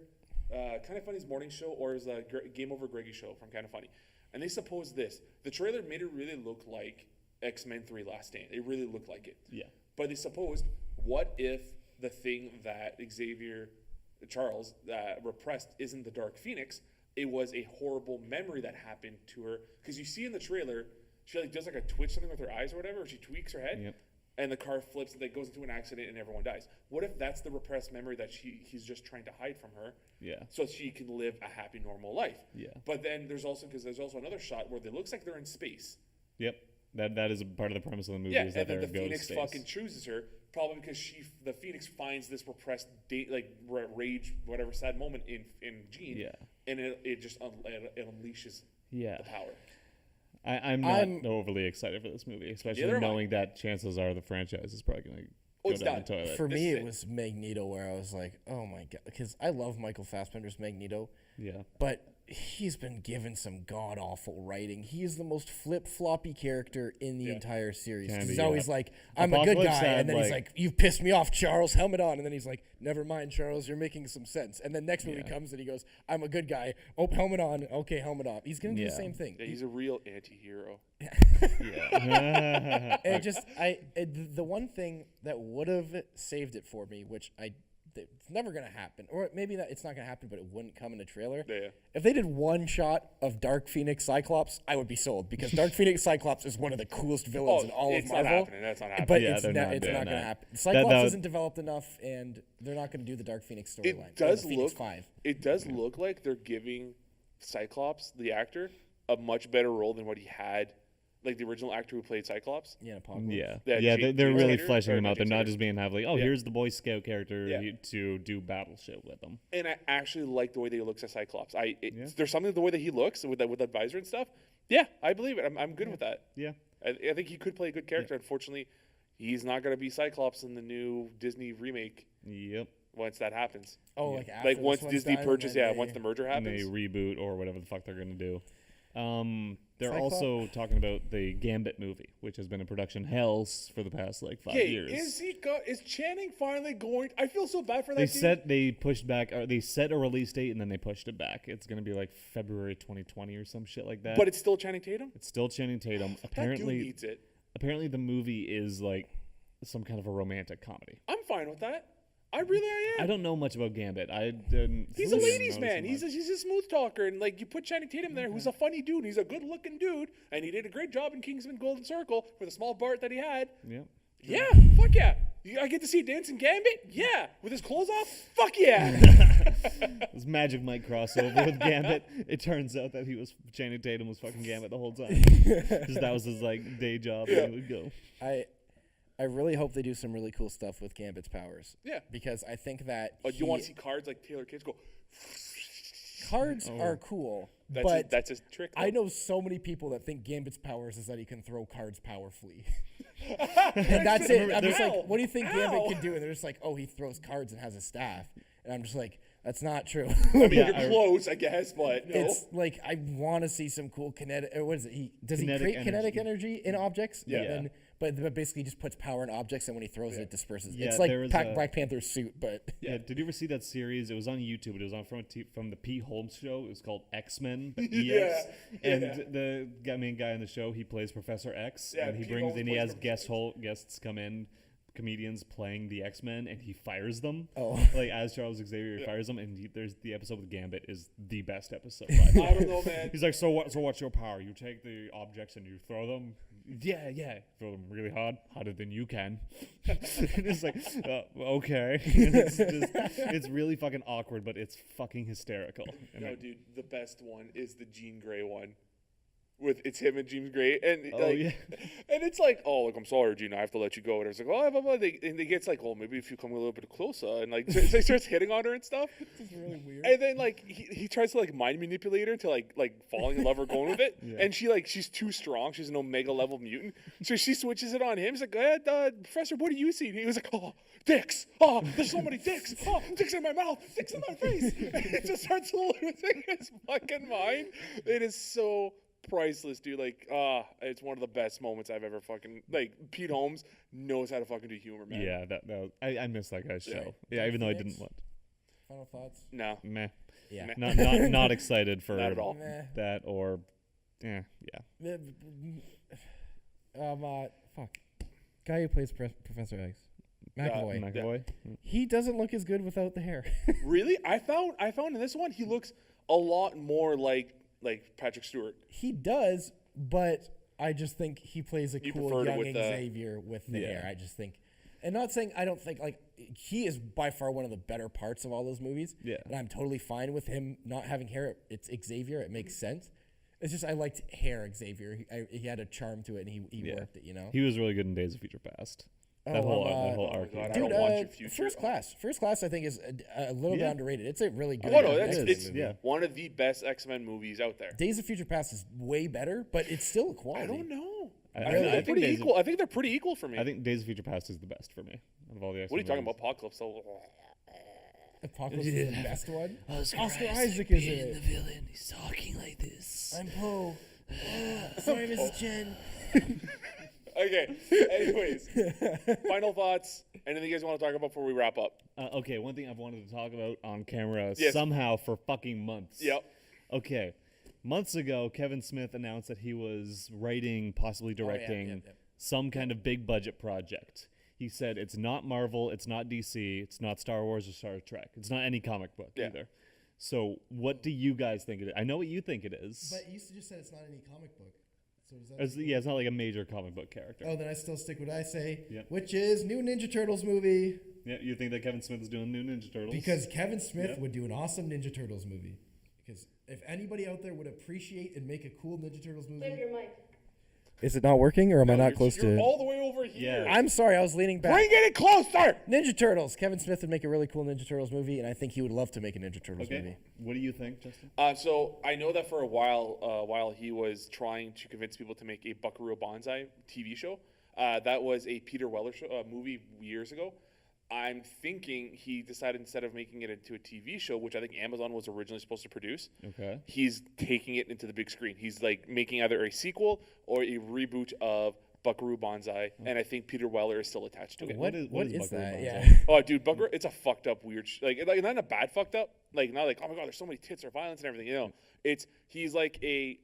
[SPEAKER 1] Kind of Funny's morning show or it was a Game Over Greggy show from Kind of Funny, and they supposed this. The trailer made it really look like X-Men 3 Last Stand. It really looked like it.
[SPEAKER 2] Yeah.
[SPEAKER 1] But they supposed, what if the thing that Charles repressed isn't the Dark Phoenix? It was a horrible memory that happened to her. Because you see in the trailer, she does a twitch something with her eyes or whatever, or she tweaks her head, and the car flips and goes into an accident and everyone dies. What if that's the repressed memory that he's just trying to hide from her?
[SPEAKER 2] Yeah.
[SPEAKER 1] So she can live a happy, normal life.
[SPEAKER 2] Yeah.
[SPEAKER 1] But then there's also another shot where it looks like they're in space.
[SPEAKER 2] Yep. That is a part of the premise of the movie.
[SPEAKER 1] Yeah,
[SPEAKER 2] is that
[SPEAKER 1] and then the
[SPEAKER 2] they're
[SPEAKER 1] Phoenix
[SPEAKER 2] space.
[SPEAKER 1] fucking chooses her, probably because the Phoenix finds this repressed rage, whatever sad moment in Jean, and it just unleashes the power.
[SPEAKER 2] I'm not overly excited for this movie, especially knowing that chances are the franchise is probably going to go down the toilet.
[SPEAKER 3] For me, it was Magneto, where I was like, oh my god, because I love Michael Fassbender's Magneto.
[SPEAKER 2] Yeah.
[SPEAKER 3] But he's been given some god awful writing. He is the most flip floppy character in the entire series. He's always like, I'm a good guy, and then he's like, you've pissed me off, Charles. Helmet on, and then he's like, never mind, Charles, you're making some sense. And then next movie comes and he goes, I'm a good guy. Oh, helmet on. Okay, helmet off. He's gonna do the same thing.
[SPEAKER 1] Yeah, he's a real anti-hero.
[SPEAKER 3] And the one thing that would have saved it for me, which it's never gonna happen, or maybe that it's not gonna happen, but it wouldn't come in a trailer.
[SPEAKER 1] Yeah.
[SPEAKER 3] If they did one shot of Dark Phoenix Cyclops, I would be sold, because Dark Phoenix Cyclops is one of the coolest villains in all of Marvel.
[SPEAKER 1] Not happening. That's not happening.
[SPEAKER 3] But it's not gonna happen. Cyclops isn't developed enough, and they're not gonna do the Dark Phoenix storyline.
[SPEAKER 1] It does look like they're giving Cyclops, the actor, a much better role than what he had. Like the original actor who played Cyclops.
[SPEAKER 3] Yeah, Apocalypse.
[SPEAKER 2] They're really fleshing him out. They're not just being here's the Boy Scout character to do battle shit with them.
[SPEAKER 1] And I actually like the way that he looks at Cyclops. There's something the way that he looks with the visor and stuff. Yeah, I believe it. I'm good with that.
[SPEAKER 2] Yeah.
[SPEAKER 1] I think he could play a good character. Unfortunately, he's not going to be Cyclops in the new Disney remake.
[SPEAKER 2] Yep.
[SPEAKER 1] Once that happens.
[SPEAKER 3] Oh,
[SPEAKER 1] like once Disney purchases, once the merger happens.
[SPEAKER 2] And they reboot or whatever the fuck they're going to do. They're also talking about the Gambit movie, which has been in production hell for the past 5 years.
[SPEAKER 1] Is Channing finally going? I feel so bad for that.
[SPEAKER 2] They pushed back. They set a release date and then they pushed it back. It's going to be February 2020 or some shit like that.
[SPEAKER 1] But it's still Channing Tatum.
[SPEAKER 2] It's still Channing Tatum. Apparently,
[SPEAKER 1] that dude needs it.
[SPEAKER 2] Apparently, the movie is some kind of a romantic comedy.
[SPEAKER 1] I'm fine with that. I am.
[SPEAKER 2] I don't know much about Gambit.
[SPEAKER 1] He's a ladies' man. He's a smooth talker, and you put Channing Tatum there, who's a funny dude. He's a good-looking dude, and he did a great job in Kingsman: Golden Circle for the small part that he had.
[SPEAKER 2] Yeah.
[SPEAKER 1] Yeah. Fuck yeah. I get to see Dancing Gambit. Yeah. With his clothes off. Fuck yeah.
[SPEAKER 2] This Magic Mike crossover with Gambit. It turns out that Channing Tatum was fucking Gambit the whole time, because that was his day job. Yeah. And he would go.
[SPEAKER 3] I really hope they do some really cool stuff with Gambit's powers.
[SPEAKER 1] Yeah.
[SPEAKER 3] Because I think that
[SPEAKER 1] you want to see cards like Taylor Kitsch go.
[SPEAKER 3] Cards are cool,
[SPEAKER 1] that's his trick.
[SPEAKER 3] Though. I know so many people that think Gambit's powers is that he can throw cards powerfully. And that's it. I'm just what do you think Gambit can do? And they're just oh, he throws cards and has a staff. And I'm just that's not true.
[SPEAKER 1] I mean, you're close, I guess, but no.
[SPEAKER 3] It's I want to see some cool kinetic. What is it? Does he create kinetic energy in objects?
[SPEAKER 2] Yeah.
[SPEAKER 3] But basically just puts power in objects, and when he throws it disperses.
[SPEAKER 2] Yeah,
[SPEAKER 3] it's like Black Panther's suit, but
[SPEAKER 2] Did you ever see that series? It was on YouTube. It was on from the Pete Holmes show. It was called X-Men. EX. And the main guy in the show, he plays Professor X, and he has guests come in, comedians playing the X-Men, and he fires them.
[SPEAKER 3] Oh,
[SPEAKER 2] as Charles Xavier fires them, and there's the episode with Gambit is the best episode.
[SPEAKER 1] I don't know, man.
[SPEAKER 2] He's so what? So what's your power? You take the objects and you throw them. Yeah. Throw them really hard, harder than you can. It's okay. It's really fucking awkward, but it's fucking hysterical.
[SPEAKER 1] Dude, the best one is the Jean Grey one. with it's him and James Gray, and
[SPEAKER 2] yeah.
[SPEAKER 1] and it's like, oh, like I'm sorry, Gina, I have to let you go. And it's like, oh, blah, blah, blah. And they gets like, oh, maybe if you come a little bit closer, and like so he starts hitting on her and stuff.
[SPEAKER 3] It's really weird.
[SPEAKER 1] And then like he tries to like mind manipulate her to like falling in love or going with it, and she's too strong. She's an Omega level mutant, so she switches it on him. He's like, Professor, what do you see? And he was like, oh, dicks. Oh, there's so many dicks. Oh, dicks in my mouth, dicks in my face. And it just starts losing his fucking mind. It is so priceless, dude. Like, it's one of the best moments I've ever fucking like. Pete Holmes knows how to fucking do humor, man.
[SPEAKER 2] Yeah, that I miss that guy's show. Yeah, even though I didn't want.
[SPEAKER 3] Final thoughts?
[SPEAKER 1] No.
[SPEAKER 2] Meh.
[SPEAKER 3] Yeah.
[SPEAKER 2] Not excited for
[SPEAKER 1] Not at all.
[SPEAKER 2] that or. Yeah.
[SPEAKER 3] Fuck. Guy who plays Professor X. McAvoy.
[SPEAKER 2] McAvoy.
[SPEAKER 3] He doesn't look as good without the hair.
[SPEAKER 1] Really? I found in this one he looks a lot more like Patrick Stewart.
[SPEAKER 3] He does, but I just think he plays a cool
[SPEAKER 1] preferred it
[SPEAKER 3] young
[SPEAKER 1] with the-
[SPEAKER 3] Xavier with the hair. I just think, and not saying I don't think like he is by far one of the better parts of all those movies.
[SPEAKER 2] Yeah.
[SPEAKER 3] And I'm totally fine with him not having hair. It's Xavier. It makes sense. It's just I liked hair Xavier. He had a charm to it, and he worked it. You know.
[SPEAKER 2] He was really good in Days of Future Past. That whole arc.
[SPEAKER 1] God, I
[SPEAKER 3] Dude,
[SPEAKER 1] don't want your future.
[SPEAKER 3] First Class, I think is a little bit underrated. It's a really good.
[SPEAKER 1] Oh no,
[SPEAKER 3] movie.
[SPEAKER 1] it's one of the best X-Men movies out there.
[SPEAKER 3] Days of Future Past is way better, but it's still a quality.
[SPEAKER 1] I don't know.
[SPEAKER 2] I
[SPEAKER 1] I think they're
[SPEAKER 2] think
[SPEAKER 1] pretty
[SPEAKER 2] Days of-
[SPEAKER 1] equal. I think they're pretty equal for me.
[SPEAKER 2] I think Days of Future Past is the best for me out of all the X-Men
[SPEAKER 1] What are you talking
[SPEAKER 2] movies.
[SPEAKER 1] about? Apocalypse. So,
[SPEAKER 3] Apocalypse is the best one. Oscar
[SPEAKER 6] Oscar
[SPEAKER 3] Isaac is in it.
[SPEAKER 6] the villain. He's talking like this.
[SPEAKER 3] I'm Poe. Sorry, Mrs. Chen.
[SPEAKER 1] okay. Anyways, final thoughts. Anything you guys want to talk about before we wrap up?
[SPEAKER 2] Okay, one thing I've wanted to talk about on camera
[SPEAKER 1] Yes.
[SPEAKER 2] somehow for fucking months.
[SPEAKER 1] Yep.
[SPEAKER 2] Okay. Months ago, Kevin Smith announced that he was writing, possibly directing, some kind of big budget project. He said it's not Marvel, it's not DC, it's not Star Wars or Star Trek. It's not any comic book either. So what do you guys think it is? I know what you think it is.
[SPEAKER 7] But you just said it's not any comic book. So is that
[SPEAKER 2] It's not like a major comic book character.
[SPEAKER 7] Oh, then I still stick with what I say,
[SPEAKER 2] Yep.
[SPEAKER 7] which is new Ninja Turtles movie.
[SPEAKER 2] Yeah, you think that Kevin Smith is doing new Ninja Turtles?
[SPEAKER 7] Because Kevin Smith would do an awesome Ninja Turtles movie. Because if anybody out there would appreciate and make a cool Ninja Turtles movie,
[SPEAKER 3] Is it not working, or am I not close
[SPEAKER 1] You're
[SPEAKER 3] to?
[SPEAKER 1] all the way over here.
[SPEAKER 2] Yeah.
[SPEAKER 3] I'm sorry, I was leaning back.
[SPEAKER 1] Bring it closer.
[SPEAKER 3] Ninja Turtles. Kevin Smith would make a really cool Ninja Turtles movie, and I think he would love to make a Ninja Turtles movie.
[SPEAKER 2] Okay. What do you think, Justin?
[SPEAKER 1] So I know that for a while he was trying to convince people to make a Buckaroo Banzai TV show. That was a Peter Weller movie years ago. I'm thinking he decided instead of making it into a TV show, which I think Amazon was originally supposed to produce, he's taking it into the big screen. He's like making either a sequel or a reboot of Buckaroo Banzai, and I think Peter Weller is still attached to it.
[SPEAKER 3] What is
[SPEAKER 2] Buckaroo
[SPEAKER 3] that?
[SPEAKER 2] Banzai?
[SPEAKER 3] Yeah.
[SPEAKER 1] Oh, dude, Buckaroo, it's a fucked up weird, like not in a bad fucked up, like not like, oh my god, there's so many tits or violence and everything. You know, he's like a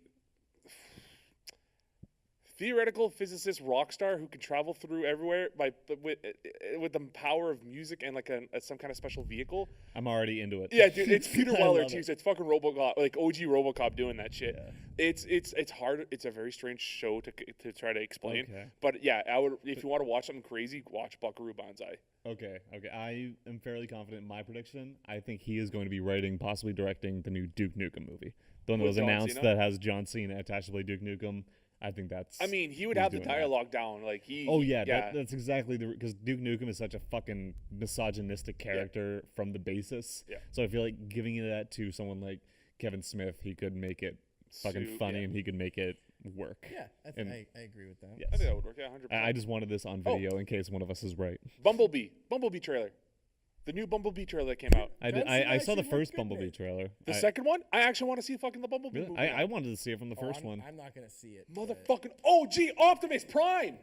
[SPEAKER 1] theoretical physicist rock star who can travel through everywhere with the power of music and like some kind of special vehicle.
[SPEAKER 2] I'm already into it.
[SPEAKER 1] Yeah, dude, it's Peter Weller
[SPEAKER 2] love
[SPEAKER 1] too.
[SPEAKER 2] it.
[SPEAKER 1] So it's fucking RoboCop, like OG RoboCop doing that shit. Yeah. It's hard. It's a very strange show to try to explain.
[SPEAKER 2] Okay.
[SPEAKER 1] But yeah, I would if you want to watch something crazy, watch Buckaroo Banzai.
[SPEAKER 2] Okay. I am fairly confident in my prediction. I think he is going to be writing, possibly directing the new Duke Nukem movie. The one that was
[SPEAKER 1] With John
[SPEAKER 2] announced
[SPEAKER 1] Cena?
[SPEAKER 2] that has John Cena attached to play Duke Nukem. I think that's.
[SPEAKER 1] I mean, he would
[SPEAKER 2] he's
[SPEAKER 1] have the
[SPEAKER 2] doing that.
[SPEAKER 1] dialogue down. Like he.
[SPEAKER 2] Oh yeah, that's exactly because Duke Nukem is such a fucking misogynistic character from the basis.
[SPEAKER 1] Yeah.
[SPEAKER 2] So I feel like giving that to someone like Kevin Smith, he could make it fucking funny and he could make it work.
[SPEAKER 7] yeah, I agree with that.
[SPEAKER 2] Yes.
[SPEAKER 1] I think that would work. Yeah, 100%.
[SPEAKER 2] I just wanted this on video in case one of us is right.
[SPEAKER 1] Bumblebee trailer. The new Bumblebee trailer that came out.
[SPEAKER 2] I saw the first Bumblebee trailer.
[SPEAKER 1] The second one, I actually want to see fucking the Bumblebee
[SPEAKER 2] Really?
[SPEAKER 1] movie.
[SPEAKER 2] I wanted to see it from the first one.
[SPEAKER 3] I'm not gonna see it.
[SPEAKER 1] Motherfucking OG Optimus Prime.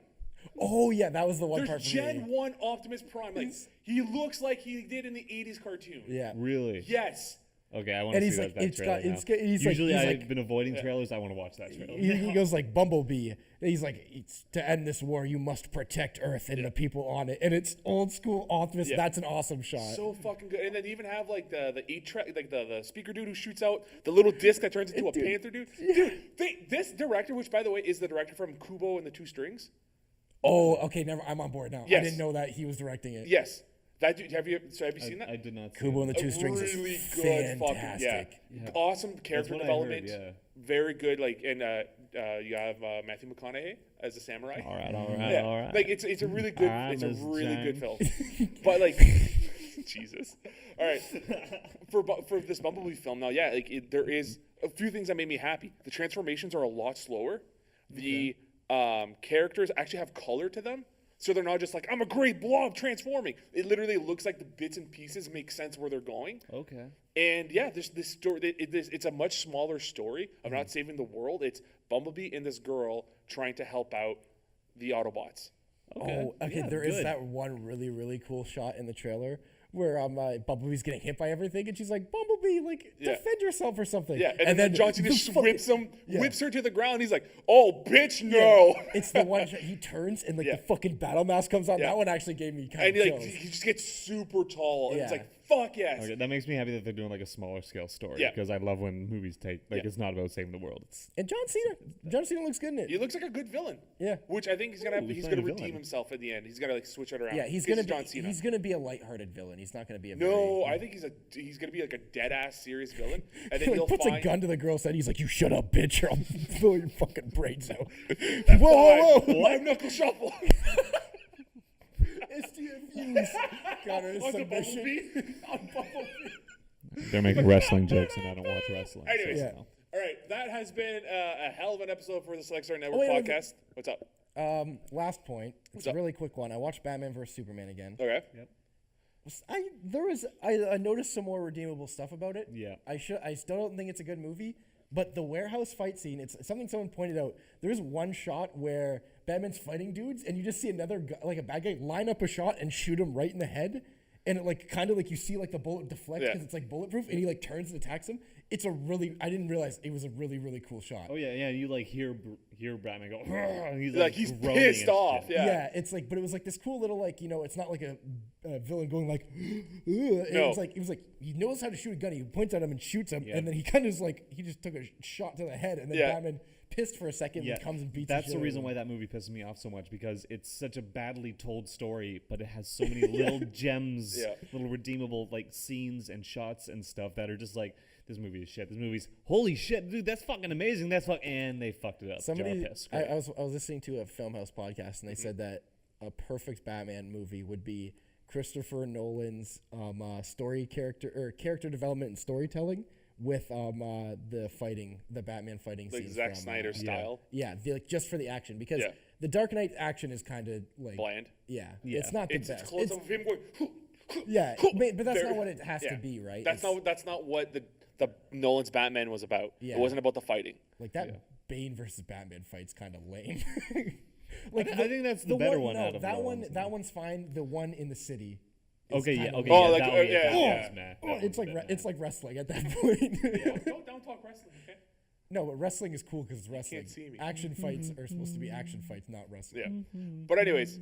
[SPEAKER 3] Oh yeah, that was the one
[SPEAKER 1] There's
[SPEAKER 3] part for
[SPEAKER 1] Gen
[SPEAKER 3] me.
[SPEAKER 1] 1 Optimus Prime. Like he looks like he did in the 80s cartoon.
[SPEAKER 3] Yeah.
[SPEAKER 2] Really?
[SPEAKER 1] Yes.
[SPEAKER 2] Okay, I want
[SPEAKER 3] And
[SPEAKER 2] to
[SPEAKER 3] he's
[SPEAKER 2] see
[SPEAKER 3] like,
[SPEAKER 2] that
[SPEAKER 3] it's
[SPEAKER 2] trailer
[SPEAKER 3] got-
[SPEAKER 2] now.
[SPEAKER 3] it's got- he's like-
[SPEAKER 2] Usually
[SPEAKER 3] he's
[SPEAKER 2] I've
[SPEAKER 3] like-
[SPEAKER 2] been avoiding trailers. I want to watch that trailer.
[SPEAKER 3] He goes like Bumblebee. And he's like, to end this war, you must protect Earth and the people on it. And it's old school Optimus.
[SPEAKER 1] Yeah.
[SPEAKER 3] That's an awesome shot.
[SPEAKER 1] So fucking good. And then they even have like the 8-track, like the speaker dude who shoots out the little disc that turns into a panther dude. Dude, this director, which by the way is the director from Kubo and the Two Strings.
[SPEAKER 3] Oh, okay, never. I'm on board now.
[SPEAKER 1] Yes.
[SPEAKER 3] I didn't know that he was directing it.
[SPEAKER 1] Yes. That dude, have you seen that?
[SPEAKER 2] I did not see
[SPEAKER 3] Kubo and
[SPEAKER 2] it.
[SPEAKER 3] the Two Strings
[SPEAKER 1] really
[SPEAKER 3] is
[SPEAKER 1] good fucking
[SPEAKER 3] fantastic.
[SPEAKER 1] Awesome character
[SPEAKER 2] what I
[SPEAKER 1] development.
[SPEAKER 2] heard, yeah.
[SPEAKER 1] Very good. Like and you have Matthew McConaughey as a samurai.
[SPEAKER 2] All right.
[SPEAKER 1] Yeah. Like it's a really good it's a
[SPEAKER 2] Miss
[SPEAKER 1] really good
[SPEAKER 2] Jang.
[SPEAKER 1] film. But like Jesus. All right. For this Bumblebee film now, yeah, like there is a few things that made me happy. The transformations are a lot slower. The characters actually have color to them. So they're not just like, I'm a great blob transforming. It literally looks like the bits and pieces make sense where they're going.
[SPEAKER 2] Okay.
[SPEAKER 1] And yeah, this story, it's a much smaller story of not saving the world. It's Bumblebee and this girl trying to help out the Autobots.
[SPEAKER 2] Okay.
[SPEAKER 5] Oh, okay.
[SPEAKER 2] Yeah,
[SPEAKER 5] There is
[SPEAKER 2] good.
[SPEAKER 5] that one really, really cool shot in the trailer where Bumblebee's getting hit by everything, and she's like, "Bumblebee, like defend yourself or something."
[SPEAKER 1] Yeah, and then John Cena
[SPEAKER 5] the
[SPEAKER 1] whips her to the ground. He's like, "Oh, bitch, no!"
[SPEAKER 5] It's the one shot he turns and like the fucking battle mask comes on.
[SPEAKER 1] Yeah.
[SPEAKER 5] That one actually gave me kind
[SPEAKER 1] And
[SPEAKER 5] of
[SPEAKER 1] like
[SPEAKER 5] chills.
[SPEAKER 1] he just gets super tall, and it's
[SPEAKER 5] Yeah.
[SPEAKER 1] like, "Fuck yes!"
[SPEAKER 2] Okay, that makes me happy that they're doing like a smaller scale story.
[SPEAKER 1] Yeah.
[SPEAKER 2] Because I love when movies take it's not about saving the world. It's
[SPEAKER 5] And John Cena looks good in it.
[SPEAKER 1] He looks like a good villain.
[SPEAKER 5] Yeah.
[SPEAKER 1] Which I think he's gonna
[SPEAKER 2] Ooh,
[SPEAKER 1] he's
[SPEAKER 2] playing
[SPEAKER 1] gonna
[SPEAKER 2] a
[SPEAKER 1] redeem
[SPEAKER 2] villain.
[SPEAKER 1] himself at the end. He's gonna like switch it around.
[SPEAKER 5] Yeah, he's
[SPEAKER 1] This
[SPEAKER 5] gonna
[SPEAKER 1] is
[SPEAKER 5] be
[SPEAKER 1] John Cena.
[SPEAKER 5] he's gonna be a lighthearted villain. He's not gonna be a
[SPEAKER 1] No, I think he's gonna be like a dead ass serious villain, and then
[SPEAKER 5] He
[SPEAKER 1] he'll
[SPEAKER 5] puts
[SPEAKER 1] find
[SPEAKER 5] a gun to the girl's head. He's like, "You shut up, bitch, or I'll blow your fucking brains out."
[SPEAKER 1] Live knuckle shuffle.
[SPEAKER 5] STFUs got her
[SPEAKER 1] On the
[SPEAKER 5] submission.
[SPEAKER 1] Bumblebee.
[SPEAKER 2] they're making wrestling jokes, and I don't watch wrestling. so,
[SPEAKER 1] Anyways,
[SPEAKER 2] you know.
[SPEAKER 1] all right, that has been a hell of an episode for the Select Star Network
[SPEAKER 5] wait,
[SPEAKER 1] podcast. What's up?
[SPEAKER 5] Last point. It's a
[SPEAKER 1] up?
[SPEAKER 5] really quick one. I watched Batman vs Superman again.
[SPEAKER 1] Okay.
[SPEAKER 5] I noticed some more redeemable stuff about it.
[SPEAKER 2] Yeah.
[SPEAKER 5] I still don't think it's a good movie, but the warehouse fight scene, it's something someone pointed out. There's one shot where Batman's fighting dudes, and you just see another guy, like a bad guy, line up a shot and shoot him right in the head, and it like kind of like you see like the bullet deflect because it's like bulletproof, and he like turns and attacks him. I didn't realize it was a really, really cool shot.
[SPEAKER 2] Oh yeah. You like hear Batman go. And he's
[SPEAKER 1] He's
[SPEAKER 2] groaning
[SPEAKER 1] pissed
[SPEAKER 2] and
[SPEAKER 1] off.
[SPEAKER 2] shit.
[SPEAKER 1] Yeah.
[SPEAKER 5] It's like, but it was like this cool little like, it's not like a villain going like, it
[SPEAKER 1] No.
[SPEAKER 5] was like he knows how to shoot a gun. He points at him and shoots him, and then he kind of is like he just took a shot to the head, and then Batman pissed for a second and comes and beats.
[SPEAKER 2] That's
[SPEAKER 5] the
[SPEAKER 2] the
[SPEAKER 5] shit
[SPEAKER 2] reason
[SPEAKER 5] out
[SPEAKER 2] why
[SPEAKER 5] of him.
[SPEAKER 2] that movie pisses me off so much, because it's such a badly told story, but it has so many little gems, little redeemable like scenes and shots and stuff that are just like, this movie is shit. This movie's holy shit, dude. That's fucking amazing. And they fucked it up. Jar piss.
[SPEAKER 5] I was listening to a Filmhouse podcast, and they said that a perfect Batman movie would be Christopher Nolan's character development and storytelling with the Batman fighting
[SPEAKER 1] Like
[SPEAKER 5] scenes
[SPEAKER 1] Zack
[SPEAKER 5] from,
[SPEAKER 1] Snyder style.
[SPEAKER 5] Yeah, like just for the action, because the Dark Knight action is kind of like
[SPEAKER 1] Bland.
[SPEAKER 5] Yeah, it's not the
[SPEAKER 1] It's
[SPEAKER 5] best.
[SPEAKER 1] close of him going.
[SPEAKER 5] But that's
[SPEAKER 1] There.
[SPEAKER 5] not what it has to be, right?
[SPEAKER 1] That's not what the Nolan's Batman was about.
[SPEAKER 5] Yeah.
[SPEAKER 1] It wasn't about the fighting.
[SPEAKER 5] like that. Bane versus Batman fight's kind of lame.
[SPEAKER 2] I think that's the better one out of
[SPEAKER 5] that
[SPEAKER 2] Nolan's,
[SPEAKER 5] one. That one's fine. The one in the city.
[SPEAKER 2] Okay,
[SPEAKER 5] kinda
[SPEAKER 2] yeah, okay,
[SPEAKER 5] lame.
[SPEAKER 1] Oh,
[SPEAKER 2] yeah,
[SPEAKER 1] like,
[SPEAKER 2] that one,
[SPEAKER 1] yeah,
[SPEAKER 2] that
[SPEAKER 1] yeah.
[SPEAKER 2] one's meh.
[SPEAKER 5] Oh, it's like wrestling at that point.
[SPEAKER 1] Don't talk wrestling, okay?
[SPEAKER 5] No, but wrestling is cool because it's wrestling.
[SPEAKER 1] can't see me.
[SPEAKER 5] Action fights are supposed to be action fights, not wrestling.
[SPEAKER 1] Yeah. But anyways,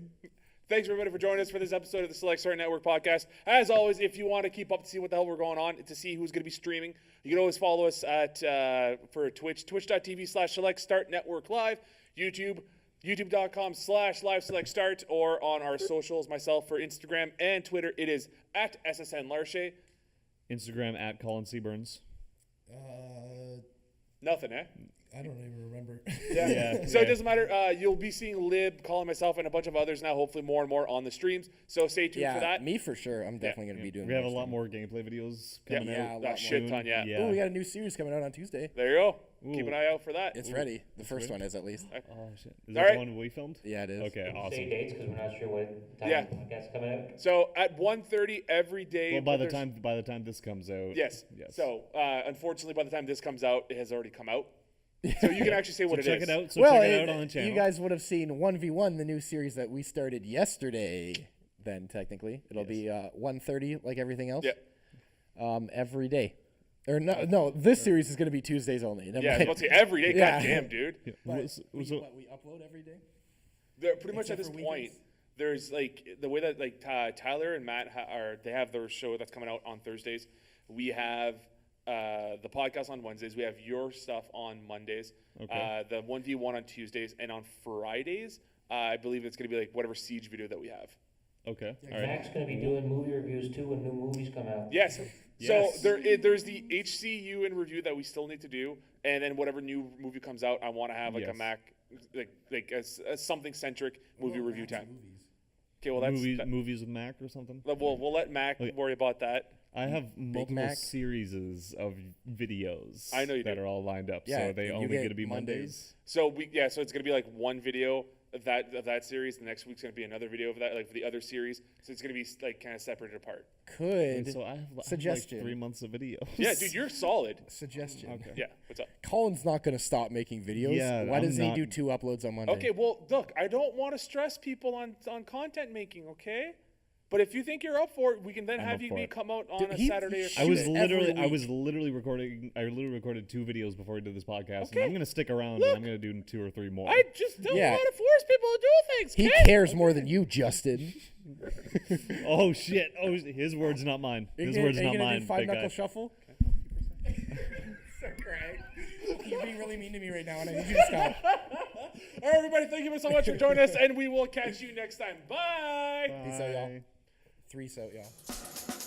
[SPEAKER 1] thanks everybody for joining us for this episode of the Select Start Network podcast. As always, if you want to keep up to see what the hell we're going on, to see who's going to be streaming, you can always follow us at for Twitch, twitch.tv/Select Start Network Live, YouTube, youtube.com/live select start, or on our socials, myself for Instagram and Twitter, it is at SSN Larshay.
[SPEAKER 2] Instagram at Colin Seaburns.
[SPEAKER 1] Nothing, eh?
[SPEAKER 7] I don't even remember.
[SPEAKER 1] Yeah. So it doesn't matter. You'll be seeing Lib, Colin, myself, and a bunch of others now, hopefully more and more on the streams. So stay tuned for that.
[SPEAKER 5] me for sure. I'm definitely going to be doing.
[SPEAKER 2] We have a lot more gameplay videos coming
[SPEAKER 1] Yeah,
[SPEAKER 2] out.
[SPEAKER 1] a shit ton, yeah.
[SPEAKER 2] Yeah.
[SPEAKER 5] Oh, we got a new series coming out on Tuesday.
[SPEAKER 1] There you go. Keep an eye out for that.
[SPEAKER 5] It's ready. The first one is at least.
[SPEAKER 2] Oh shit! Is
[SPEAKER 1] All
[SPEAKER 2] that
[SPEAKER 1] right.
[SPEAKER 2] the one we filmed?
[SPEAKER 5] Yeah, it is.
[SPEAKER 2] Okay,
[SPEAKER 4] Say
[SPEAKER 2] awesome.
[SPEAKER 4] dates because we're not sure what time
[SPEAKER 1] Yeah.
[SPEAKER 4] the podcast is coming out.
[SPEAKER 1] So at 1:30 every day.
[SPEAKER 2] Well, by the
[SPEAKER 1] there's-
[SPEAKER 2] time this comes out.
[SPEAKER 1] Yes.
[SPEAKER 2] Yes.
[SPEAKER 1] So unfortunately, by the time this comes out, it has already come out. So you can actually say what it is.
[SPEAKER 2] check it out. So
[SPEAKER 5] well,
[SPEAKER 2] check it out on the channel.
[SPEAKER 5] you guys would have seen 1v1, the new series that we started yesterday. Then technically, it'll be 1:30 like everything else.
[SPEAKER 1] Yeah.
[SPEAKER 5] Every day. Or no, this series is going to be Tuesdays only. Never
[SPEAKER 1] Yeah, I was
[SPEAKER 5] mind.
[SPEAKER 1] about to say every day.
[SPEAKER 5] Yeah.
[SPEAKER 1] Goddamn, dude.
[SPEAKER 5] we upload every day.
[SPEAKER 1] They're pretty much
[SPEAKER 5] Except
[SPEAKER 1] at this
[SPEAKER 5] for
[SPEAKER 1] point.
[SPEAKER 5] weekends?
[SPEAKER 1] There's like the way that like Tyler and Matt they have their show that's coming out on Thursdays. We have the podcast on Wednesdays. We have your stuff on Mondays.
[SPEAKER 2] Okay.
[SPEAKER 1] The 1v1 on Tuesdays, and on Fridays, I believe it's going to be like whatever Siege video that we have.
[SPEAKER 2] Okay. All right.
[SPEAKER 4] Mac's going to be doing movie reviews too when new movies come out.
[SPEAKER 1] Yes.
[SPEAKER 2] Yes.
[SPEAKER 1] So there's the HCU in review that we still need to do, and then whatever new movie comes out, I want to have like a
[SPEAKER 2] Yes.
[SPEAKER 1] Mac, like a something centric movie review time. Okay, well that's
[SPEAKER 2] movies with Mac or something.
[SPEAKER 1] We'll let Mac worry about that.
[SPEAKER 2] I have multiple
[SPEAKER 3] Mac.
[SPEAKER 2] series of videos.
[SPEAKER 1] I know you
[SPEAKER 2] that
[SPEAKER 1] do.
[SPEAKER 2] are all lined up.
[SPEAKER 3] Yeah,
[SPEAKER 2] so they
[SPEAKER 3] you
[SPEAKER 2] only
[SPEAKER 3] get
[SPEAKER 2] get to be
[SPEAKER 3] Mondays.
[SPEAKER 2] Mondays.
[SPEAKER 1] So it's gonna be like one video of that series. The next week's gonna be another video of that, like for the other series. So it's gonna be like kind of separated apart.
[SPEAKER 3] Could
[SPEAKER 2] So I have
[SPEAKER 3] suggestion.
[SPEAKER 2] like 3 months of videos.
[SPEAKER 1] Yeah, dude, you're solid.
[SPEAKER 3] suggestion.
[SPEAKER 2] Okay.
[SPEAKER 1] Yeah, what's up?
[SPEAKER 3] Colin's not going to stop making videos.
[SPEAKER 2] Yeah,
[SPEAKER 3] Why
[SPEAKER 2] I'm
[SPEAKER 3] does he
[SPEAKER 2] not-
[SPEAKER 3] do 2 uploads on Monday?
[SPEAKER 1] Okay, well, look, I don't want to stress people on content making, okay? But if you think you're up for it, we can then
[SPEAKER 2] I'm
[SPEAKER 1] have
[SPEAKER 2] up
[SPEAKER 1] you
[SPEAKER 2] for it.
[SPEAKER 1] come out on
[SPEAKER 3] Dude,
[SPEAKER 1] a
[SPEAKER 3] he-
[SPEAKER 1] Saturday or
[SPEAKER 3] he
[SPEAKER 2] I was
[SPEAKER 3] Shoot,
[SPEAKER 2] literally
[SPEAKER 3] every
[SPEAKER 2] I was literally recording. I literally recorded 2 videos before we did this podcast,
[SPEAKER 1] Okay.
[SPEAKER 2] and I'm gonna stick around
[SPEAKER 1] Look.
[SPEAKER 2] and I'm gonna do 2 or 3 more.
[SPEAKER 1] I just don't
[SPEAKER 3] Yeah.
[SPEAKER 1] want to force people to do things.
[SPEAKER 3] He
[SPEAKER 1] okay?
[SPEAKER 3] cares more than you, Justin.
[SPEAKER 2] Oh shit! Oh, his words, not mine. His words,
[SPEAKER 3] Are you
[SPEAKER 2] not
[SPEAKER 3] gonna
[SPEAKER 2] mine.
[SPEAKER 3] do 5
[SPEAKER 2] big
[SPEAKER 3] knuckle
[SPEAKER 2] guy.
[SPEAKER 3] shuffle? So great. You're being really mean to me right now, and I need you to stop.
[SPEAKER 1] All right, everybody, thank you so much for joining us, and we will catch you next time. Bye.
[SPEAKER 3] Peace out, y'all.
[SPEAKER 2] Bye.
[SPEAKER 3] 3 out, y'all.